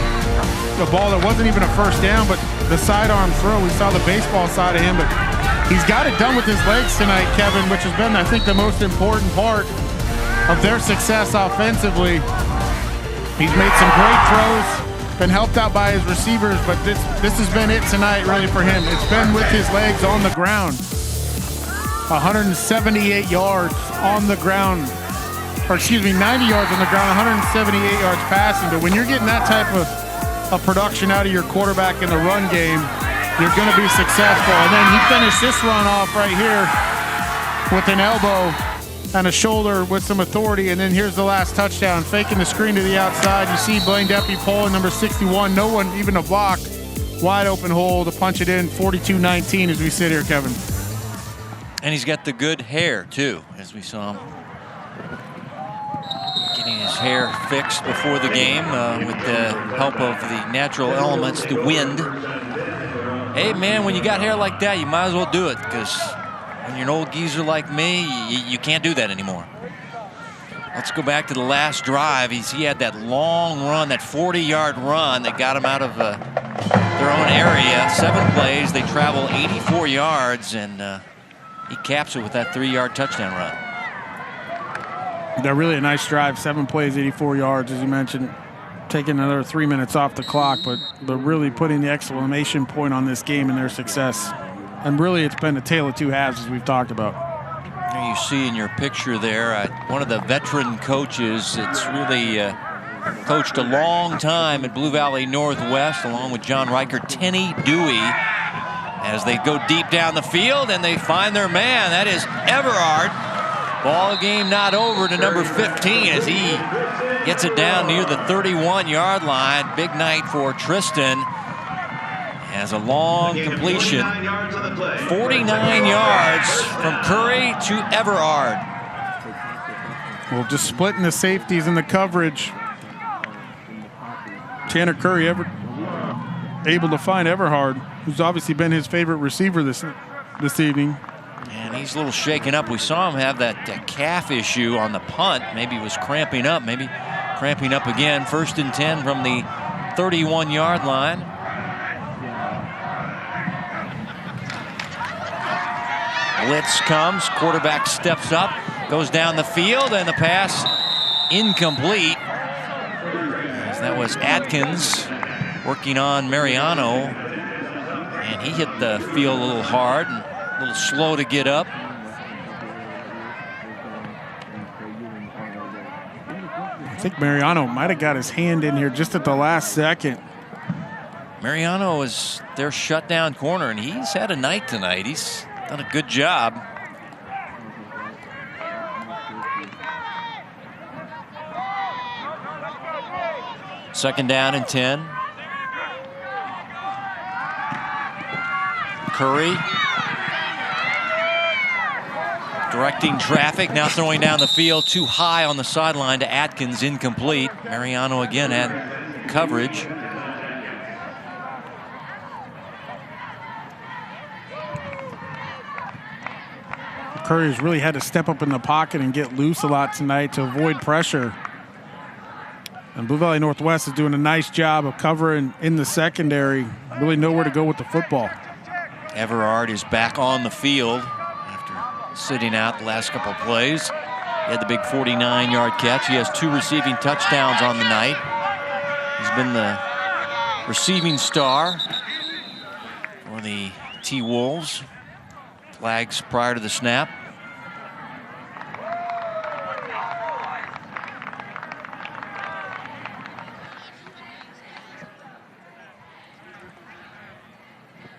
S5: ball that wasn't even a 1st down, but the sidearm throw, we saw the baseball side of him, but he's got it done with his legs tonight, Kevin, which has been, I think, the most important part of their success offensively. He's made some great throws, been helped out by his receivers, but this has been it tonight really for him. It's been with his legs on the ground. 178 yards on the ground, or excuse me, 90 yards on the ground, 178 yards passing. But when you're getting that type of production out of your quarterback in the run game, you're going to be successful. And then he finished this run off right here with an elbow and a shoulder with some authority. And then here's the last touchdown, faking the screen to the outside. You see Blaine Deppie pulling number 61. No one even a block. Wide open hole to punch it in. 42-19 as we sit here, Kevin.
S1: And he's got the good hair, too, as we saw him getting his hair fixed before the game with the help of the natural elements, the wind. Hey, man, when you got hair like that, you might as well do it, because when you're an old geezer like me, you can't do that anymore. Let's go back to the last drive. He had that long run, that 40-yard run that got him out of their own area. 7 plays. They travel 84 yards, and he caps it with that 3-yard touchdown run.
S5: They're really a nice drive. 7 plays, 84 yards, as you mentioned. Taking another 3 minutes off the clock, but they're really putting the exclamation point on this game and their success. And really, it's been a tale of 2 halves, as we've talked about.
S1: There you see in your picture there, one of the veteran coaches that's really coached a long time at Blue Valley Northwest, along with John Riker, Tenny Dewey, as they go deep down the field and they find their man. That is Everard. Ball game not over to number 15 as he gets it down near the 31-yard line. Big night for Tristan. Has a long completion. 49 yards from Curry to Everard.
S5: Well, just splitting the safeties and the coverage. Tanner Curry able to find Everhard, who's obviously been his favorite receiver this evening.
S1: And he's a little shaken up. We saw him have that calf issue on the punt. Maybe he was cramping up, maybe cramping up again. 1st and 10 from the 31-yard line. Blitz comes, quarterback steps up, goes down the field, and the pass incomplete. As that was Atkins working on Mariano, and he hit the field a little hard and a little slow to get up.
S5: I think Mariano might have got his hand in here just at the last second.
S1: Mariano is their shutdown corner, and he's had a night tonight. He's done a good job. Second down and 10. Curry directing traffic, now throwing down the field too high on the sideline to Atkins, incomplete. Mariano again had coverage.
S5: Curry's really had to step up in the pocket and get loose a lot tonight to avoid pressure. And Blue Valley Northwest is doing a nice job of covering in the secondary. Really know where to go with the football.
S1: Everard is back on the field after sitting out the last couple of plays. He had the big 49-yard catch. He has 2 receiving touchdowns on the night. He's been the receiving star for the T-Wolves. Flags prior to the snap.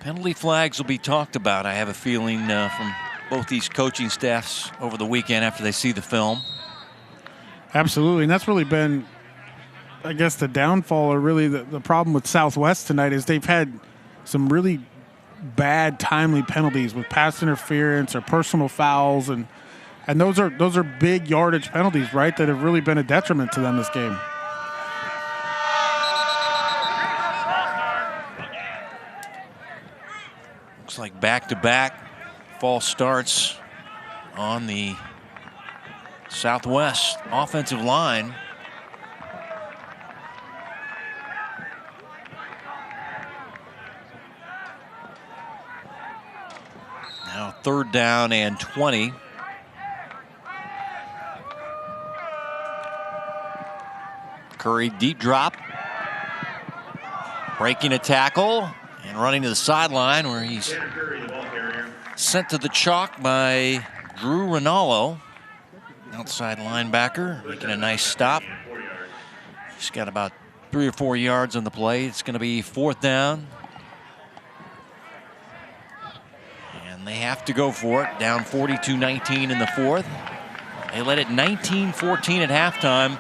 S1: Penalty flags will be talked about, I have a feeling, from both these coaching staffs over the weekend after they see the film.
S5: Absolutely, and that's really been, I guess, the downfall, or really the problem with Southwest tonight is they've had some really bad timely penalties with pass interference or personal fouls, and those are big yardage penalties, right, that have really been a detriment to them this game.
S1: Looks like back-to-back false starts on the Southwest offensive line. Now 3rd down and 20. Curry deep drop. Breaking a tackle and running to the sideline where he's sent to the chalk by Drew Rinaldo. Outside linebacker making a nice stop. He's got about 3 or 4 yards on the play. It's going to be 4th down. And they have to go for it. Down 42-19 in the 4th. They led it 19-14 at halftime.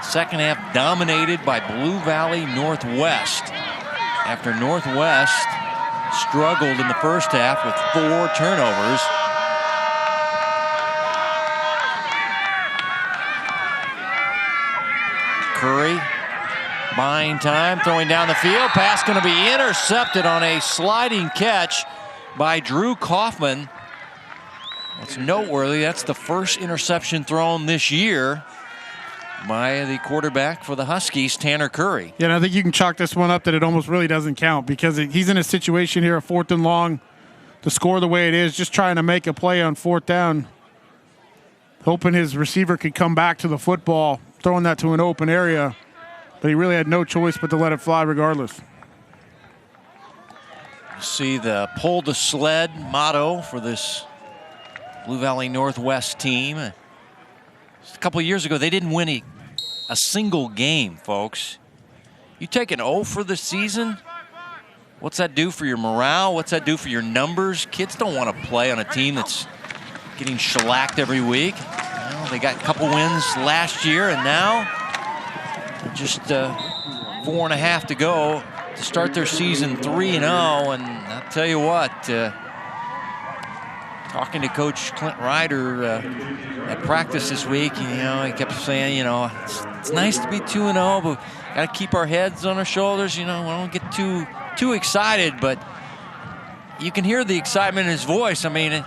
S1: Second half dominated by Blue Valley Northwest. After Northwest struggled in the first half with 4 turnovers. Curry buying time, throwing down the field. Pass going to be intercepted on a sliding catch by Drew Kaufman. That's noteworthy. That's the first interception thrown this year by the quarterback for the Huskies, Tanner Curry.
S5: Yeah, and I think you can chalk this one up that it almost really doesn't count because he's in a situation here, a 4th and long, to score the way it is, just trying to make a play on 4th down, hoping his receiver could come back to the football, throwing that to an open area, but he really had no choice but to let it fly regardless.
S1: You see the pull the sled motto for this Blue Valley Northwest team. Just a couple of years ago, they didn't win a single game, folks. You take an O for the season, what's that do for your morale? What's that do for your numbers? Kids don't want to play on a team that's getting shellacked every week. Well, they got a couple wins last year, and now just 4.5 to go to start their season 3-0. And I'll tell you what, talking to Coach Clint Ryder at practice this week, he kept saying, it's nice to be 2-0, but got to keep our heads on our shoulders. We don't get too excited, but you can hear the excitement in his voice. I mean,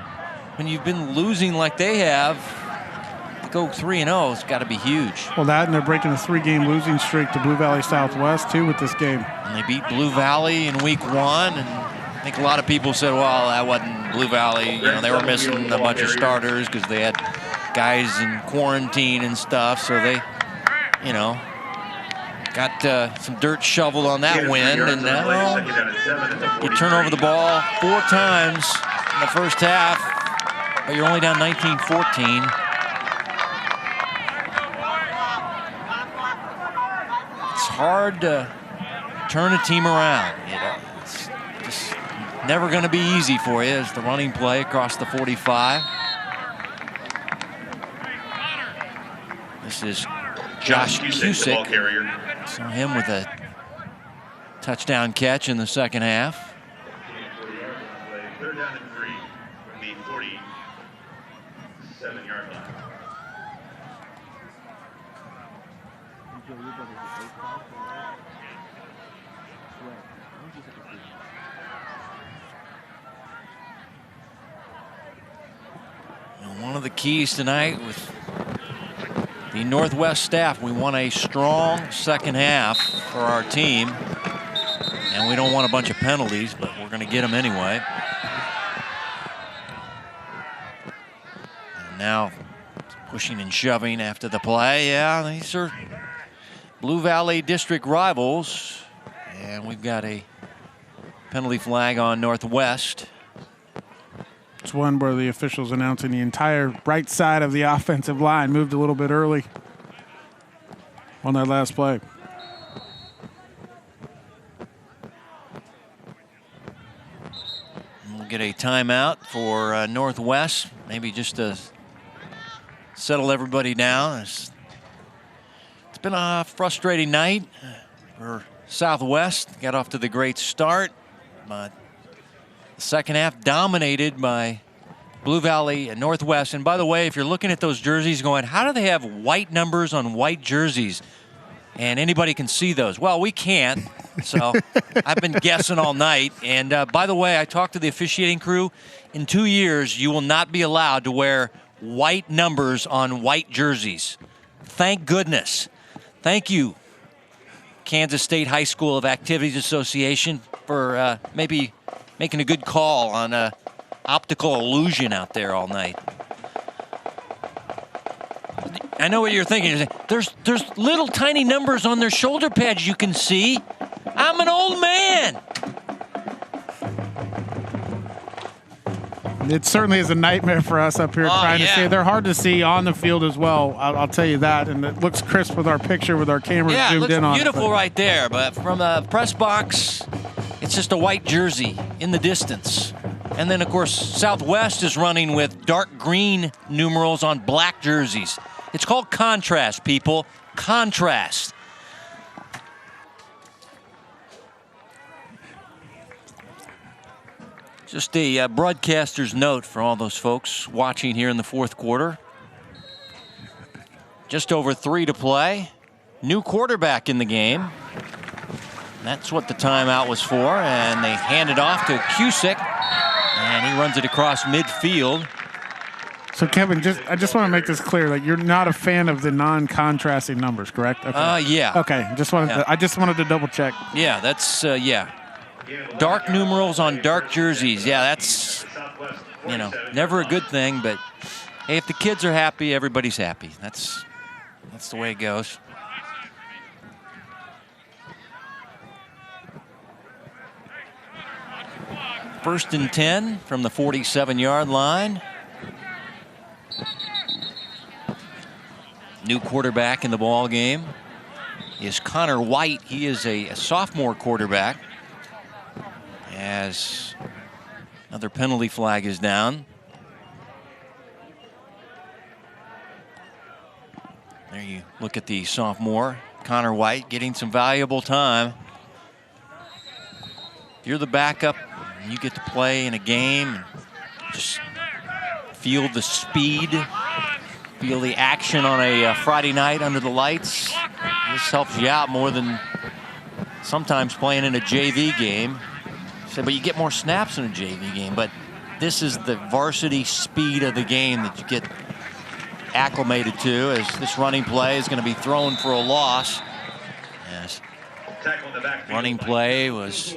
S1: when you've been losing like they have, to go 3-0, it's got to be huge.
S5: Well, that, and they're breaking a 3-game losing streak to Blue Valley Southwest, too, with this game.
S1: And they beat Blue Valley in week 1, and I think a lot of people said, well, that wasn't Blue Valley. They were missing a bunch of starters because they had guys in quarantine and stuff. So they, got some dirt shoveled on that win. And now you turn over the ball 4 times in the first half, but you're only down 19-14. It's hard to turn a team around. It's just never going to be easy for you. As the running play across the 45. This is Josh Cusick.
S3: the ball carrier.
S1: Saw him with a touchdown catch in the second half.
S3: 3rd down and 3 from the 47-yard line.
S1: And one of the keys tonight with the Northwest staff, we want a strong second half for our team. And we don't want a bunch of penalties, but we're going to get them anyway. And now pushing and shoving after the play. Yeah, these are Blue Valley District rivals. And we've got a penalty flag on Northwest.
S5: It's one where the officials announcing the entire right side of the offensive line moved a little bit early on that last play.
S1: We'll get a timeout for Northwest, maybe just to settle everybody down. It's been a frustrating night for Southwest. Got off to the great start, but the second half dominated by Blue Valley and Northwest. And by the way, if you're looking at those jerseys going, how do they have white numbers on white jerseys? And anybody can see those. Well, we can't. So I've been guessing all night. And by the way, I talked to the officiating crew. In 2 years, you will not be allowed to wear white numbers on white jerseys. Thank goodness. Thank you, Kansas State High School of Activities Association, for maybe making a good call on optical illusion out there all night. I know what you're thinking. There's little tiny numbers on their shoulder pads you can see. I'm an old man.
S5: It certainly is a nightmare for us up here trying to see. They're hard to see on the field as well. I'll tell you that. And it looks crisp with our picture with our camera zoomed in on it.
S1: Yeah, beautiful right there. But from the press box, it's just a white jersey in the distance. And then, of course, Southwest is running with dark green numerals on black jerseys. It's called contrast, people. Contrast. Just a broadcaster's note for all those folks watching here in the fourth quarter. Just over 3 to play. New quarterback in the game. That's what the timeout was for. And they hand it off to Cusick. And he runs it across midfield.
S5: So, Kevin, I just want to make this clear. Like, you're not a fan of the non-contrasting numbers, correct? Okay.
S1: Yeah.
S5: Okay. I just wanted to double check.
S1: Yeah, that's, yeah. Dark numerals on dark jerseys. Yeah, that's, never a good thing. But, hey, if the kids are happy, everybody's happy. That's the way it goes. First and 10 from the 47-yard line. New quarterback in the ball game is Connor White. He is a sophomore quarterback. As another penalty flag is down. There you look at the sophomore, Connor White, getting some valuable time. If you're the backup, you get to play in a game, just feel the speed, feel the action on a Friday night under the lights. This helps you out more than sometimes playing in a JV game. So, but you get more snaps in a JV game. But this is the varsity speed of the game that you get acclimated to, as this running play is going to be thrown for a loss. Yes. Running play was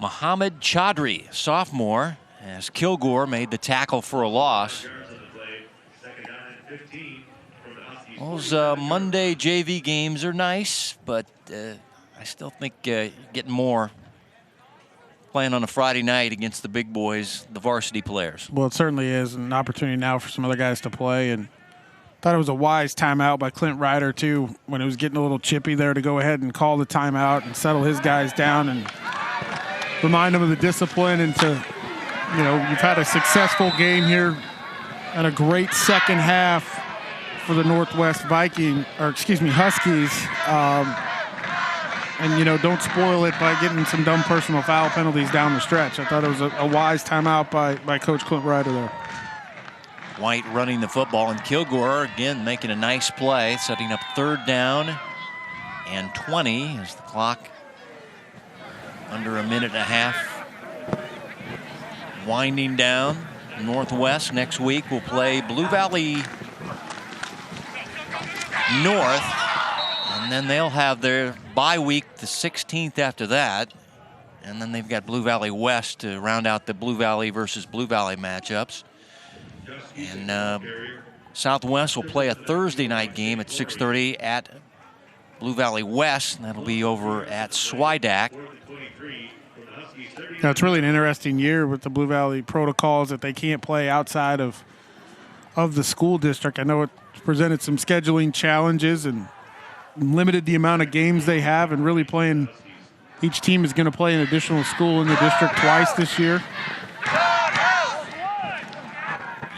S1: Muhammad Chaudhry, sophomore, as Kilgore made the tackle for a loss. Those Monday JV games are nice, but I still think getting more playing on a Friday night against the big boys, the varsity players.
S5: Well, it certainly is an opportunity now for some other guys to play, and Thought it was a wise timeout by Clint Ryder, too, when it was getting a little chippy there, to go ahead and call the timeout and settle his guys down and remind them of the discipline and to, you know, you've had a successful game here and a great second half for the Northwest Huskies. And, you know, don't spoil it by getting some dumb personal foul penalties down the stretch. I thought it was a wise timeout by Coach Clint Ryder there.
S1: White running the football, and Kilgore again making a nice play, setting up 3rd down and 20 as the clock under a minute and a half winding down. Northwest next week will play Blue Valley North, and then they'll have their bye week the 16th after that, and then they've got Blue Valley West to round out the Blue Valley versus Blue Valley matchups. And Southwest will play a Thursday night game at 6:30 at Blue Valley West, and that'll be over at Swidak.
S5: Now, it's really an interesting year with the Blue Valley protocols that they can't play outside of the school district. I know it presented some scheduling challenges and limited the amount of games they have, and really playing, each team is going to play an additional school in the district twice this year.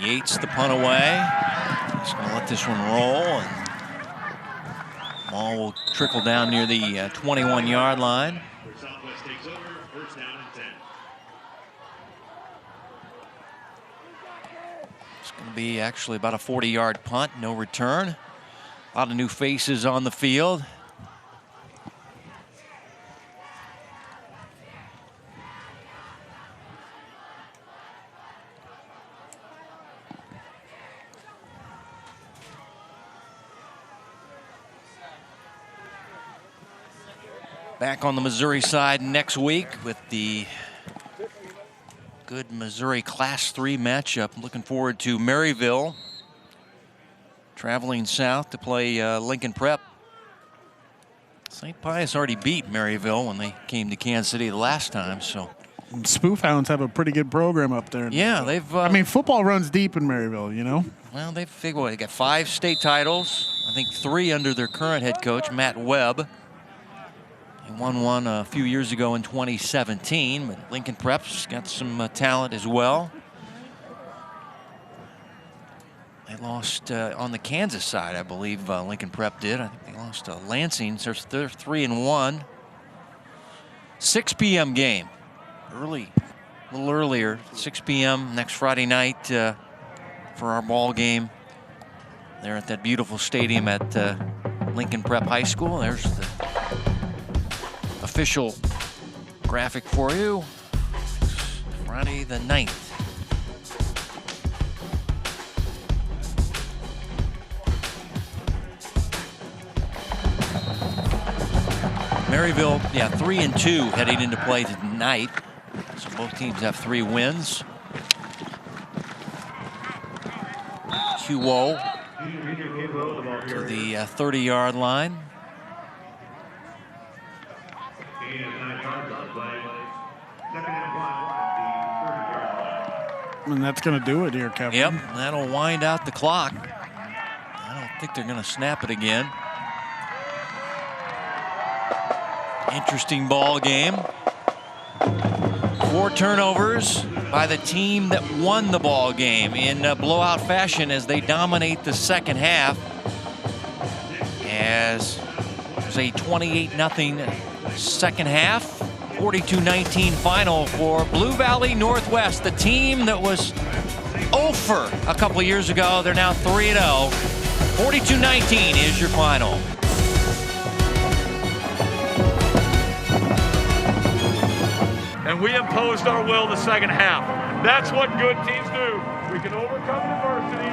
S1: Yates the punt away. He's going to let this one roll, and ball will trickle down near the 21-yard line. It's going to be actually about a 40-yard punt, no return. A lot of new faces on the field. Back on the Missouri side next week with the good Missouri Class 3 matchup. I'm looking forward to Maryville traveling south to play Lincoln Prep. St. Pius already beat Maryville when they came to Kansas City the last time, so.
S5: Spoof Hounds have a pretty good program up there.
S1: Yeah, they've.
S5: I mean, football runs deep in Maryville, you know.
S1: Well, they got 5 state titles. I think 3 under their current head coach, Matt Webb. They won one a few years ago in 2017, but Lincoln Prep's got some talent as well. They lost on the Kansas side, I believe Lincoln Prep did. I think they lost to Lansing, so they're 3-1. 6 p.m. game, early, a little earlier, 6 p.m. next Friday night for our ball game there at that beautiful stadium at Lincoln Prep High School. There's the official graphic for you. Friday the 9th. Maryville, 3-2 heading into play tonight. So both teams have 3 wins. Q-O to the 30-yard line.
S5: And that's going to do it here, Kevin.
S1: Yep, that'll wind out the clock. I don't think they're going to snap it again. Interesting ball game. 4 turnovers by the team that won the ball game in blowout fashion as they dominate the second half. As there's a 28-0 second half. 42-19 final for Blue Valley Northwest, the team that was 0-for a couple of years ago. They're now 3-0. 42-19 is your final.
S6: And we imposed our will the second half. That's what good teams do. We can overcome adversity.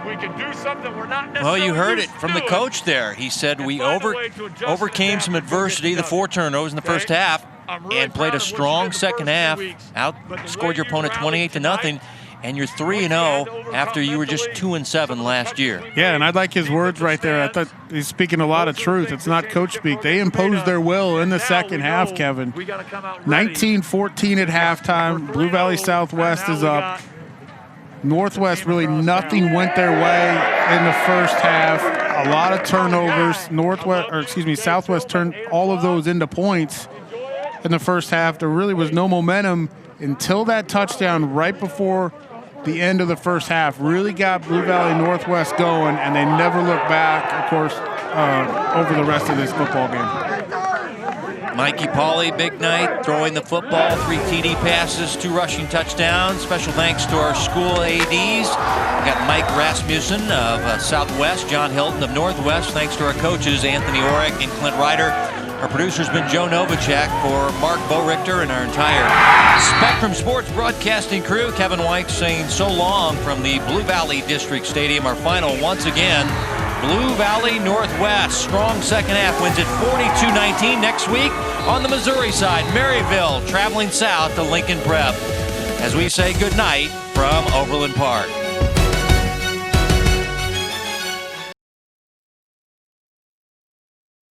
S6: We can do something we're not necessarily.
S1: Well, you heard it from the coach there. He said we overcame some adversity, the 4 turnovers in the first half, and played a strong second half. Outscored your opponent 28-0, and you're 3-0 after you were just 2-7 last year.
S5: Yeah, and I like his words right there. I thought he's speaking a lot of truth. It's not coach speak. They imposed their will in the second half, Kevin. 19-14 at halftime. Blue Valley Southwest is up. Northwest, really nothing went their way in the first half. A lot of turnovers. Southwest turned all of those into points in the first half. There really was no momentum until that touchdown right before the end of the first half. Really got Blue Valley Northwest going, and they never looked back, of course, over the rest of this football game.
S1: Mikey Pauley, big night, throwing the football, 3 TD passes, 2 rushing touchdowns. Special thanks to our school ADs. We got Mike Rasmussen of Southwest, John Hilton of Northwest. Thanks to our coaches, Anthony Orrick and Clint Ryder. Our producer's been Joe Novacek. For Mark Borichter and our entire Spectrum Sports broadcasting crew, Kevin White saying so long from the Blue Valley District Stadium. Our final once again, Blue Valley Northwest. Strong second half, wins it 42-19. Next week on the Missouri side, Maryville traveling south to Lincoln Prep. As we say goodnight from Overland Park.